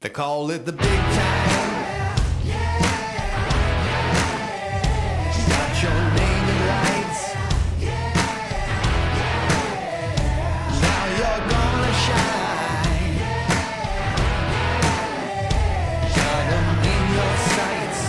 They call it the big time. Got your name in lights. Now you're gonna shine. Got them in your sights.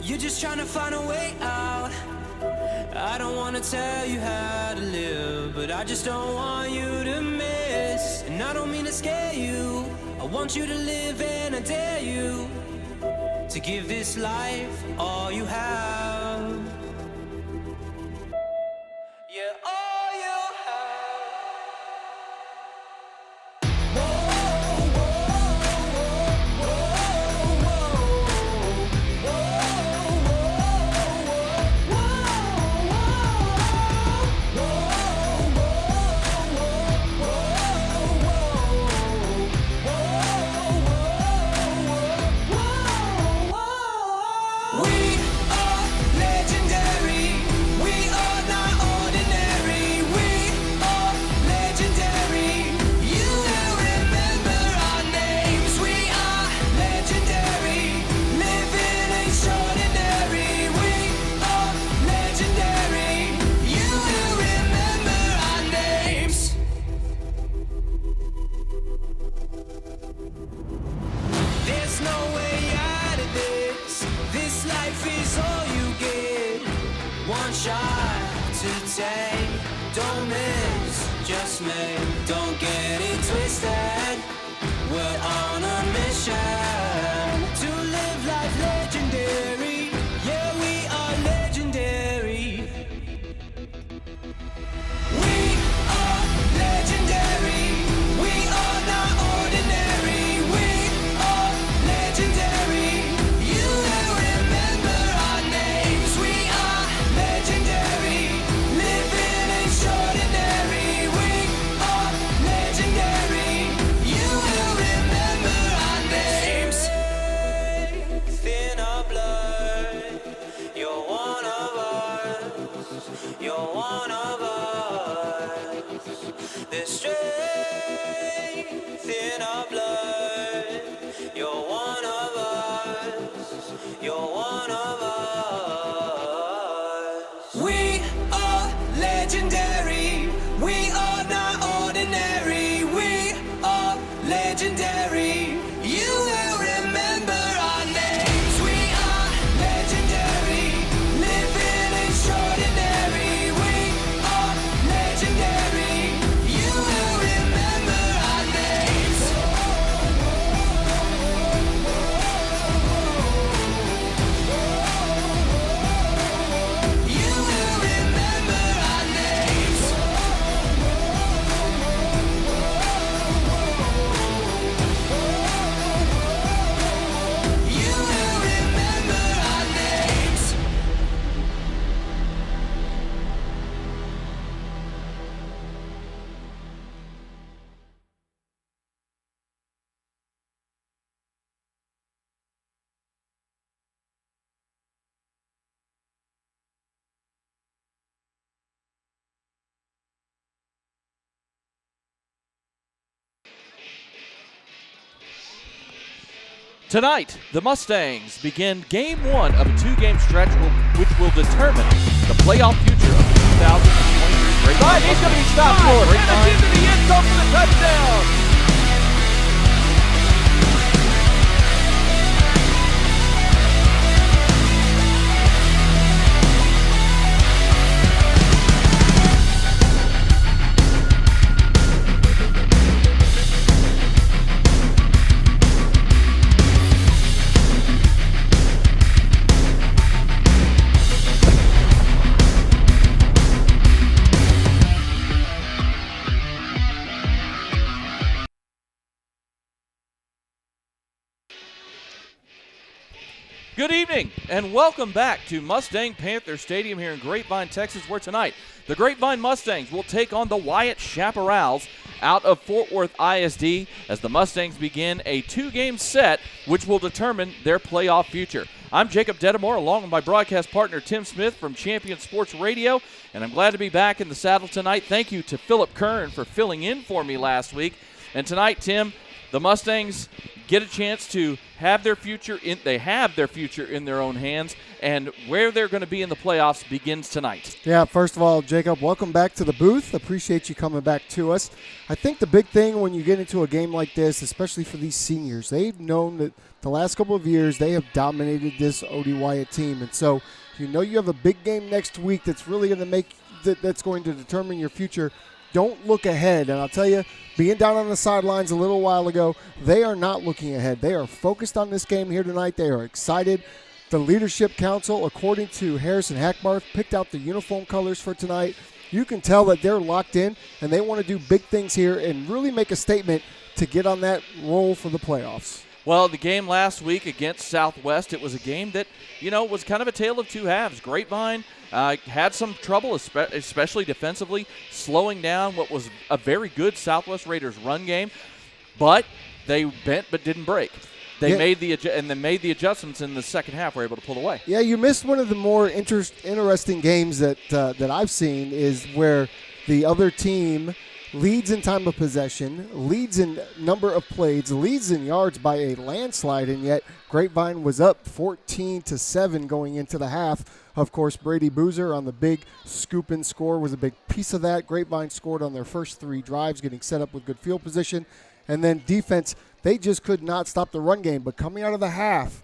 You're just trying to find a way out. I don't want to tell you how to live, but I just don't want you to miss. And I don't mean to scare you, I want you to live, and I dare you to give this life all you have. Yeah, all you don't miss, just make, don't get it twisted. We're on a mission to live life legendary. Tonight, the Mustangs begin Game 1 of a two-game stretch which will determine the playoff future of the 2023 Grapevine. He's going to be stopped short. And it's into the end zone for the touchdown. Good evening, and welcome back to Mustang Panther Stadium here in Grapevine, Texas, where tonight the Grapevine Mustangs will take on the Wyatt Chaparrals out of Fort Worth ISD as the Mustangs begin a two-game set which will determine their playoff future. I'm Jacob Dedamore, along with my broadcast partner Tim Smith from Champion Sports Radio, and I'm glad to be back in the saddle tonight. Thank you to Philip Kern for filling in for me last week. And tonight, Tim, the Mustangs get a chance to have their future in their own hands, and where they're going to be in the playoffs begins tonight. Yeah, first of all, Jacob, welcome back to the booth. Appreciate you coming back to us. I think the big thing when you get into a game like this, especially for these seniors, they've known that the last couple of years they have dominated this OD Wyatt team, and so you know you have a big game next week that's really going to that's going to determine your future. Don't look ahead. And I'll tell you, being down on the sidelines a little while ago, they are not looking ahead. They are focused on this game here tonight. They are excited. The Leadership Council, according to Harrison Hackbarth, picked out the uniform colors for tonight. You can tell that they're locked in, and they want to do big things here and really make a statement to get on that roll for the playoffs. Well, the game last week against Southwest, it was a game that, was kind of a tale of two halves. Grapevine had some trouble, especially defensively, slowing down what was a very good Southwest Raiders run game. But they bent but didn't break. They made the adjustments in the second half. Were able to pull away. Yeah, you missed one of the more interesting games that I've seen is where the other team leads in time of possession, leads in number of plays, leads in yards by a landslide, and yet Grapevine was up 14-7 going into the half. Of course, Brady Boozer on the big scoop and score was a big piece of that. Grapevine scored on their first three drives, getting set up with good field position. And then defense, they just could not stop the run game. But coming out of the half,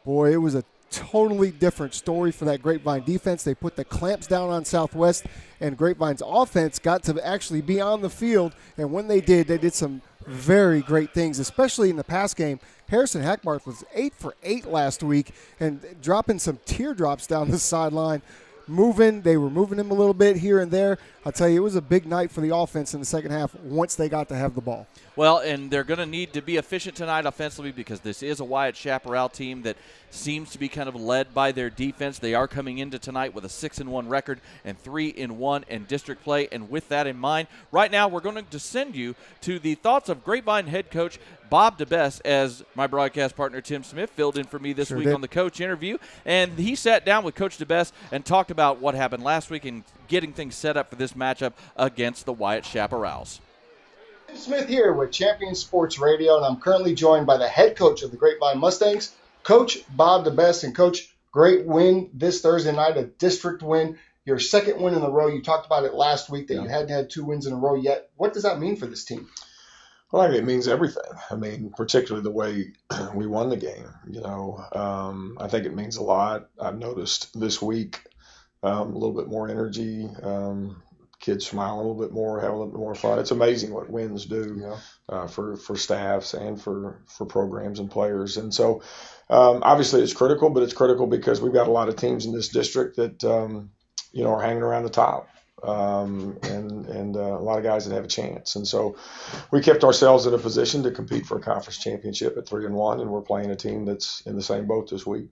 boy, it was a totally different story for that Grapevine defense. They put the clamps down on Southwest, and Grapevine's offense got to actually be on the field. And when they did some very great things, especially in the pass game. Harrison Hackbarth was 8 for 8 last week and dropping some teardrops down the sideline. They were moving him a little bit here and there. I'll tell you, it was a big night for the offense in the second half once they got to have the ball. Well, and they're going to need to be efficient tonight offensively because this is a Wyatt Chaparral team that seems to be kind of led by their defense. They are coming into tonight with a 6-1 record and 3-1 in district play. And with that in mind, right now we're going to send you to the thoughts of Grapevine head coach Bob DeBest, as my broadcast partner Tim Smith filled in for me this week on the coach interview. And he sat down with Coach DeBest and talked about what happened last week and getting things set up for this matchup against the Wyatt Chaparrals. Tim Smith here with Champion Sports Radio, and I'm currently joined by the head coach of the Grapevine Mustangs, Coach Bob DeBest. And Coach, great win this Thursday night, a district win, your second win in a row. You talked about it last week that you hadn't had 2 wins in a row yet. What does that mean for this team? Well, I mean, it means everything. I mean, particularly the way we won the game. I think it means a lot. I've noticed this week a little bit more energy. Kids smile a little bit more, have a little bit more fun. It's amazing what wins do for staffs and for programs and players. And so, obviously, it's critical, but it's critical because we've got a lot of teams in this district that are hanging around the top. And a lot of guys that have a chance. And so we kept ourselves in a position to compete for a conference championship at 3-1, and we're playing a team that's in the same boat this week.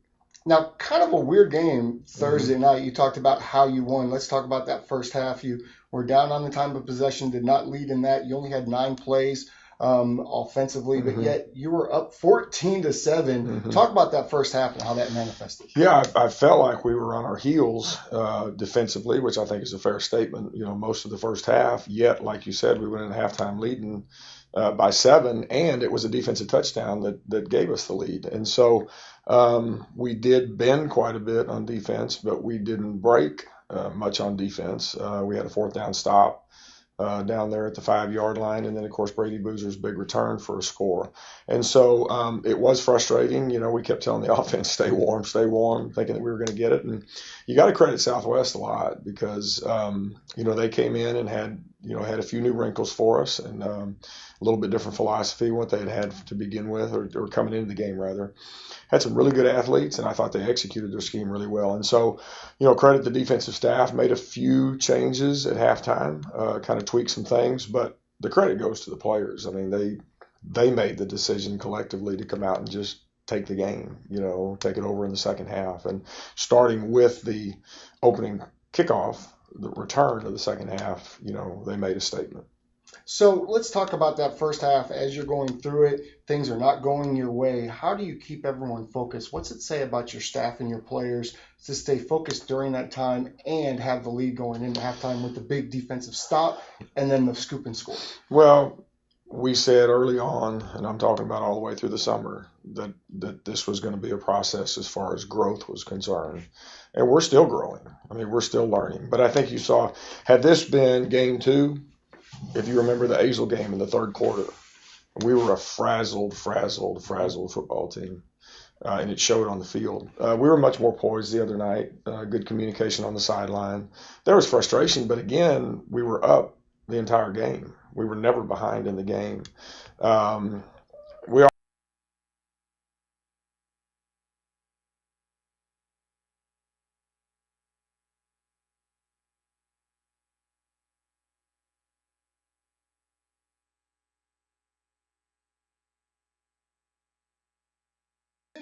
Now, kind of a weird game Thursday night. You talked about how you won. Let's talk about that first half. You were down on the time of possession, did not lead in that. You only had 9 plays. offensively, but yet you were up 14-7. Talk about that first half and how that manifested. Yeah, I felt like we were on our heels defensively, which I think is a fair statement. Most of the first half, yet, like you said, we went in halftime leading by 7, and it was a defensive touchdown that gave us the lead. And so we did bend quite a bit on defense, but we didn't break much on defense. We had a 4th down stop down there at the 5-yard line, and then of course Brady Boozer's big return for a score. And so it was frustrating. We kept telling the offense, stay warm, thinking that we were going to get it. And you got to credit Southwest a lot because they came in and had a few new wrinkles for us and a little bit different philosophy what they had to begin with, or coming into the game rather. Had some really good athletes, and I thought they executed their scheme really well. And so, credit the defensive staff, made a few changes at halftime, kind of tweaked some things, but the credit goes to the players. I mean, they made the decision collectively to come out and just take the game, take it over in the second half. And starting with the opening kickoff, the return of the second half, they made a statement. So let's talk about that first half. As you're going through it, things are not going your way. How do you keep everyone focused? What's it say about your staff and your players to stay focused during that time and have the lead going into halftime with the big defensive stop and then the scoop and score? Well, we said early on, and I'm talking about all the way through the summer, that this was going to be a process as far as growth was concerned. And we're still growing. I mean, we're still learning. But I think you saw, had this been game 2, if you remember the Azle game in the third quarter, we were a frazzled football team, and it showed on the field. We were much more poised the other night, good communication on the sideline. There was frustration, but again, we were up the entire game. We were never behind in the game.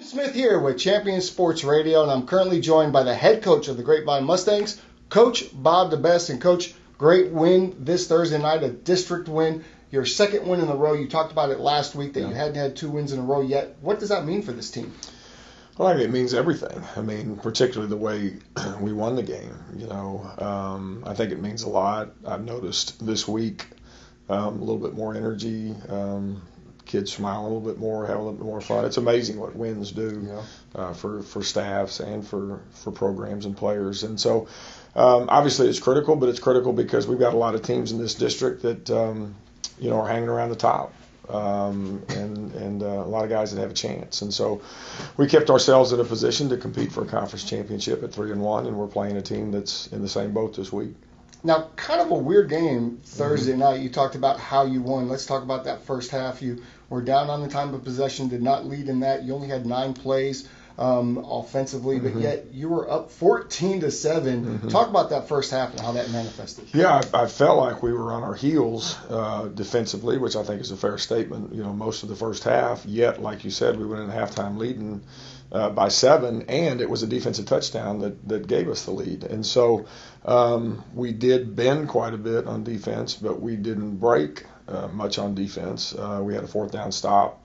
Smith here with Champion Sports Radio, and I'm currently joined by the head coach of the Grapevine Mustangs, Coach Bob DeBest. And Coach, great win this Thursday night, a district win, your second win in a row. You talked about it last week that you hadn't had 2 wins in a row yet. What does that mean for this team? Well, I mean, it means everything. I mean, particularly the way we won the game. I think it means a lot. I've noticed this week a little bit more energy. Kids smile a little bit more, have a little bit more fun. It's amazing what wins do for staffs and for programs and players. And so obviously it's critical, but it's critical because we've got a lot of teams in this district that are hanging around the top, and a lot of guys that have a chance. And so we kept ourselves in a position to compete for a conference championship at 3-1, and we're playing a team that's in the same boat this week. Now, kind of a weird game Thursday night. You talked about how you won. Let's talk about that first half. You were down on the time of possession, did not lead in that. You only had 9 plays offensively, but yet you were up 14-7. Talk about that first half and how that manifested. Yeah, I felt like we were on our heels defensively, which I think is a fair statement. Most of the first half, yet, like you said, we went in halftime leading by 7, and it was a defensive touchdown that gave us the lead. And so we did bend quite a bit on defense, but we didn't break much on defense. We had a 4th down stop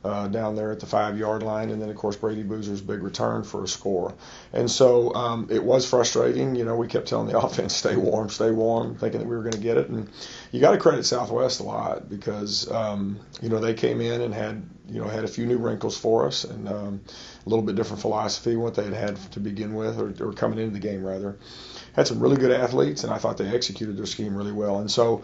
down there at the 5-yard line, and then of course Brady Boozer's big return for a score. And so it was frustrating. We kept telling the offense, stay warm, thinking that we were going to get it. And you got to credit Southwest a lot because they came in and had a few new wrinkles for us and a little bit different philosophy what they had to begin with, or coming into the game rather. Had some really good athletes, and I thought they executed their scheme really well. And so,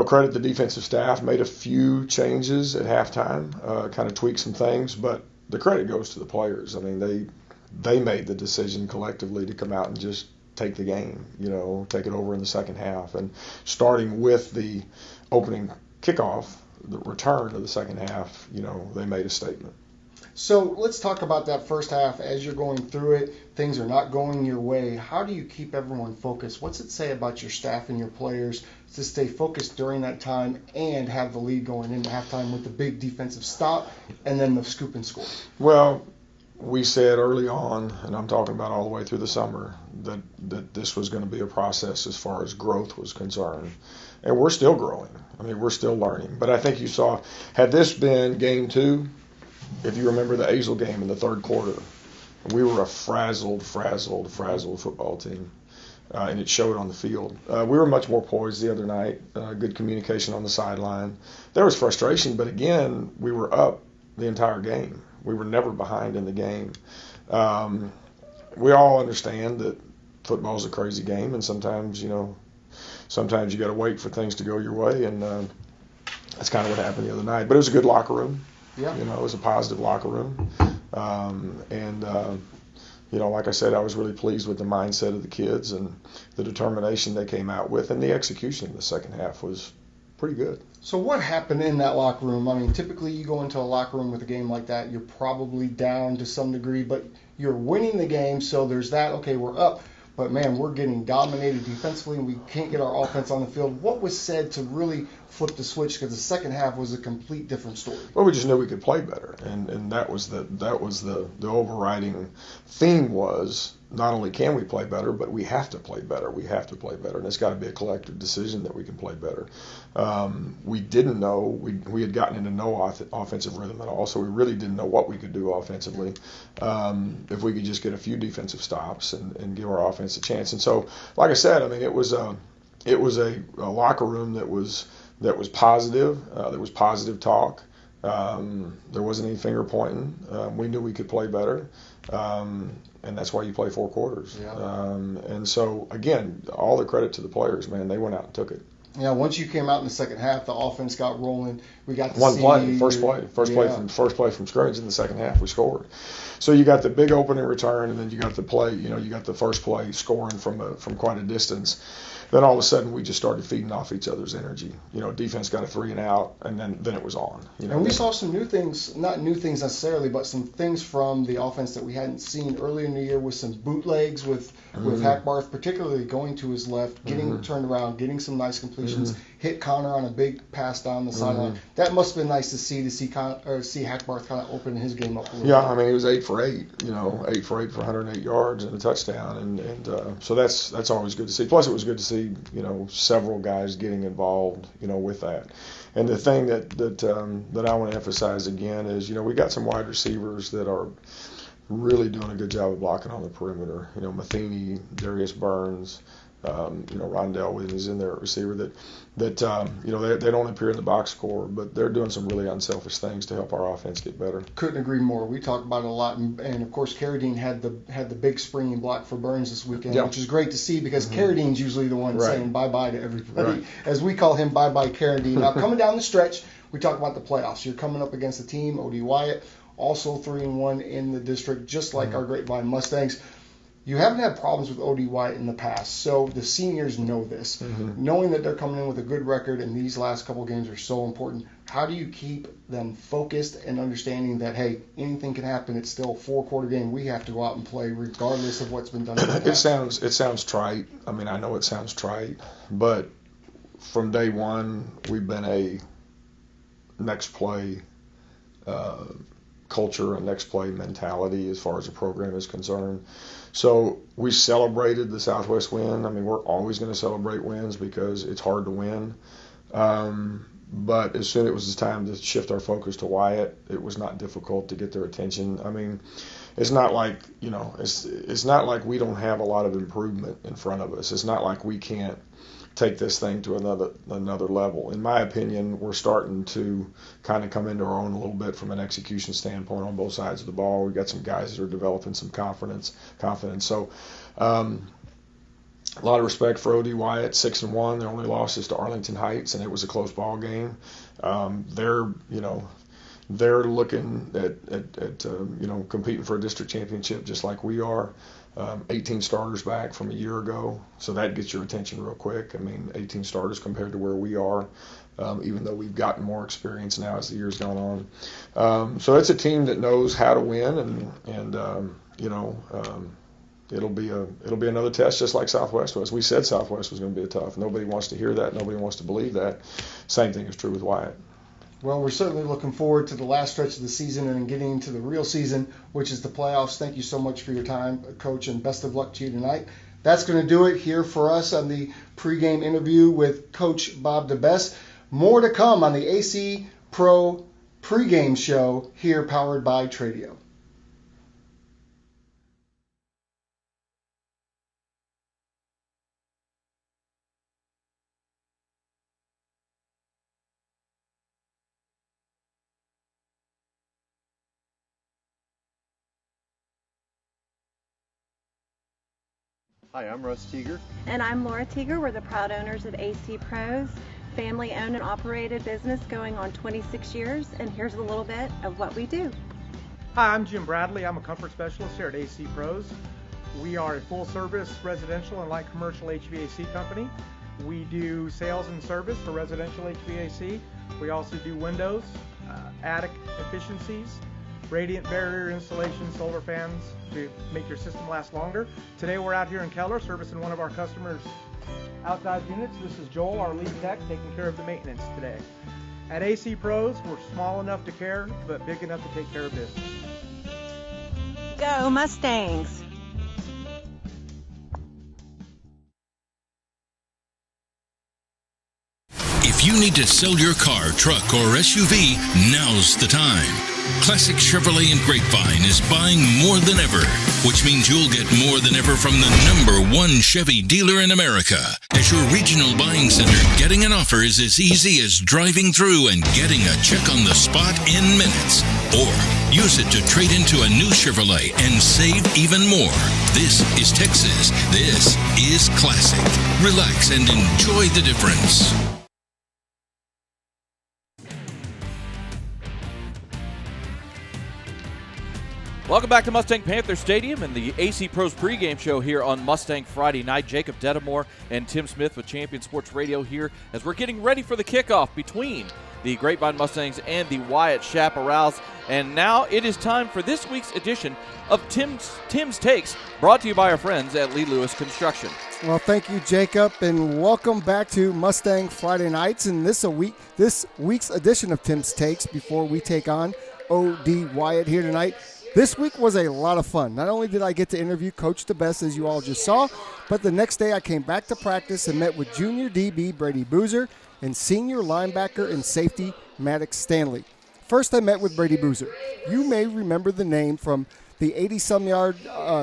credit the defensive staff, made a few changes at halftime, kind of tweaked some things, but the credit goes to the players. I mean, they made the decision collectively to come out and just take the game, take it over in the second half. And starting with the opening kickoff, the return of the second half, they made a statement. So let's talk about that first half. As you're going through it, things are not going your way. How do you keep everyone focused? What's it say about your staff and your players to stay focused during that time and have the lead going into halftime with the big defensive stop and then the scoop and score? Well, we said early on, and I'm talking about all the way through the summer, that this was going to be a process as far as growth was concerned. and we're still growing. I mean, we're still learning. But I think you saw, had this been game 2, if you remember the Azle game in the third quarter, we were a frazzled football team. And it showed on the field. We were much more poised the other night. Good communication on the sideline. There was frustration, but again, we were up the entire game. We were never behind in the game. We all understand that football is a crazy game, and sometimes you got to wait for things to go your way, and that's kind of what happened the other night. But it was a good locker room. Yeah. It was a positive locker room, like I said, I was really pleased with the mindset of the kids and the determination they came out with, and the execution in the second half was pretty good. So what happened in that locker room? I mean, typically you go into a locker room with a game like that, you're probably down to some degree, but you're winning the game, so there's that, okay, we're up, but man, we're getting dominated defensively and we can't get our offense on the field. What was said to really flip the switch? Because the second half was a complete different story. Well, we just knew we could play better, and that was the overriding theme was not only can we play better, but we have to play better. We have to play better, and it's got to be a collective decision that we can play better. We didn't know we had gotten into no offensive rhythm at all, so we really didn't know what we could do offensively. If we could just get a few defensive stops and give our offense a chance. And so, like I said, I mean, it was a locker room that was positive. There was positive talk. There wasn't any finger pointing. We knew we could play better, and that's why you play 4 quarters. Yeah. And so, again, all the credit to the players, man. They went out and took it. Yeah, once you came out in the second half, the offense got rolling. We got to First play from scrimmage in the second half, we scored. So you got the big opening return, and then you got the play. You got the first play scoring from quite a distance. Then all of a sudden we just started feeding off each other's energy. Defense got a 3 and out, and then it was on. And we saw some new things, not new things necessarily, but some things from the offense that we hadn't seen earlier in the year with some bootlegs with Hackbarth, particularly going to his left, getting turned around, getting some nice completions, hit Connor on a big pass down the sideline. That must have been nice to see see Hackbarth kind of open his game up a little bit. I mean, he was 8 for 8, 8 for 8 for 108 yards and a touchdown, and so that's always good to see. Plus, it was good to see several guys getting involved with that. And the thing that I want to emphasize again is we got some wide receivers that are really doing a good job of blocking on the perimeter. Matheny, Darius Burns, Rondell Williams in there at receiver that they don't appear in the box score, but they're doing some really unselfish things to help our offense get better. Couldn't agree more. We talked about it a lot, and of course Carradine had the big springing block for Burns this weekend, which is great to see because Carradine's usually the one saying bye-bye to everybody, as we call him, bye-bye Carradine. Now coming down the stretch, we talk about the playoffs. You're coming up against a team, OD Wyatt, also 3-1 in the district, just like our Grapevine Mustangs. You haven't had problems with OD Wyatt in the past, so the seniors know this. Knowing that they're coming in with a good record and these last couple of games are so important, how do you keep them focused and understanding that, hey, anything can happen, it's still a 4-quarter game, we have to go out and play regardless of what's been done in the past? It sounds trite. I mean, I know it sounds trite, but from day one, we've been a next play culture, a next play mentality as far as the program is concerned. So we celebrated the Southwest win. I mean, we're always going to celebrate wins because it's hard to win. But as soon as it was time to shift our focus to Wyatt, it was not difficult to get their attention. I mean, it's not like, it's not like we don't have a lot of improvement in front of us. It's not like we can't take this thing to another level. In my opinion, we're starting to kind of come into our own a little bit from an execution standpoint on both sides of the ball. We've got some guys that are developing some confidence. So a lot of respect for OD Wyatt, 6-1. Their only loss is to Arlington Heights, and it was a close ball game. They're looking at competing for a district championship just like we are. 18 starters back from a year ago, so that gets your attention real quick. I mean, 18 starters compared to where we are, even though we've gotten more experience now as the year's gone on. So it's a team that knows how to win, and it'll be another test just like Southwest was. We said Southwest was going to be tough. Nobody wants to hear that. Nobody wants to believe that. Same thing is true with Wyatt. Well, we're certainly looking forward to the last stretch of the season and getting into the real season, which is the playoffs. Thank you so much for your time, Coach, and best of luck to you tonight. that's going to do it here for us on the pregame interview with Coach Bob DeBest. More to come on the AC Pro pregame show here, powered by Tradio. Hi, I'm Russ Teeger. And I'm Laura Teeger. We're the proud owners of AC Pros, family owned and operated business going on 26 years. And here's a little bit of what we do. Hi, I'm Jim Bradley. I'm a comfort specialist here at AC Pros. We are a full service residential and light commercial HVAC company. We do sales and service for residential HVAC. We also do windows, attic efficiencies, radiant barrier installation, solar fans to make your system last longer. Today we're out here in Keller servicing one of our customers' outside units. This is Joel, our lead tech, taking care of the maintenance today. At AC Pros, we're small enough to care, but big enough to take care of business. Go Mustangs! If you need to sell your car, truck, or SUV, now's the time. Classic Chevrolet and Grapevine is buying more than ever, which means you'll get more than ever from the #1 Chevy dealer in America. As your regional buying center, getting an offer is as easy as driving through and getting a check on the spot in minutes. Or use it to trade into a new Chevrolet and save even more. This is Texas. This is classic. Relax and enjoy the difference. Welcome back to Mustang Panther Stadium and the AC Pros pregame show here on Mustang Friday night. Jacob Dedamore and Tim Smith with Champion Sports Radio here as we're getting ready for the kickoff between the Grapevine Mustangs and the Wyatt Chaparrals. And now it is time for this week's edition of Tim's Takes, brought to you by our friends at Lee Lewis Construction. Well, thank you, Jacob, and welcome back to Mustang Friday Nights. And this week's edition of Tim's Takes, before we take on OD Wyatt here tonight. This week was a lot of fun. Not only did I get to interview Coach DeBest, as you all just saw, but the next day I came back to practice and met with junior DB Brady Boozer and senior linebacker and safety Maddox Stanley. First, I met with Brady Boozer. You may remember the name from the 80-some-yard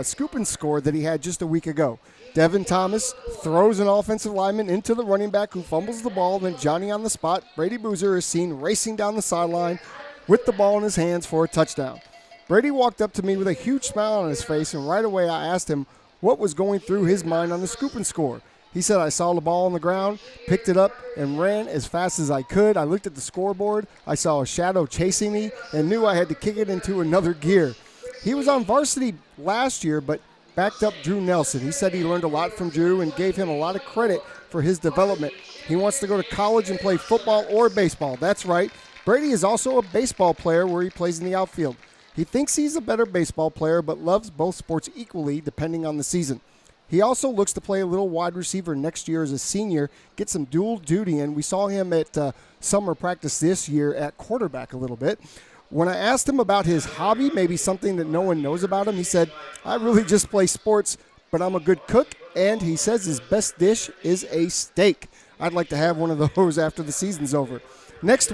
scoop and score that he had just a week ago. Devin Thomas throws an offensive lineman into the running back who fumbles the ball, then Johnny on the spot. Brady Boozer is seen racing down the sideline with the ball in his hands for a touchdown. Brady walked up to me with a huge smile on his face, and right away I asked him what was going through his mind on the scoop and score. He said, I saw the ball on the ground, picked it up, and ran as fast as I could. I looked at the scoreboard, I saw a shadow chasing me, and knew I had to kick it into another gear. He was on varsity last year, but backed up Drew Nelson. He said he learned a lot from Drew and gave him a lot of credit for his development. He wants to go to college and play football or baseball. That's right. Brady is also a baseball player where he plays in the outfield. He thinks he's a better baseball player, but loves both sports equally depending on the season. He also looks to play a little wide receiver next year as a senior, get some dual duty in. We saw him at summer practice this year at quarterback a little bit. When I asked him about his hobby, maybe something that no one knows about him, he said, I really just play sports, but I'm a good cook, and he says his best dish is a steak. I'd like to have one of those after the season's over. Next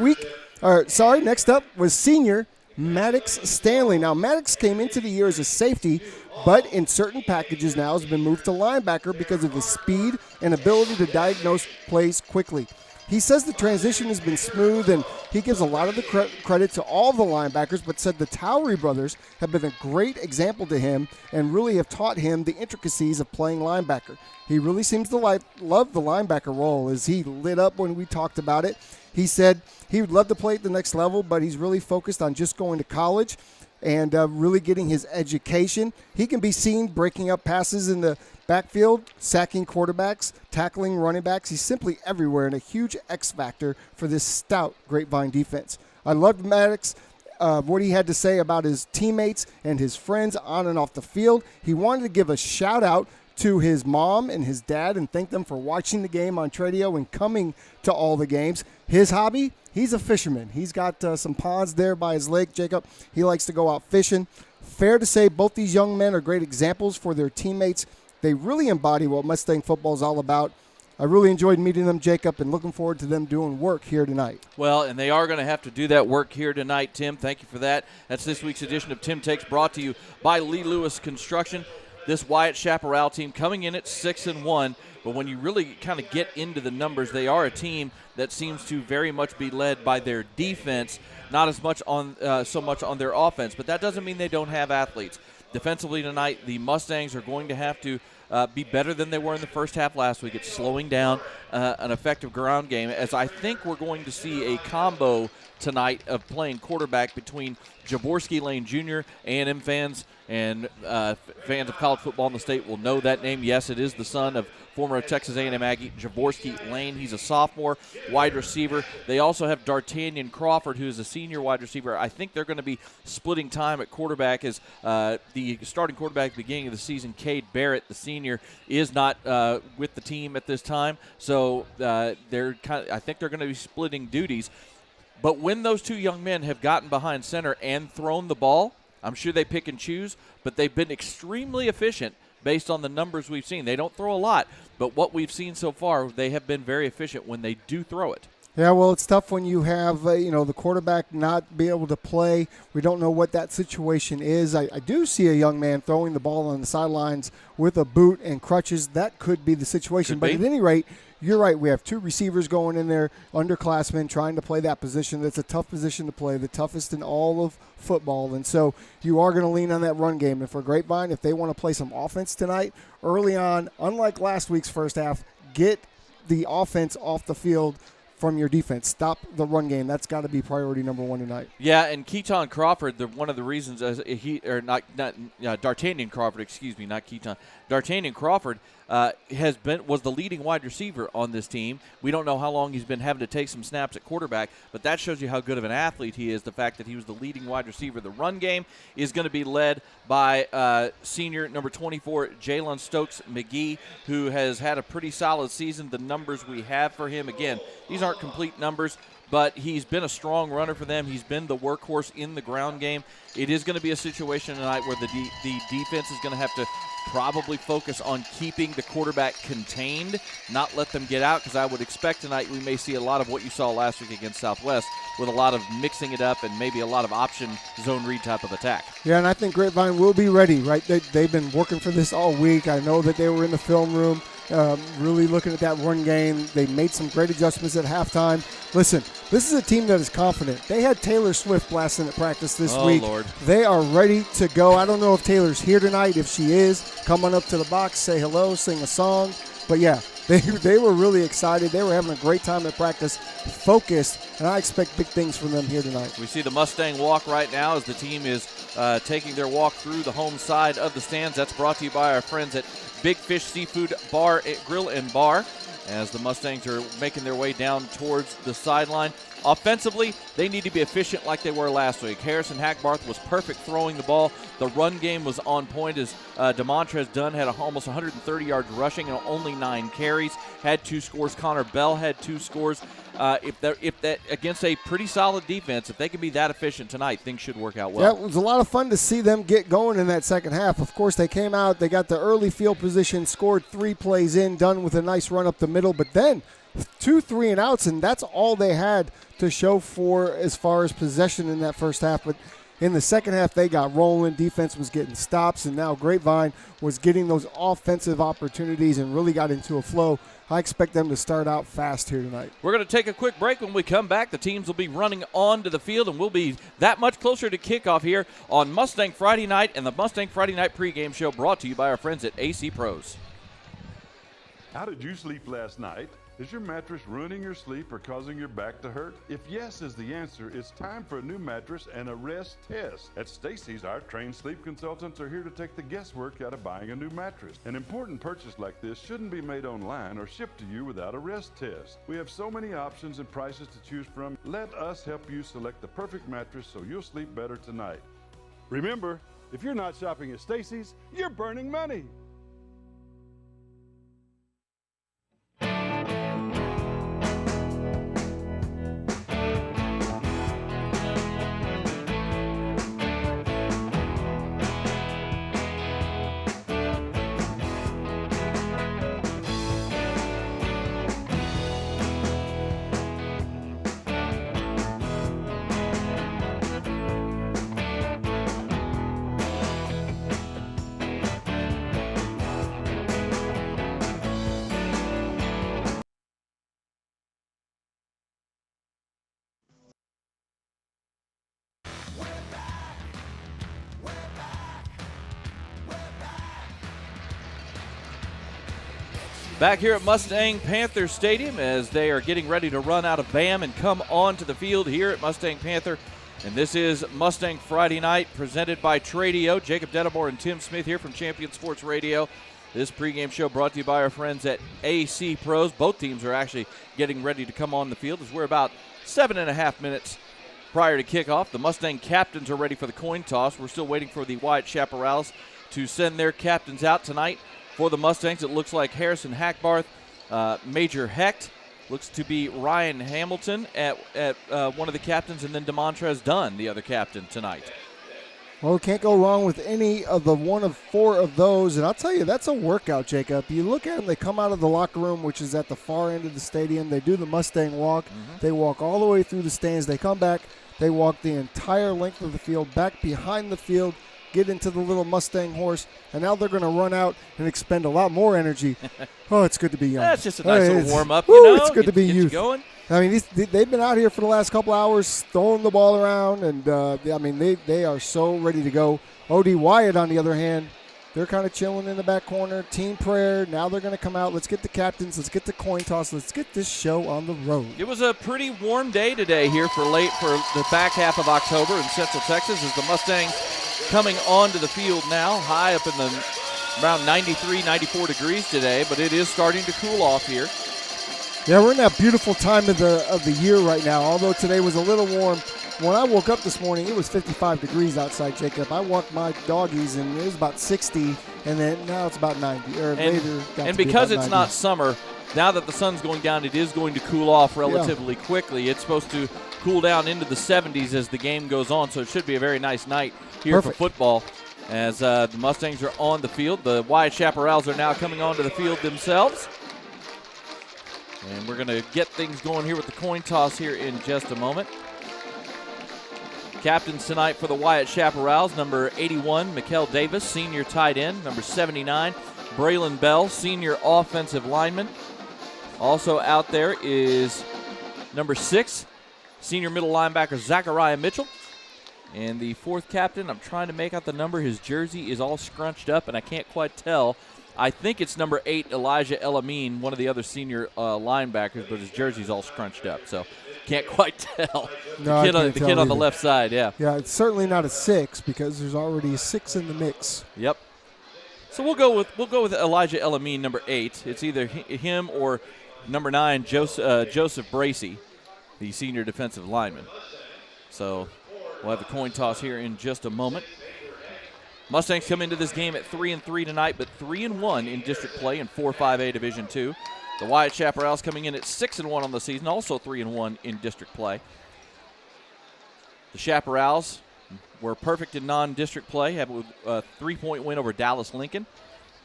up was senior Maddox Stanley. Now, Maddox came into the year as a safety, but in certain packages now has been moved to linebacker because of his speed and ability to diagnose plays quickly. He says the transition has been smooth, and he gives a lot of the credit to all the linebackers, but said the Towery brothers have been a great example to him and really have taught him the intricacies of playing linebacker. He really seems to love the linebacker role, as he lit up when we talked about it. He said he would love to play at the next level, but he's really focused on just going to college and really getting his education. He can be seen breaking up passes in the backfield, sacking quarterbacks, tackling running backs. He's simply everywhere and a huge X factor for this stout Grapevine defense. I loved Maddox, what he had to say about his teammates and his friends on and off the field. He wanted to give a shout out to his mom and his dad and thank them for watching the game on Tradio and coming to all the games. His hobby, he's a fisherman. He's got some ponds there by his lake, Jacob. He likes to go out fishing. Fair to say both these young men are great examples for their teammates they really embody what Mustang football is all about. I really enjoyed meeting them, Jacob, and looking forward to them doing work here tonight. Well, and they are going to have to do that work here tonight, Tim. Thank you for that. That's this week's edition of Tim Takes, brought to you by Lee Lewis Construction. This Wyatt Chaparral team coming in at 6-1, but when you really kind of get into the numbers, they are a team that seems to very much be led by their defense, not as much on so much on their offense. But that doesn't mean they don't have athletes. Defensively tonight, the Mustangs are going to have to be better than they were in the first half last week. It's slowing down an effective ground game, as I think we're going to see a combo tonight of playing quarterback between Jaworski Lane Jr. A&M fans and fans of college football in the state will know that name. Yes, it is the son of former Texas A&M Aggie Jaworski Lane. He's a sophomore wide receiver. They also have D'Artagnan Crawford, who is a senior wide receiver. I think they're going to be splitting time at quarterback, as the starting quarterback at the beginning of the season, Cade Barrett, the senior, is not with the team at this time. So I think they're going to be splitting duties. But when those two young men have gotten behind center and thrown the ball, I'm sure they pick and choose, but they've been extremely efficient based on the numbers we've seen. They don't throw a lot, but what we've seen so far, they have been very efficient when they do throw it. Yeah, well, it's tough when you have, the quarterback not be able to play. We don't know what that situation is. I do see a young man throwing the ball on the sidelines with a boot and crutches. That could be the situation. But at any rate, you're right. We have two receivers going in there, underclassmen, trying to play that position. That's a tough position to play, the toughest in all of football. And so you are going to lean on that run game. And for Grapevine, if they want to play some offense tonight, early on, unlike last week's first half, get the offense off the field from your defense. Stop the run game. That's got to be priority number one tonight. Yeah, and Keaton Crawford, one of the reasons D'Artagnan Crawford, not Keaton. D'Artagnan Crawford was the leading wide receiver on this team. We don't know how long he's been having to take some snaps at quarterback, but that shows you how good of an athlete he is, the fact that he was the leading wide receiver. The run game is going to be led by senior number 24, Jalen Stokes McGee, who has had a pretty solid season. The numbers we have for him, again, these aren't complete numbers, but he's been a strong runner for them. He's been the workhorse in the ground game. It is going to be a situation tonight where the defense is going to have to probably focus on keeping the quarterback contained, not let them get out, because I would expect tonight we may see a lot of what you saw last week against Southwest, with a lot of mixing it up and maybe a lot of option zone read type of attack. Yeah, and I think Grapevine will be ready, right? They've been working for this all week. I know that they were in the film room really looking at that run game. They made some great adjustments at halftime. Listen, this is a team that is confident. They had Taylor Swift blasting at practice this week. Lord. They are ready to go. I don't know if Taylor's here tonight. If she is, come on up to the box, say hello, sing a song. But, yeah, they were really excited. They were having a great time at practice, focused, and I expect big things from them here tonight. We see the Mustang walk right now as the team is taking their walk through the home side of the stands. That's brought to you by our friends at Big Fish Seafood Bar, Grill and Bar, as the Mustangs are making their way down towards the sideline. Offensively, they need to be efficient like they were last week. Harrison Hackbarth was perfect throwing the ball. The run game was on point as DeMontrez Dunn had almost 130 yards rushing and only 9 carries, had 2 scores. Connor Bell had 2 scores. If that against a pretty solid defense, if they can be that efficient tonight, things should work out well. Yeah, it was a lot of fun to see them get going in that second half. Of course, they came out, they got the early field position, scored 3 plays in, done with a nice run up the middle, but then 2 3-and-outs, and that's all they had to show for as far as possession in that first half. But in the second half, they got rolling. Defense was getting stops, and now Grapevine was getting those offensive opportunities and really got into a flow. I expect them to start out fast here tonight. We're going to take a quick break. When we come back, the teams will be running onto the field, and we'll be that much closer to kickoff here on Mustang Friday Night and the Mustang Friday Night pregame show, brought to you by our friends at AC Pros. How did you sleep last night? Is your mattress ruining your sleep or causing your back to hurt? If yes is the answer, it's time for a new mattress and a rest test. At Stacy's, our trained sleep consultants are here to take the guesswork out of buying a new mattress. An important purchase like this shouldn't be made online or shipped to you without a rest test. We have so many options and prices to choose from. Let us help you select the perfect mattress so you'll sleep better tonight. Remember, if you're not shopping at Stacy's, you're burning money. Back here at Mustang Panther Stadium as they are getting ready to run out of BAM and come onto the field here at Mustang Panther. And this is Mustang Friday Night presented by Tradio. Jacob Dedamore and Tim Smith here from Champion Sports Radio. This pregame show brought to you by our friends at AC Pros. Both teams are actually getting ready to come on the field as we're about 7.5 minutes prior to kickoff. The Mustang captains are ready for the coin toss. We're still waiting for the Wyatt Chaparrals to send their captains out tonight. For the Mustangs, it looks like Harrison Hackbarth, Major Hecht, looks to be Ryan Hamilton at one of the captains, and then DeMontrez Dunn, the other captain tonight. Well, can't go wrong with any of the one of four of those. And I'll tell you, that's a workout, Jacob. You look at them, they come out of the locker room, which is at the far end of the stadium. They do the Mustang walk. They walk all the way through the stands. They come back. They walk the entire length of the field, back behind the field, get into the little Mustang horse, and now they're going to run out and expend a lot more energy. Oh, it's good to be young. That's just a nice little warm-up, It's good to be youth. Going. I mean, they've been out here for the last couple hours throwing the ball around, and, I mean, they are so ready to go. OD Wyatt, on the other hand, they're kind of chilling in the back corner. Team prayer. Now they're going to come out. Let's get the captains. Let's get the coin toss. Let's get this show on the road. It was a pretty warm day today here for the back half of October in Central Texas as the Mustangs coming onto the field now, high up in the around 93, 94 degrees today, but it is starting to cool off here. Yeah, we're in that beautiful time of the year right now, although today was a little warm. When I woke up this morning, it was 55 degrees outside, Jacob. I walked my doggies, and it was about 60, and then now it's about 90. And because it's not summer, now that the sun's going down, it is going to cool off relatively quickly. It's supposed to cool down into the 70s as the game goes on, so it should be a very nice night here for football as the Mustangs are on the field. The Wyatt Chaparrals are now coming onto the field themselves. And we're going to get things going here with the coin toss here in just a moment. Captains tonight for the Wyatt Chaparrals, number 81, Mikkel Davis, senior tight end. Number 79, Braylon Bell, senior offensive lineman. Also out there is number 6, senior middle linebacker Zachariah Mitchell. And the fourth captain, I'm trying to make out the number. His jersey is all scrunched up, and I can't quite tell. I think it's number 8, Elijah Elamine, one of the other senior linebackers, but his jersey's all scrunched up, so can't quite tell. No, the kid on the left side, yeah. Yeah, it's certainly not a 6 because there's already a 6 in the mix. Yep. So we'll go with Elijah Elamine, number 8. It's either him or number 9, Joseph Bracey, the senior defensive lineman. So we'll have the coin toss here in just a moment. Mustangs come into this game at 3-3 tonight, but 3-1 in district play in 4-5A Division II. The Wyatt Chaparrals coming in at 6-1 on the season, also 3-1 in district play. The Chaparrals were perfect in non-district play, have a 3-point win over Dallas Lincoln.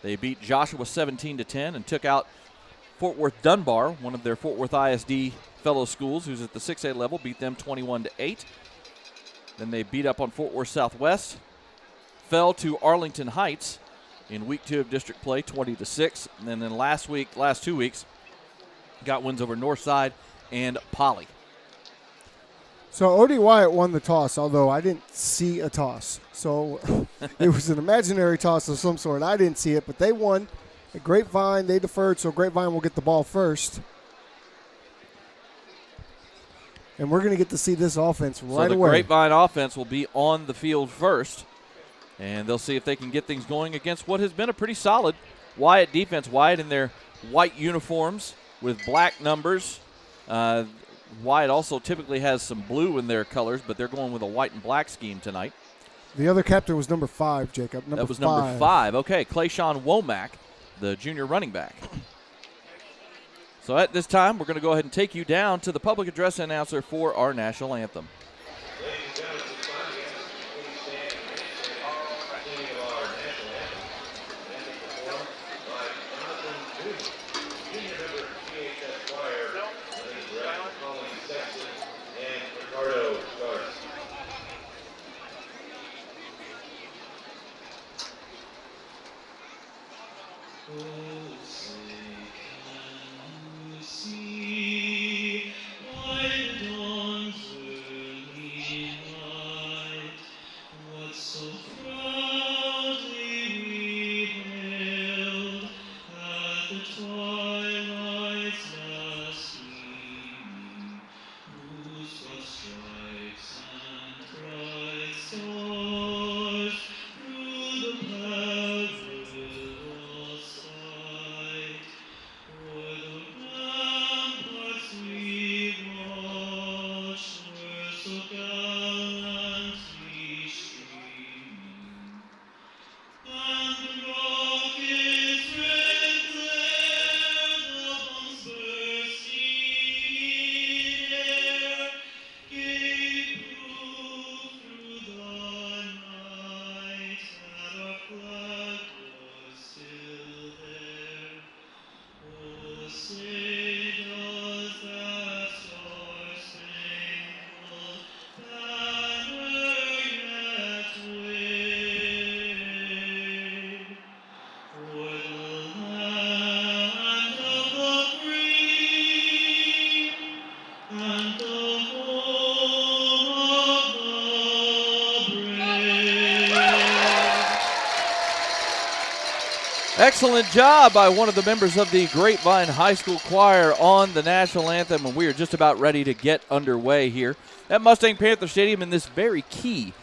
They beat Joshua 17-10 and took out Fort Worth Dunbar, one of their Fort Worth ISD fellow schools, who's at the 6A level, beat them 21-8. Then they beat up on Fort Worth Southwest. Fell to Arlington Heights in week 2 of district play, 20-6. And then last 2 weeks, got wins over Northside and Poly. So OD Wyatt won the toss, although I didn't see a toss. So it was an imaginary toss of some sort. I didn't see it, but they won. At Grapevine, they deferred, so Grapevine will get the ball first. And we're going to get to see this offense right away. So the Grapevine offense will be on the field first. And they'll see if they can get things going against what has been a pretty solid Wyatt defense. Wyatt in their white uniforms with black numbers. Wyatt also typically has some blue in their colors, but they're going with a white and black scheme tonight. The other captain was number 5, Jacob. That was number 5. Okay, Clayshawn Womack, the junior running back. So at this time, we're going to go ahead and take you down to the public address announcer for our national anthem. Proudly we hailed at the twilight. Excellent job by one of the members of the Grapevine High School Choir on the national anthem, and we are just about ready to get underway here at Mustang Panther Stadium in this very key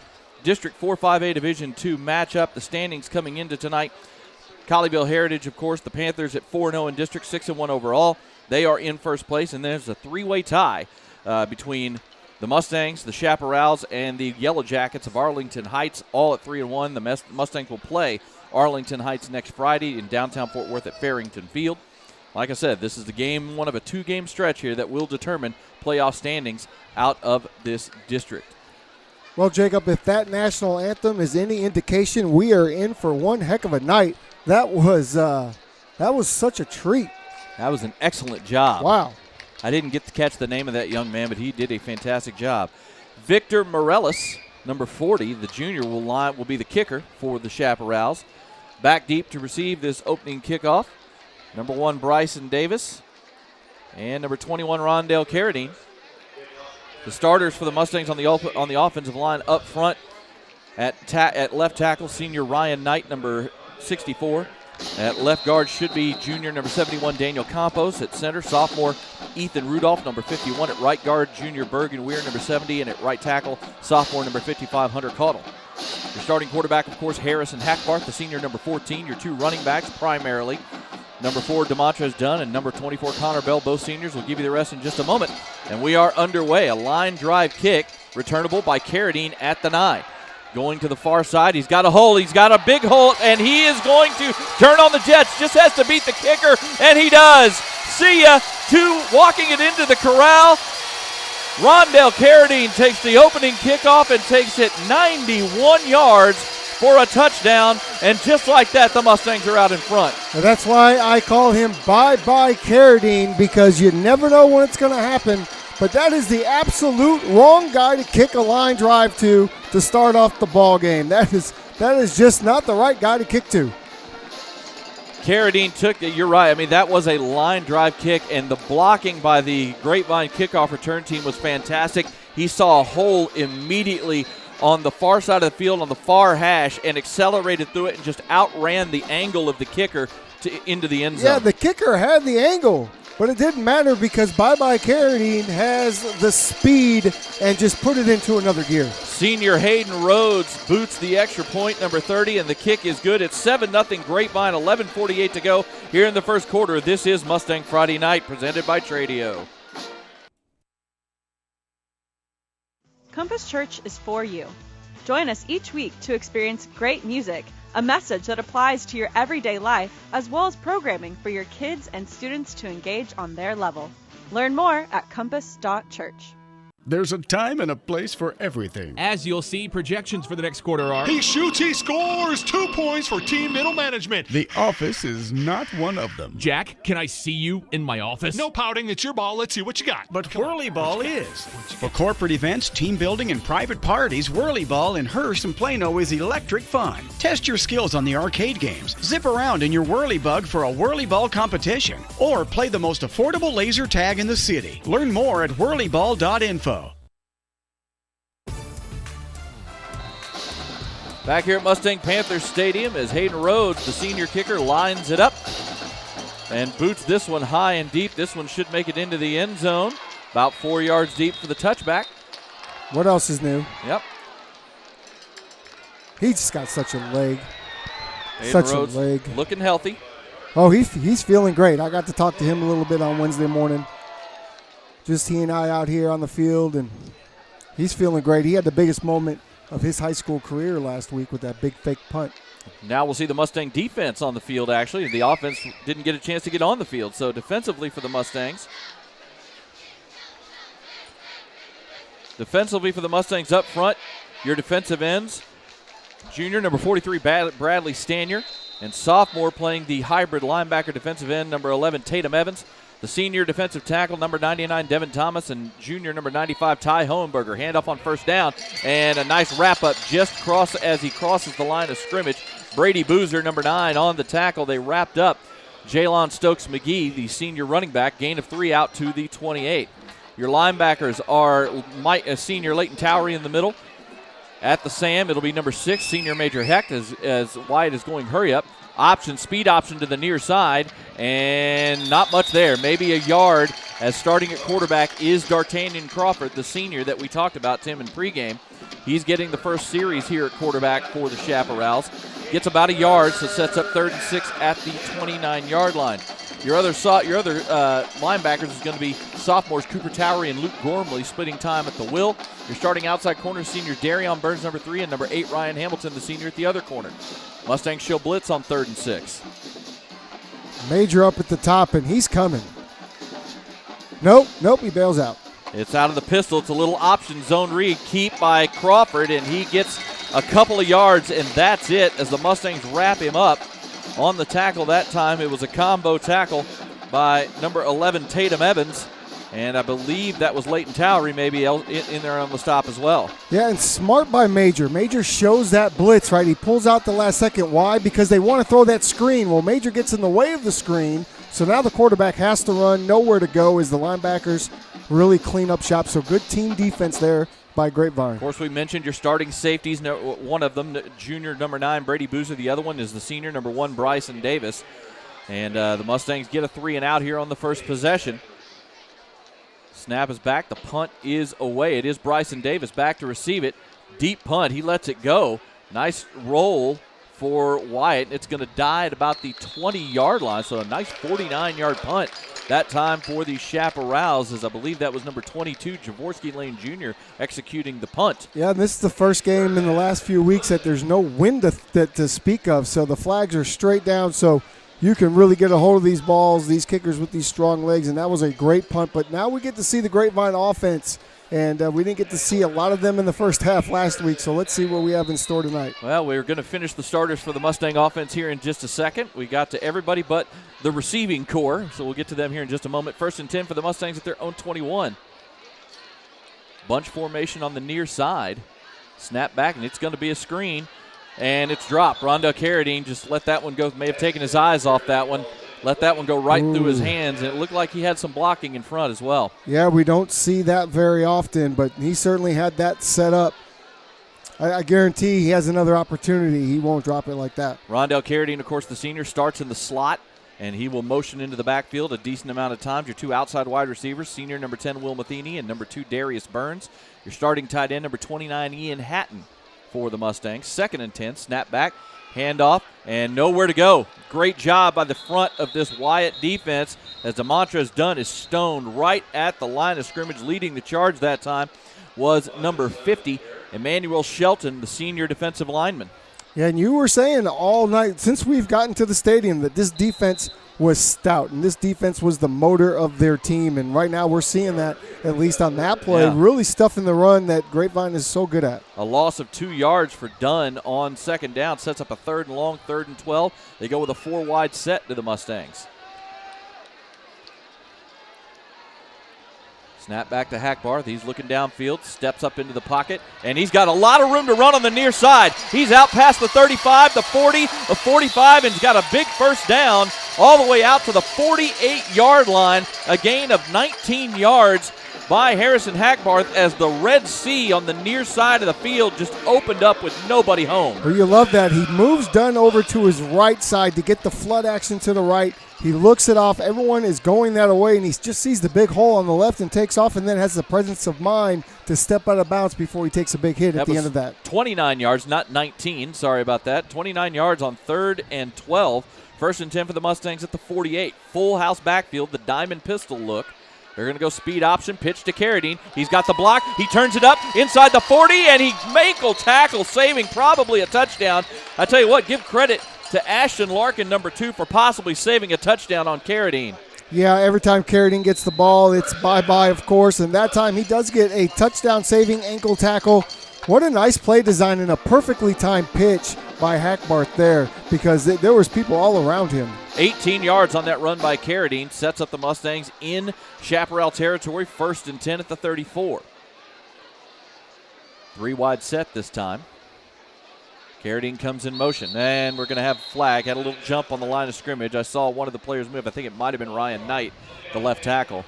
District 4-5A Division II matchup. The standings coming into tonight, Colleyville Heritage, of course, the Panthers at 4-0 in District, 6-1 overall. They are in first place, and there's a three-way tie between the Mustangs, the Chaparrals, and the Yellow Jackets of Arlington Heights, all at 3-1. The Mustangs will play Arlington Heights next Friday in downtown Fort Worth at Farrington Field. Like I said, this is the game, one of a two-game stretch here that will determine playoff standings out of this district. Well, Jacob, if that national anthem is any indication, we are in for one heck of a night. That was such a treat. That was an excellent job. Wow. I didn't get to catch the name of that young man, but he did a fantastic job. Victor Morellis, number 40, the junior, will be the kicker for the Chaparrals. Back deep to receive this opening kickoff, number 1, Bryson Davis, and number 21, Rondell Carradine. The starters for the Mustangs on the offensive line up front at left tackle, senior Ryan Knight, number 64. At left guard should be junior number 71, Daniel Campos. At center, sophomore Ethan Rudolph, number 51. At right guard, junior Bergen Weir, number 70. And at right tackle, sophomore number 55, Hunter Caudle. Your starting quarterback, of course, Harrison Hackbarth, the senior number 14. Your two running backs primarily, number 4, Demontrez Dunn, and number 24, Connor Bell, both seniors. We'll give you the rest in just a moment. And we are underway. A line drive kick, returnable by Carradine at the 9. Going to the far side. He's got a hole. He's got a big hole, and he is going to turn on the Jets. Just has to beat the kicker, and he does. See ya. 2 walking it into the corral. Rondell Carradine takes the opening kickoff and takes it 91 yards for a touchdown, and just like that, the Mustangs are out in front. And that's why I call him Bye-Bye Carradine, because you never know when it's going to happen. But that is the absolute wrong guy to kick a line drive to start off the ball game. That is just not the right guy to kick to. Carradine took it. You're right. I mean, that was a line drive kick, and the blocking by the Grapevine kickoff return team was fantastic. He saw a hole immediately on the far side of the field on the far hash and accelerated through it and just outran the angle of the kicker into the end zone. Yeah, the kicker had the angle, but it didn't matter because Bye-Bye Carradine has the speed and just put it into another gear. Senior Hayden Rhodes boots the extra point, number 30, and the kick is good. It's 7-0 Grapevine, 11:48 to go here in the first quarter. This is Mustang Friday Night, presented by Tradio. Compass Church is for you. Join us each week to experience great music, a message that applies to your everyday life, as well as programming for your kids and students to engage on their level. Learn more at compass.church. There's a time and a place for everything. As you'll see, projections for the next quarter are... He shoots, he scores! 2 points for team middle management. The office is not one of them. Jack, can I see you in my office? No pouting, it's your ball. Let's see what you got. But Whirly Ball is. For corporate events, team building, and private parties, Whirly Ball in Hearst and Plano is electric fun. Test your skills on the arcade games. Zip around in your Whirly Bug for a Whirly Ball competition. Or play the most affordable laser tag in the city. Learn more at whirlyball.info. Back here at Mustang Panther Stadium as Hayden Rhodes, the senior kicker, lines it up and boots this one high and deep. This one should make it into the end zone. About 4 yards deep for the touchback. What else is new? Yep. He's just got such a leg. Hayden Such Rhodes a leg. looking healthy. Oh, he's feeling great. I got to talk to him a little bit on Wednesday morning. Just he and I out here on the field, and he's feeling great. He had the biggest moment of his high school career last week with that big fake punt. Now we'll see the Mustang defense on the field, actually. The offense didn't get a chance to get on the field, so defensively for the Mustangs. Defensively for the Mustangs up front, your defensive ends, junior number 43, Bradley Stanier, and sophomore playing the hybrid linebacker defensive end, number 11, Tatum Evans. The senior defensive tackle, number 99, Devin Thomas, and junior number 95, Ty Hohenberger. Handoff on first down, and a nice wrap-up just as he crosses the line of scrimmage. Brady Boozer, number 9, on the tackle. They wrapped up Jalon Stokes-McGee, the senior running back, gain of 3 out to the 28. Your linebackers are senior Leighton Towery in the middle, At the Sam, it'll be number 6, senior Major Hecht, as Wyatt is going hurry up. Speed option to the near side, and not much there. Maybe a yard, as starting at quarterback is D'Artagnan Crawford, the senior that we talked about, Tim, in pregame. He's getting the first series here at quarterback for the Chaparrals. Gets about a yard, so sets up 3rd and 6 at the 29-yard line. Your other linebackers is going to be sophomores Cooper Towery and Luke Gormley splitting time at the will. Your starting outside corner senior Darion Burns, number 3, and number 8 Ryan Hamilton, the senior, at the other corner. Mustangs show blitz on 3rd and 6. Major up at the top, and he's coming. Nope, he bails out. It's out of the pistol. It's a little option zone read. Keep by Crawford, and he gets a couple of yards, and that's it as the Mustangs wrap him up on the tackle. That time it was a combo tackle by number 11 Tatum Evans, and I believe that was Leighton Towery maybe in there on the stop as well. Yeah, and smart by Major. Major shows that blitz, right? He pulls out the last second. Why? Because they want to throw that screen. Well, Major gets in the way of the screen, so now the quarterback has to run. Nowhere to go as the linebackers really clean up shop. So good team defense there by Grapevine. Of course, we mentioned your starting safeties. One of them, junior number 9, Brady Boozer. The other one is the senior, number 1, Bryson Davis. And the Mustangs get a 3 and out here on the first possession. Snap is back. The punt is away. It is Bryson Davis back to receive it. Deep punt. He lets it go. Nice roll for Wyatt. It's going to die at about the 20-yard line, so a nice 49-yard punt that time for the Chaparrals, as I believe that was number 22, Jaworski Lane Jr., executing the punt. Yeah, and this is the first game in the last few weeks that there's no wind to speak of, so the flags are straight down, so you can really get a hold of these balls, these kickers with these strong legs, and that was a great punt. But now we get to see the Grapevine offense, and we didn't get to see a lot of them in the first half last week, so let's see what we have in store tonight. Well, we're going to finish the starters for the Mustang offense here in just a second. We got to everybody but the receiving core, so we'll get to them here in just a moment. 1st and 10 for the Mustangs at their own 21. Bunch formation on the near side. Snap back, and it's going to be a screen, and it's dropped. Rondell Carradine just let that one go. May have taken his eyes off that one. Let that one go right through his hands, and it looked like he had some blocking in front as well. Yeah, we don't see that very often, but he certainly had that set up. I guarantee he has another opportunity. He won't drop it like that. Rondell Carradine, of course, the senior, starts in the slot, and he will motion into the backfield a decent amount of times. Your 2 outside wide receivers, senior number 10, Will Matheny, and number 2, Darius Burns. Your starting tight end, number 29, Ian Hatton for the Mustangs. 2nd and 10, snap back, handoff, and nowhere to go. Great job by the front of this Wyatt defense, as DeMontrez Dunn is stoned right at the line of scrimmage. Leading the charge that time was number 50, Emmanuel Shelton, the senior defensive lineman. Yeah, and you were saying all night, since we've gotten to the stadium, that this defense was stout, and this defense was the motor of their team. And right now we're seeing that, at least on that play, really stuffing the run that Grapevine is so good at. A loss of 2 yards for Dunn on 2nd down. Sets up a 3rd and long, 3rd and 12. They go with a 4-wide set to the Mustangs. Snap back to Hackbarth. He's looking downfield, steps up into the pocket, and he's got a lot of room to run on the near side. He's out past the 35, the 40, the 45, and he's got a big first down all the way out to the 48-yard line. A gain of 19 yards by Harrison Hackbarth as the Red Sea on the near side of the field just opened up with nobody home. Well, you love that. He moves Dunn over to his right side to get the flood action to the right. He looks it off. Everyone is going that way, and he just sees the big hole on the left and takes off, and then has the presence of mind to step out of bounds before he takes a big hit at the end of that. 29 yards, not 19. Sorry about that. 29 yards on 3rd and 12. 1st and 10 for the Mustangs at the 48. Full house backfield, the diamond pistol look. They're going to go speed option, pitch to Carradine. He's got the block. He turns it up inside the 40, and he ankle tackle, saving probably a touchdown. I tell you what, give credit to Ashton Larkin, number 2, for possibly saving a touchdown on Carradine. Yeah, every time Carradine gets the ball, it's bye-bye, of course, and that time he does get a touchdown-saving ankle tackle. What a nice play design and a perfectly timed pitch by Hackbarth there, because there was people all around him. 18 yards on that run by Carradine sets up the Mustangs in Chaparral territory. 1st and 10 at the 34. 3-wide set this time. Carradine comes in motion, and we're going to have flag. Had a little jump on the line of scrimmage. I saw one of the players move. I think it might have been Ryan Knight, the left tackle.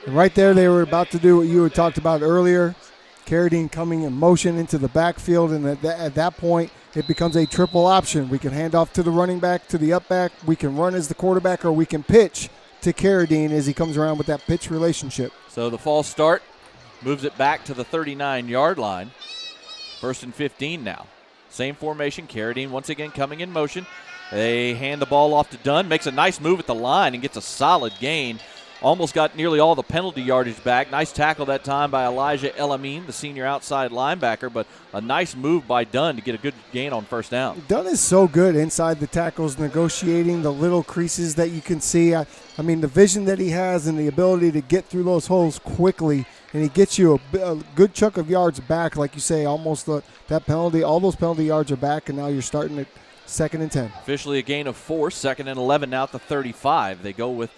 And right there, they were about to do what you had talked about earlier. Carradine coming in motion into the backfield, and at that point, it becomes a triple option. We can hand off to the running back, to the up back. We can run as the quarterback, or we can pitch to Carradine as he comes around with that pitch relationship. So the false start moves it back to the 39-yard line. 1st and 15 now. Same formation. Carradine once again coming in motion. They hand the ball off to Dunn. Makes a nice move at the line and gets a solid gain. Almost got nearly all the penalty yardage back. Nice tackle that time by Elijah Elamine, the senior outside linebacker, but a nice move by Dunn to get a good gain on 1st down. Dunn is so good inside the tackles, negotiating the little creases that you can see. I mean, the vision that he has and the ability to get through those holes quickly, and he gets you a good chunk of yards back, like you say, almost that penalty. All those penalty yards are back, and now you're starting at 2nd and 10. Officially a gain of 4, 2nd and 11 now at the 35. They go with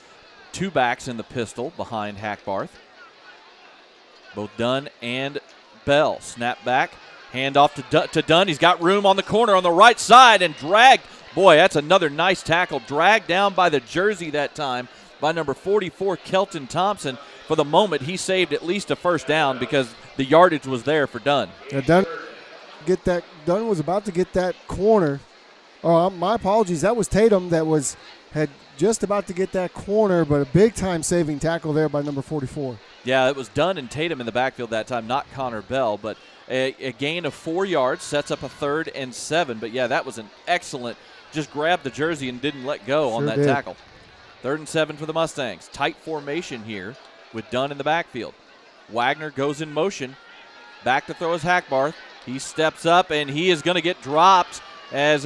2 backs in the pistol behind Hackbarth. Both Dunn and Bell. Snap back, hand off to Dunn. He's got room on the corner on the right side and dragged. Boy, that's another nice tackle. Dragged down by the jersey that time by number 44, Kelton Thompson. For the moment, he saved at least a 1st down because the yardage was there for Dunn. Dunn was about to get that corner. Oh, my apologies. That was Tatum that had just about to get that corner, but a big-time saving tackle there by number 44. Yeah, it was Dunn and Tatum in the backfield that time, not Connor Bell, but a gain of 4 yards sets up a 3rd and 7. But, yeah, that was an excellent, just grabbed the jersey and didn't let go on that tackle. 3rd and 7 for the Mustangs. Tight formation here with Dunn in the backfield. Wagner goes in motion. Back to throw his Hackbarth. He steps up, and he is going to get dropped. Yes,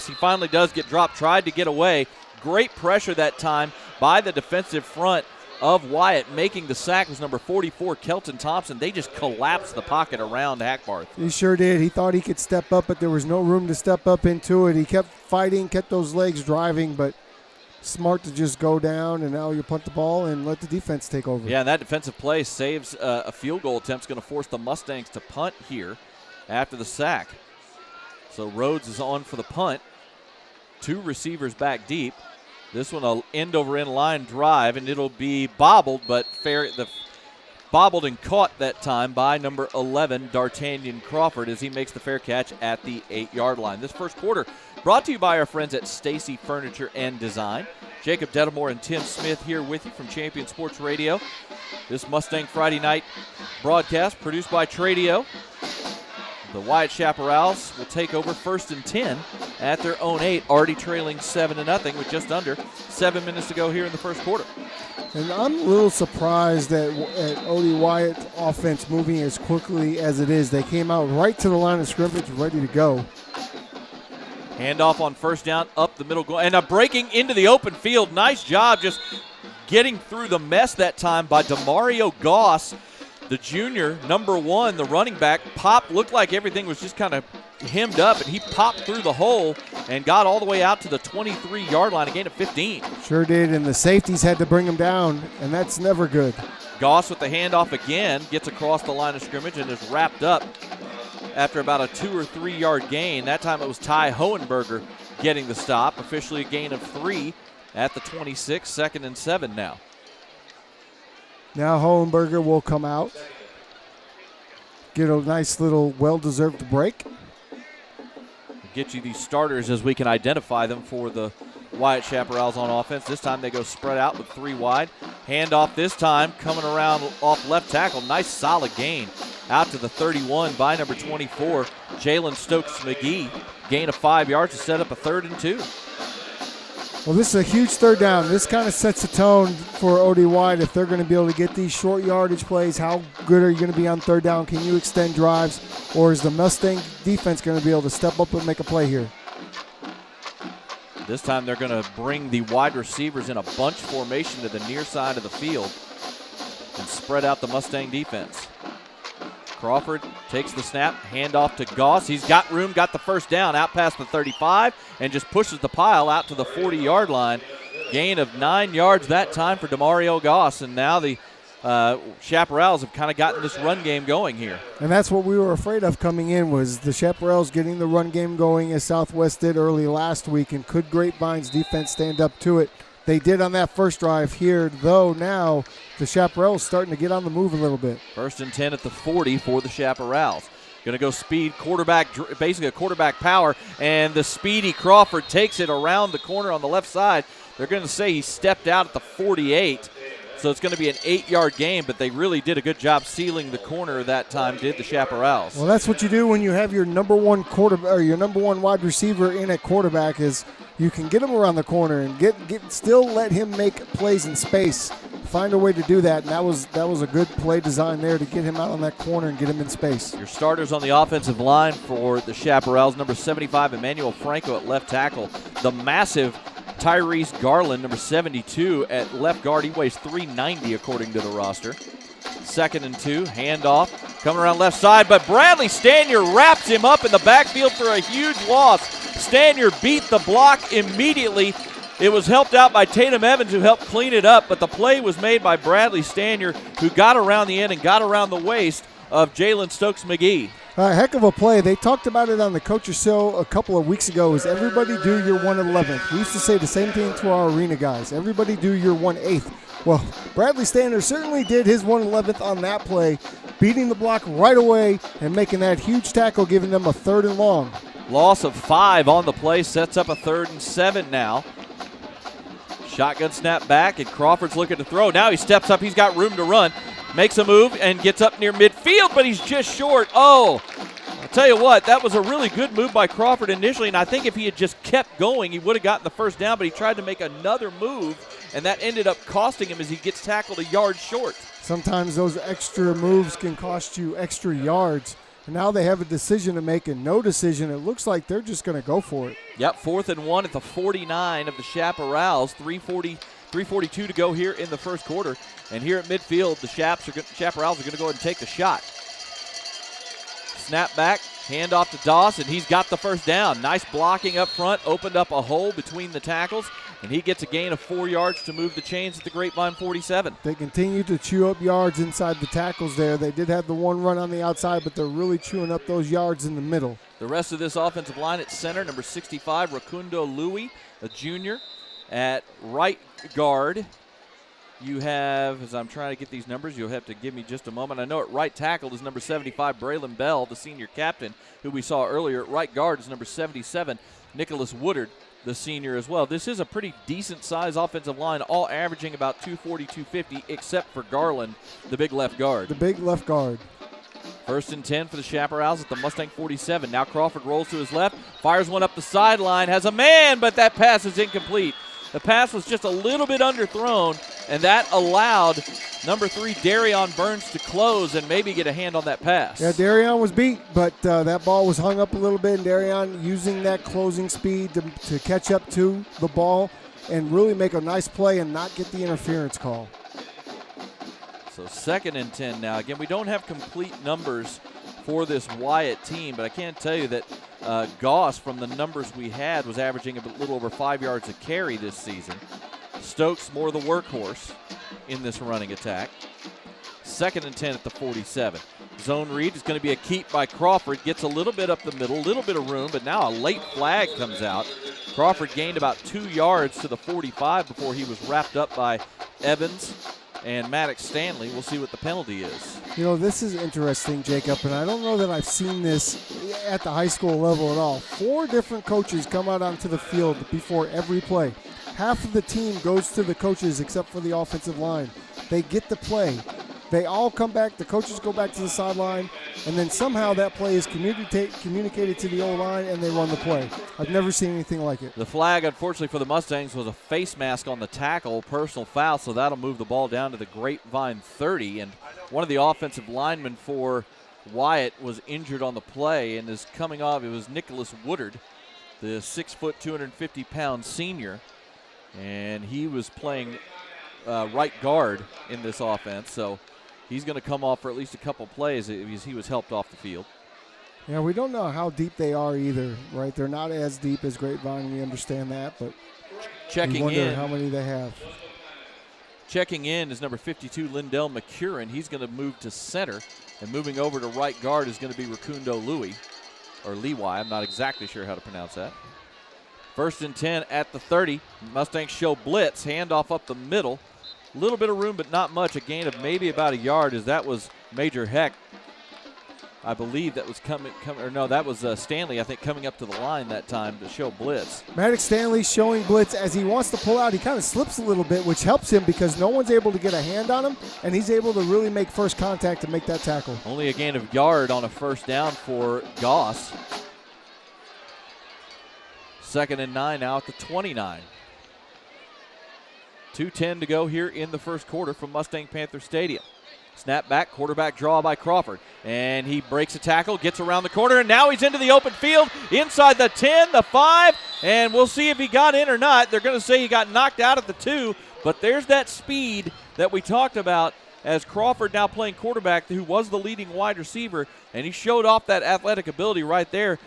he finally does get dropped. Tried to get away. Great pressure that time by the defensive front of Wyatt. Making the sack was number 44, Kelton Thompson. They just collapsed the pocket around Hackbarth. He sure did. He thought he could step up, but there was no room to step up into it. He kept fighting, kept those legs driving, but smart to just go down, and now you punt the ball and let the defense take over. Yeah, and that defensive play saves a field goal attempt. It's going to force the Mustangs to punt here after the sack. So Rhodes is on for the punt. 2 receivers back deep. This one a end-over-end line drive, and it'll be bobbled, but bobbled and caught that time by number 11, D'Artagnan Crawford, as he makes the fair catch at the 8-yard line. This first quarter brought to you by our friends at Stacy Furniture and Design. Jacob Dedamore and Tim Smith here with you from Champion Sports Radio. This Mustang Friday night broadcast produced by Tradio. The Wyatt Chaparrals will take over 1st and 10 at their own 8, already trailing 7-0 with just under 7 minutes to go here in the first quarter. And I'm a little surprised at OD Wyatt's offense moving as quickly as it is. They came out right to the line of scrimmage ready to go. Handoff on 1st down, up the middle, and breaking into the open field. Nice job just getting through the mess that time by DeMario Goss. The junior, number 1, the running back, looked like everything was just kind of hemmed up, and he popped through the hole and got all the way out to the 23-yard line, a gain of 15. Sure did, and the safeties had to bring him down, and that's never good. Goss with the handoff again, gets across the line of scrimmage and is wrapped up after about a 2 or 3 yard gain. That time it was Ty Hohenberger getting the stop, officially a gain of 3 at the 26, 2nd and 7 now. Now Hohenberger will come out, get a nice little well-deserved break. Get you these starters as we can identify them for the Wyatt Chaparrals on offense. This time they go spread out with 3 wide. Handoff this time coming around off left tackle. Nice solid gain out to the 31 by number 24, Jalen Stokes-McGee. Gain of 5 yards to set up a 3rd and 2. Well, this is a huge 3rd down. This kind of sets the tone for OD Wyatt if they're going to be able to get these short yardage plays. How good are you going to be on 3rd down? Can you extend drives? Or is the Mustang defense going to be able to step up and make a play here? This time they're going to bring the wide receivers in a bunch formation to the near side of the field and spread out the Mustang defense. Crawford takes the snap, handoff to Goss. He's got room, got the 1st down out past the 35 and just pushes the pile out to the 40-yard line. Gain of 9 yards that time for DeMario Goss, and now the Chaparrals have kind of gotten this run game going here. And that's what we were afraid of coming in, was the Chaparrals getting the run game going as Southwest did early last week, and could Grapevine's defense stand up to it? they did on that first drive here, though now the Chaparrals starting to get on the move a little bit. 1st and 10 at the 40 for the Chaparrals. Going to go speed, quarterback, basically a quarterback power, and the speedy Crawford takes it around the corner on the left side. They're going to say he stepped out at the 48, so it's going to be an 8-yard gain, but they really did a good job sealing the corner that time, did the Chaparrals. Well, that's what you do when you have your number one quarterback or your number one wide receiver in at quarterback is you can get him around the corner and still let him make plays in space. Find a way to do that, and that was a good play design there to get him out on that corner and get him in space. Your starters on the offensive line for the Chaparrals, number 75, Emmanuel Franco at left tackle. The massive Tyrese Garland, number 72, at left guard. He weighs 390 according to the roster. 2nd and 2, handoff, coming around left side, but Bradley Stanier wraps him up in the backfield for a huge loss. Stanier beat the block immediately. It was helped out by Tatum Evans, who helped clean it up, but the play was made by Bradley Stanier, who got around the end and got around the waist of Jalen Stokes-McGee. A heck of a play. They talked about it on the Coach's Show a couple of weeks ago, is everybody do your 1/11th. We used to say the same thing to our arena guys. Everybody do your 1/8th. Well, Bradley Stanier certainly did his 1/11th on that play, beating the block right away and making that huge tackle, giving them a 3rd and long. Loss of 5 on the play, sets up a 3rd and 7 now. Shotgun snap back, and Crawford's looking to throw. Now he steps up. He's got room to run. Makes a move and gets up near midfield, but he's just short. Oh, I'll tell you what, that was a really good move by Crawford initially, and I think if he had just kept going, he would have gotten the first down, but he tried to make another move, and that ended up costing him as he gets tackled a yard short. Sometimes those extra moves can cost you extra yards. And now they have a decision to make and no decision. It looks like they're just going to go for it. Yep, 4th and 1 at the 49 of the Chaparrals. 3:42 to go here in the first quarter. And here at midfield, the Chaparrals are going to go ahead and take the shot. Snap back, hand off to Doss, and he's got the first down. Nice blocking up front, opened up a hole between the tackles, and he gets a gain of 4 yards to move the chains at the Grapevine 47. They continue to chew up yards inside the tackles there. They did have the one run on the outside, but they're really chewing up those yards in the middle. The rest of this offensive line at center, number 65, Rakundo Louie, a junior. At right guard, you have, as I'm trying to get these numbers, you'll have to give me just a moment. I know at right tackle is number 75, Braylon Bell, the senior captain, who we saw earlier. At right guard is number 77, Nicholas Woodard, the senior as well. This is a pretty decent-sized offensive line, all averaging about 240, 250, except for Garland, the big left guard. The big left guard. 1st and 10 for the Chaparrals at the Mustang 47. Now Crawford rolls to his left, fires one up the sideline, has a man, but that pass is incomplete. The pass was just a little bit underthrown, and that allowed number 3, Darion Burns, to close and maybe get a hand on that pass. Yeah, Darion was beat, but that ball was hung up a little bit, and Darion using that closing speed to catch up to the ball and really make a nice play and not get the interference call. So 2nd and 10 now. Again, we don't have complete numbers for this Wyatt team, but I can tell you that Goss, from the numbers we had, was averaging a little over 5 yards a carry this season. Stokes more the workhorse in this running attack. 2nd and 10 at the 47. Zone read is going to be a keep by Crawford. Gets a little bit up the middle, a little bit of room, but now a late flag comes out. Crawford gained about 2 yards to the 45 before he was wrapped up by Evans and Maddox Stanley. We'll see what the penalty is. You know, this is interesting, Jacob, and I don't know that I've seen this at the high school level at all. 4 different coaches come out onto the field before every play. Half of the team goes to the coaches except for the offensive line. They get the play. They all come back. The coaches go back to the sideline, and then somehow that play is communicated to the O-line, and they run the play. I've never seen anything like it. The flag, unfortunately for the Mustangs, was a face mask on the tackle, personal foul, so that'll move the ball down to the Grapevine 30. And one of the offensive linemen for Wyatt was injured on the play and is coming off. It was Nicholas Woodard, the 6', 250-pound senior, and he was playing right guard in this offense, so he's going to come off for at least a couple plays as he was helped off the field. Yeah, we don't know how deep they are either, right? They're not as deep as Grapevine. We understand that, but we wonder how many they have. Checking in is number 52, Lindell McCurran. He's going to move to center, and moving over to right guard is going to be Rakundo Louie, or Lewi. I'm not exactly sure how to pronounce that. First and 10 at the 30. Mustangs show blitz, handoff up the middle. A little bit of room, but not much. A gain of maybe about a yard, as that was Major Heck. I believe that was that was Stanley, I think, coming up to the line that time to show blitz. Maddox Stanley showing blitz. As he wants to pull out, he kind of slips a little bit, which helps him because no one's able to get a hand on him, and he's able to really make first contact to make that tackle. Only a gain of yard on a first down for Goss. 2nd and 9 now at the 29. 2:10 to go here in the first quarter from Mustang Panther Stadium. Snap back, quarterback draw by Crawford. And he breaks a tackle, gets around the corner, and now he's into the open field, inside the 10, the 5, and we'll see if he got in or not. They're going to say he got knocked out at the 2, but there's that speed that we talked about as Crawford now playing quarterback, who was the leading wide receiver, and he showed off that athletic ability right there,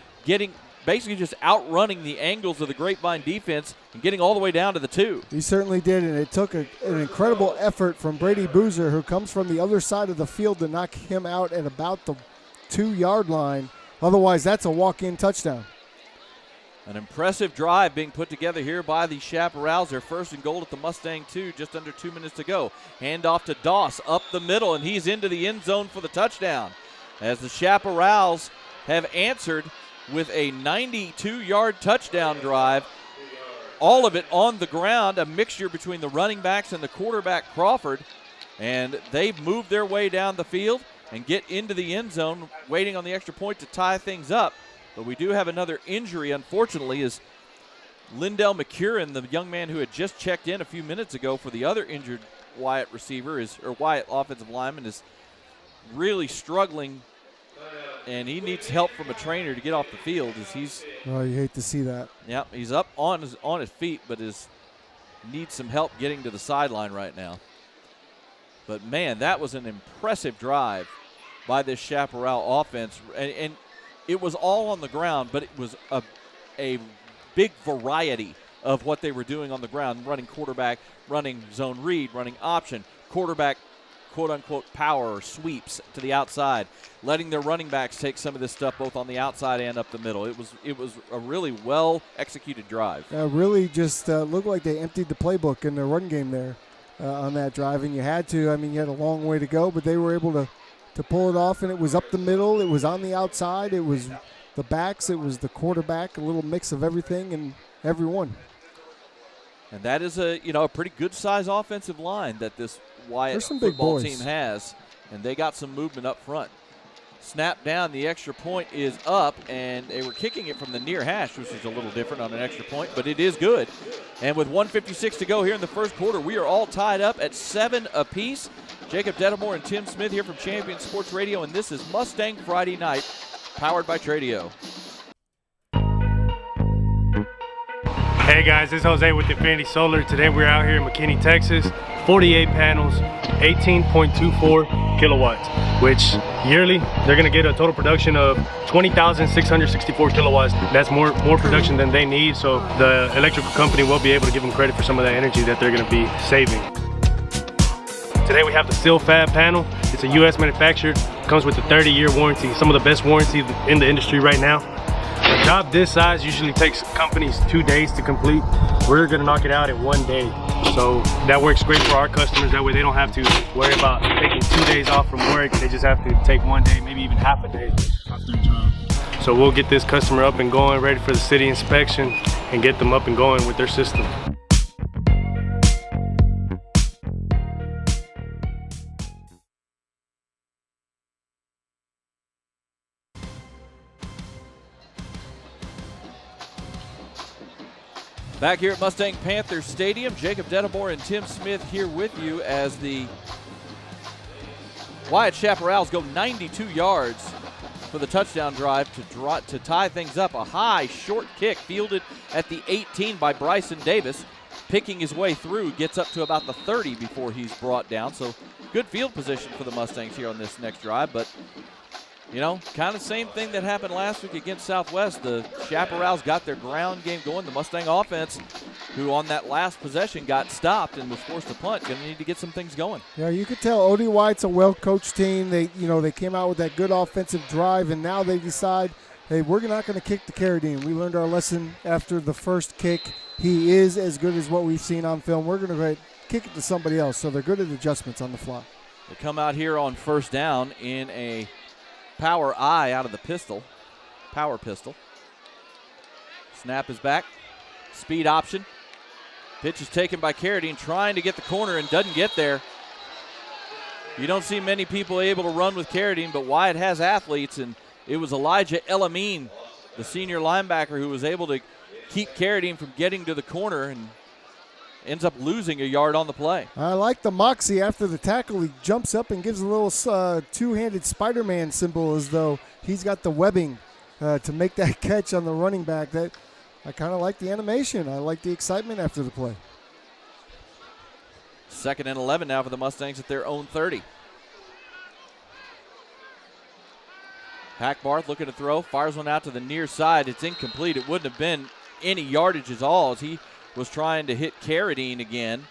basically just outrunning the angles of the Grapevine defense and getting all the way down to the 2. He certainly did, and it took an incredible effort from Brady Boozer, who comes from the other side of the field, to knock him out at about the 2-yard line. Otherwise, that's a walk-in touchdown. An impressive drive being put together here by the Chaparrals. Their first and goal at the Mustang 2, just under 2 minutes to go. Hand off to Doss up the middle, and he's into the end zone for the touchdown. As the Chaparrals have answered with a 92-yard touchdown drive, all of it on the ground, a mixture between the running backs and the quarterback Crawford, and they've moved their way down the field and get into the end zone, waiting on the extra point to tie things up. But we do have another injury, unfortunately, as Lindell McCurran, the young man who had just checked in a few minutes ago for the other injured Wyatt Wyatt offensive lineman, is really struggling, and he needs help from a trainer to get off the field. Oh, you hate to see that. Yeah, he's up on his feet, but needs some help getting to the sideline right now. But, man, that was an impressive drive by this Chaparral offense. And it was all on the ground, but it was a big variety of what they were doing on the ground, running quarterback, running zone read, running option, quarterback, quote-unquote power or sweeps to the outside, letting their running backs take some of this stuff both on the outside and up the middle. It was a really well-executed drive. Really just looked like they emptied the playbook in their run game there on that drive, and you had to. I mean, you had a long way to go, but they were able to pull it off, and it was up the middle. It was on the outside. It was the backs. It was the quarterback, a little mix of everything and everyone. And that is a pretty good-sized offensive line that this Wyatt football team has, and they got some movement up front. Snap down, the extra point is up, and they were kicking it from the near hash, which is a little different on an extra point, but it is good. And with 1:56 to go here in the first quarter, we are all tied up at 7 apiece. Jacob Dedamore and Tim Smith here from Champion Sports Radio, and this is Mustang Friday Night, powered by Tradio. Hey guys, this is Jose with Infinity Solar. Today we're out here in McKinney, Texas. 48 panels, 18.24 kilowatts, which yearly they're gonna get a total production of 20,664 kilowatts. That's more production than they need, so the electrical company will be able to give them credit for some of that energy that they're gonna be saving. Today we have the Seal Fab panel. It's a US manufactured, comes with a 30-year warranty, some of the best warranty in the industry right now. A job this size usually takes companies 2 days to complete. We're gonna knock it out in 1 day. So that works great for our customers. That way they don't have to worry about taking 2 days off from work. They just have to take 1 day, maybe even half a day off their job. So we'll get this customer up and going, ready for the city inspection, and get them up and going with their system. Back here at Mustang Panther Stadium, Jacob Dedamore and Tim Smith here with you as the Wyatt Chaparrals go 92 yards for the touchdown drive to tie things up. A high, short kick fielded at the 18 by Bryson Davis. Picking his way through, gets up to about the 30 before he's brought down. So good field position for the Mustangs here on this next drive, but kind of same thing that happened last week against Southwest. The Chaparrals got their ground game going. The Mustang offense, who on that last possession got stopped and was forced to punt, going to need to get some things going. Yeah, you could tell OD Wyatt's a well-coached team. They came out with that good offensive drive, and now they decide hey, we're not going to kick to Carradine. We learned our lesson after the first kick. He is as good as what we've seen on film. We're going to go ahead and kick it to somebody else. So they're good at adjustments on the fly. They come out here on first down in a power I out of the pistol. Power pistol. Snap is back. Speed option. Pitch is taken by Carradine, trying to get the corner and doesn't get there. You don't see many people able to run with Carradine, but Wyatt has athletes, and it was Elijah Elamine, the senior linebacker, who was able to keep Carradine from getting to the corner and ends up losing a yard on the play. I like the moxie after the tackle. He jumps up and gives a little two-handed Spider-Man symbol as though he's got the webbing to make that catch on the running back. That I kind of like the animation. I like the excitement after the play. 2nd and 11 now for the Mustangs at their own 30. Hackbarth looking to throw, fires one out to the near side. It's incomplete. It wouldn't have been any yardage at all as he was trying to hit Carradine again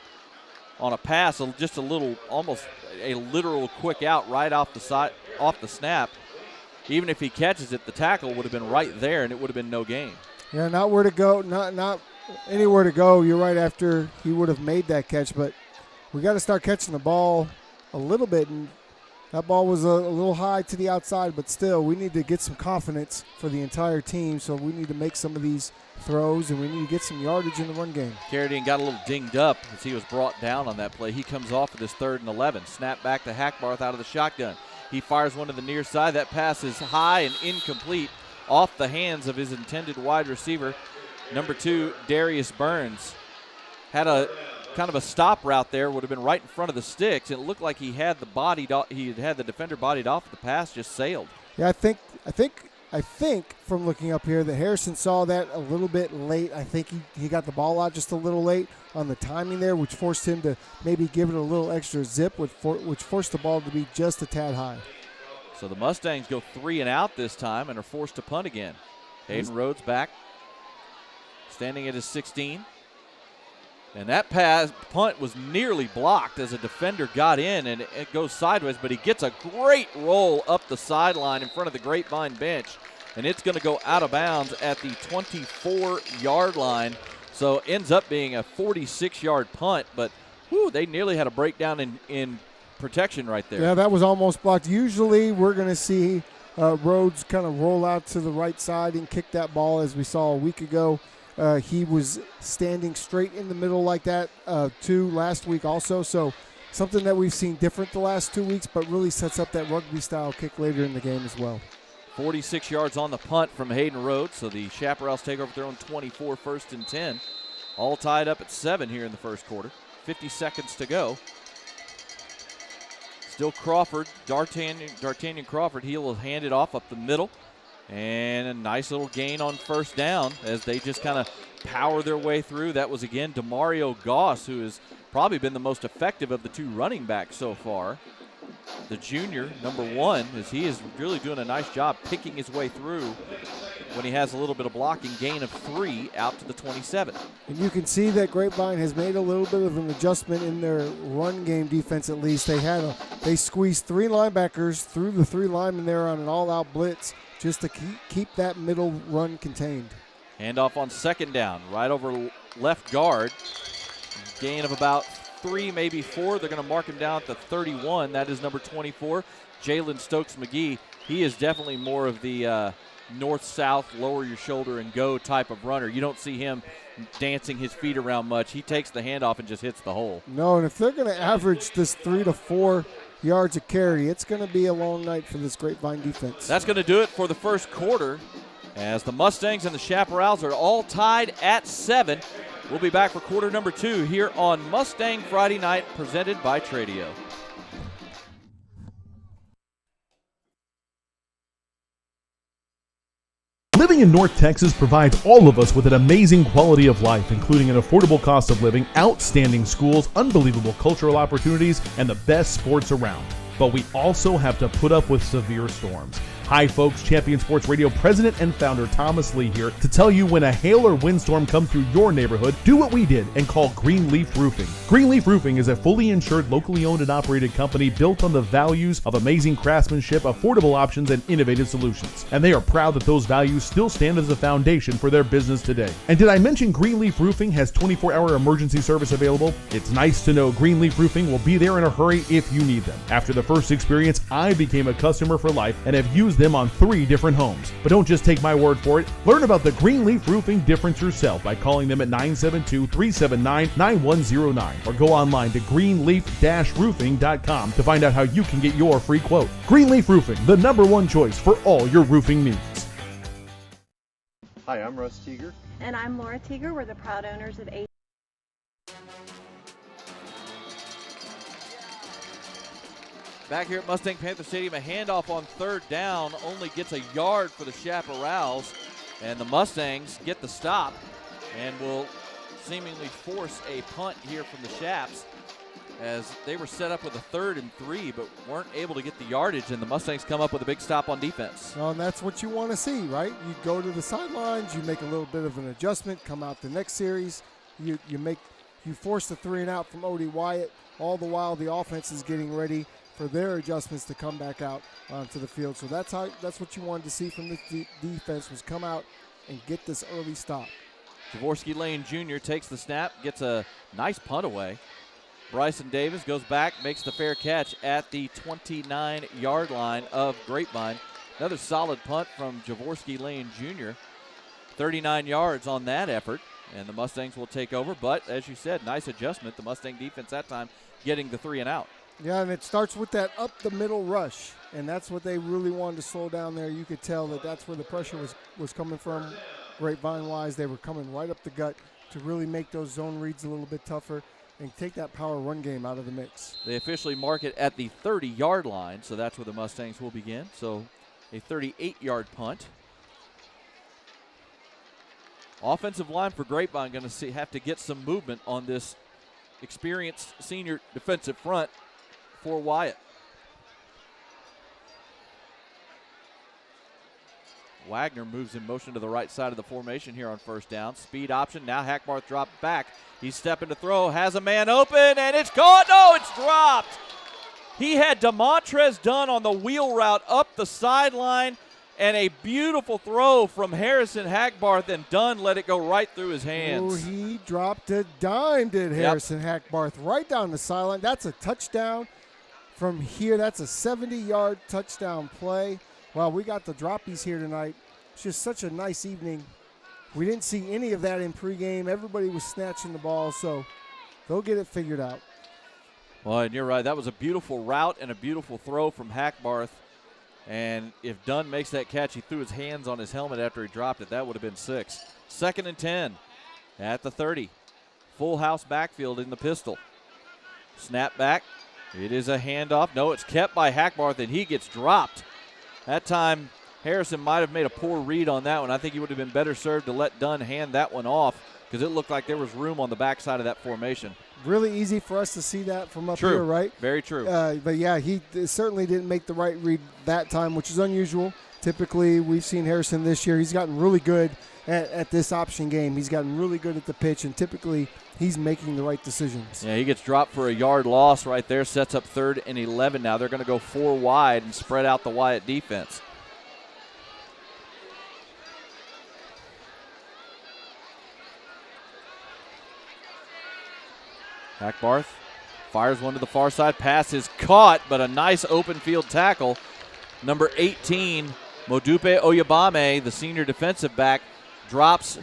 on a pass, just a little, almost a literal quick out right off the side, off the snap. Even if he catches it, the tackle would have been right there and it would have been no gain. Yeah, not where to go, not anywhere to go. You're right after he would have made that catch, but we got to start catching the ball a little bit, and that ball was a little high to the outside, but still we need to get some confidence for the entire team, so we need to make some of these throws, and we need to get some yardage in the run game. Carradine got a little dinged up as he was brought down on that play. He comes off with his 3rd and 11. Snap back to Hackbarth out of the shotgun. He fires one to the near side. That pass is high and incomplete off the hands of his intended wide receiver, number 2, Darius Burns. Had a kind of a stop route there, would have been right in front of the sticks. It looked like he had the defender bodied off. The pass just sailed. Yeah, I think from looking up here that Harrison saw that a little bit late. I think he got the ball out just a little late on the timing there, which forced him to maybe give it a little extra zip, which forced the ball to be just a tad high. So the Mustangs go 3 and out this time and are forced to punt again. Hayden Rhodes back, standing at his 16. And that punt was nearly blocked as a defender got in, and it goes sideways, but he gets a great roll up the sideline in front of the Grapevine bench, and it's going to go out of bounds at the 24-yard line. So ends up being a 46-yard punt, but they nearly had a breakdown in protection right there. Yeah, that was almost blocked. Usually we're going to see Rhodes kind of roll out to the right side and kick that ball as we saw a week ago. He was standing straight in the middle like that too last week also. So something that we've seen different the last 2 weeks, but really sets up that rugby-style kick later in the game as well. 46 yards on the punt from Hayden Rhodes. So the Chaparrals take over their own 24, 1st and 10. All tied up at 7 here in the first quarter. 50 seconds to go. Still Crawford, D'Artagnan Crawford. He will hand it off up the middle. And a nice little gain on first down as they just kind of power their way through. That was, again, Demario Goss, who has probably been the most effective of the 2 running backs so far. The junior, number 1, as he is really doing a nice job picking his way through when he has a little bit of blocking. Gain of 3 out to the 27. And you can see that Grapevine has made a little bit of an adjustment in their run game defense at least. They squeezed 3 linebackers through the 3 linemen there on an all-out blitz, just to keep that middle run contained. Handoff on 2nd down, right over left guard. Gain of about 3, maybe 4. They're going to mark him down at the 31. That is number 24, Jalen Stokes-McGee. He is definitely more of the north-south, lower your shoulder and go type of runner. You don't see him dancing his feet around much. He takes the handoff and just hits the hole. No, and if they're going to average this 3 to 4 yards a carry, it's going to be a long night for this Grapevine defense. That's going to do it for the first quarter as the Mustangs and the Chaparrals are all tied at 7. We'll be back for quarter number 2 here on Mustang Friday Night, presented by Tradio. Living in North Texas provides all of us with an amazing quality of life, including an affordable cost of living, outstanding schools, unbelievable cultural opportunities, and the best sports around. But we also have to put up with severe storms. Hi folks, Champion Sports Radio President and Founder Thomas Lee here to tell you when a hail or windstorm comes through your neighborhood, do what we did and call Greenleaf Roofing. Greenleaf Roofing is a fully insured, locally owned and operated company built on the values of amazing craftsmanship, affordable options, and innovative solutions. And they are proud that those values still stand as a foundation for their business today. And did I mention Greenleaf Roofing has 24-hour emergency service available? It's nice to know Greenleaf Roofing will be there in a hurry if you need them. After the first experience, I became a customer for life and have used them on 3 different homes. But don't just take my word for it. Learn about the Greenleaf Roofing difference yourself by calling them at 972-379-9109 or go online to greenleaf-roofing.com to find out how you can get your free quote. Greenleaf Roofing, the #1 choice for all your roofing needs. Hi, I'm Russ Teeger. And I'm Laura Teeger. We're the proud owners of AC. Back here at Mustang Panther Stadium, a handoff on 3rd down only gets a yard for the Chaparrals, and the Mustangs get the stop and will seemingly force a punt here from the Chaps as they were set up with a 3rd and 3 but weren't able to get the yardage, and the Mustangs come up with a big stop on defense. Well, and that's what you want to see, right? You go to the sidelines, you make a little bit of an adjustment, come out the next series, you force the 3 and out from OD Wyatt, all the while the offense is getting ready for their adjustments to come back out onto the field. So that's what you wanted to see from the defense, was come out and get this early stop. Jaworski Lane Jr. takes the snap, gets a nice punt away. Bryson Davis goes back, makes the fair catch at the 29-yard line of Grapevine. Another solid punt from Jaworski Lane Jr. 39 yards on that effort, and the Mustangs will take over. But as you said, nice adjustment. The Mustang defense that time getting the 3 and out. Yeah, and it starts with that up-the-middle rush, and that's what they really wanted to slow down there. You could tell that that's where the pressure was coming from. Grapevine-wise, they were coming right up the gut to really make those zone reads a little bit tougher and take that power run game out of the mix. They officially mark it at the 30-yard line, so that's where the Mustangs will begin. So a 38-yard punt. Offensive line for Grapevine going to have to get some movement on this experienced senior defensive front for Wyatt. Wagner moves in motion to the right side of the formation here on 1st down. Speed option. Now Hackbarth dropped back. He's stepping to throw. Has a man open, and it's caught. No, it's dropped. He had DeMontrez Dunn on the wheel route up the sideline, and a beautiful throw from Harrison Hackbarth, and Dunn let it go right through his hands. Oh, he dropped a dime, did Harrison Hackbarth, right down the sideline. That's a touchdown from here. That's a 70-yard touchdown play. Wow, we got the droppies here tonight. It's just such a nice evening. We didn't see any of that in pregame. Everybody was snatching the ball, so they'll get it figured out. Well, and you're right. That was a beautiful route and a beautiful throw from Hackbarth. And if Dunn makes that catch, he threw his hands on his helmet after he dropped it. That would have been 6. 2nd and 10 at the 30. Full house backfield in the pistol. Snap back. It is a handoff. No, it's kept by Hackbarth, and he gets dropped. That time, Harrison might have made a poor read on that one. I think he would have been better served to let Dunn hand that one off because it looked like there was room on the backside of that formation. Really easy for us to see that from up True. here, right? Very true. But, yeah, he certainly didn't make the right read that time, which is unusual. Typically, we've seen Harrison this year. He's gotten really good at this option game. He's gotten really good at the pitch, and typically he's making the right decisions. Yeah, he gets dropped for a yard loss right there, sets up 3rd and 11 now. They're going to go 4 wide and spread out the Wyatt defense. Hackbarth fires one to the far side. Pass is caught, but a nice open field tackle. Number 18, Modupe Oyabame, the senior defensive back, drops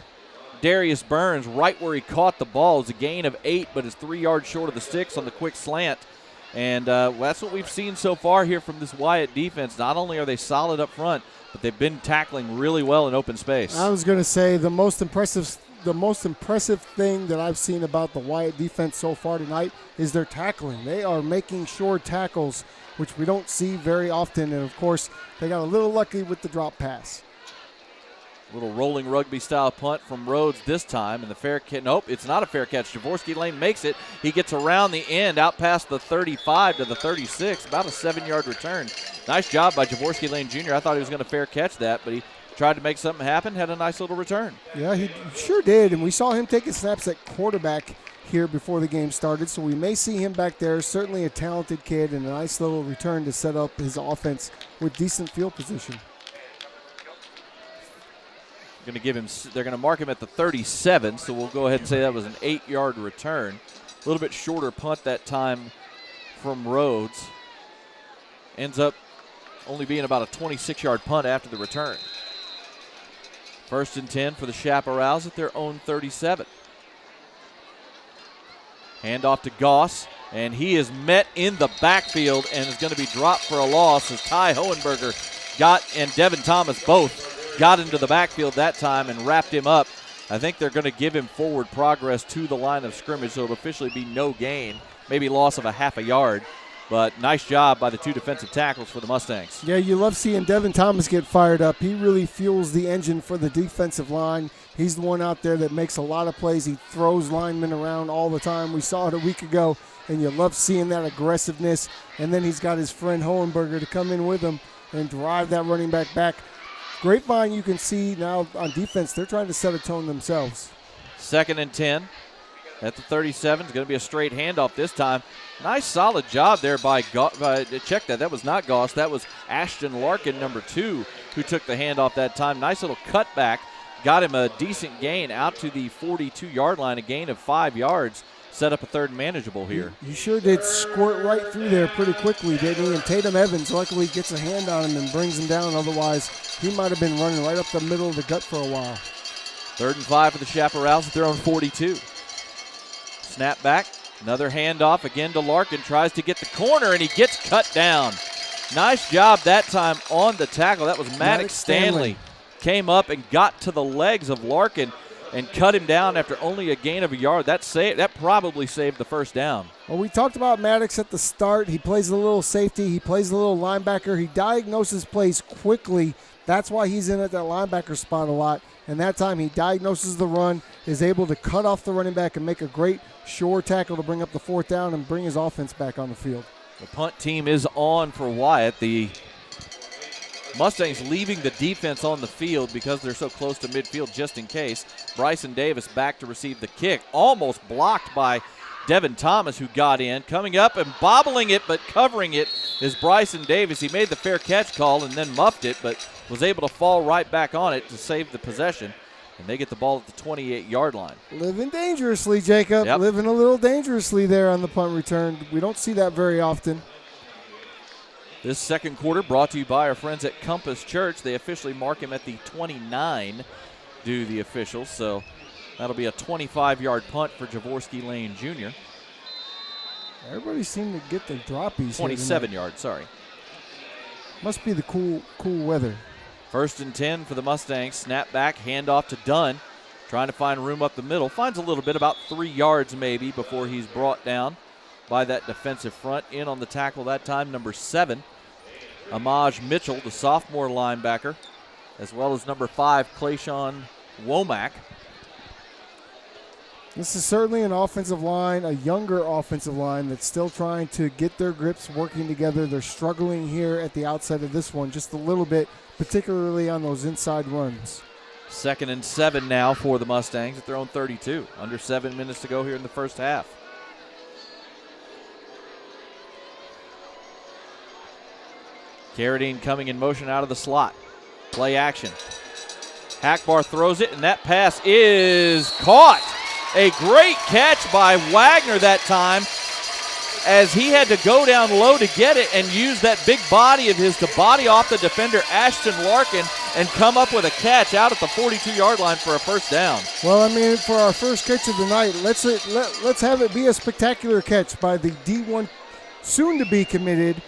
Darius Burns right where he caught the ball. It's a gain of 8, but is 3 yards short of the sticks on the quick slant. And that's what we've seen so far here from this Wyatt defense. Not only are they solid up front, but they've been tackling really well in open space. I was going to say the most impressive thing that I've seen about the Wyatt defense so far tonight is their tackling. They are making sure tackles, which we don't see very often. And, of course, they got a little lucky with the drop pass. Little rolling rugby style punt from Rhodes this time, and the fair catch. Nope, it's not a fair catch. Jaworski Lane makes it. He gets around the end, out past the 35 to the 36, about a 7-yard return. Nice job by Jaworski Lane Jr. I thought he was going to fair catch that, but he tried to make something happen, had a nice little return. Yeah, he sure did, and we saw him taking snaps at quarterback here before the game started, so we may see him back there. Certainly a talented kid and a nice little return to set up his offense with decent field position. Going to give him. They're going to mark him at the 37, so we'll go ahead and say that was an 8-yard return. A little bit shorter punt that time from Rhodes. Ends up only being about a 26-yard punt after the return. 1st and 10 for the Chaparrals at their own 37. Handoff to Goss, and he is met in the backfield and is going to be dropped for a loss as Ty Hohenberger and Devin Thomas both got into the backfield that time and wrapped him up. I think they're going to give him forward progress to the line of scrimmage, so it'll officially be no gain, maybe loss of a half a yard. But nice job by the 2 defensive tackles for the Mustangs. Yeah, you love seeing Devin Thomas get fired up. He really fuels the engine for the defensive line. He's the one out there that makes a lot of plays. He throws linemen around all the time. We saw it a week ago, and you love seeing that aggressiveness. And then he's got his friend Hohenberger to come in with him and drive that running back. Grapevine, you can see now on defense, they're trying to set a tone themselves. 2nd and 10 at the 37. It's going to be a straight handoff this time. Nice solid job there by check that. That was not Goss. That was Ashton Larkin, number 2, who took the handoff that time. Nice little cutback. Got him a decent gain out to the 42-yard line, a gain of 5 yards. Set up a 3rd and manageable here. You sure did squirt right through there pretty quickly, didn't he? And Tatum Evans luckily gets a hand on him and brings him down. Otherwise, he might have been running right up the middle of the gut for a while. 3rd and 5 for the Chaparrals at their own 42. Snap back. Another handoff again to Larkin. Tries to get the corner, and he gets cut down. Nice job that time on the tackle. That was Maddox Stanley. Came up and got to the legs of Larkin and cut him down after only a gain of a yard. That probably saved the 1st down. Well, we talked about Maddox at the start. He plays a little safety. He plays a little linebacker. He diagnoses plays quickly. That's why he's in at that linebacker spot a lot. And that time he diagnoses the run, is able to cut off the running back and make a great sure tackle to bring up the 4th down and bring his offense back on the field. The punt team is on for Wyatt. The Mustangs leaving the defense on the field because they're so close to midfield just in case. Bryson Davis back to receive the kick. Almost blocked by Devin Thomas, who got in. Coming up and bobbling it but covering it is Bryson Davis. He made the fair catch call and then muffed it, but was able to fall right back on it to save the possession. And they get the ball at the 28-yard line. Living dangerously, Jacob. Yep. Living a little dangerously there on the punt return. We don't see that very often. This 2nd quarter brought to you by our friends at Compass Church. They officially mark him at the 29, do the officials. So that'll be a 25-yard punt for Jaworski Lane Jr. Everybody seemed to get their droppies. 27 yards, sorry. Must be the cool weather. 1st and 10 for the Mustangs. Snap back, handoff to Dunn. Trying to find room up the middle. Finds a little bit, about 3 yards maybe, before he's brought down by that defensive front. In on the tackle that time, number 7. Amaj Mitchell, the sophomore linebacker, as well as number 5, Clayshawn Womack. This is certainly an offensive line, a younger offensive line that's still trying to get their grips working together. They're struggling here at the outside of this one just a little bit, particularly on those inside runs. 2nd and 7 now for the Mustangs at their own 32. Under 7 minutes to go here in the 1st half. Carradine coming in motion out of the slot. Play action. Hackbar throws it, and that pass is caught. A great catch by Wagner that time, as he had to go down low to get it and use that big body of his to body off the defender Ashton Larkin and come up with a catch out at the 42-yard line for a 1st down. Well, I mean, for our first catch of the night, let's have it be a spectacular catch by the D1 soon-to-be committed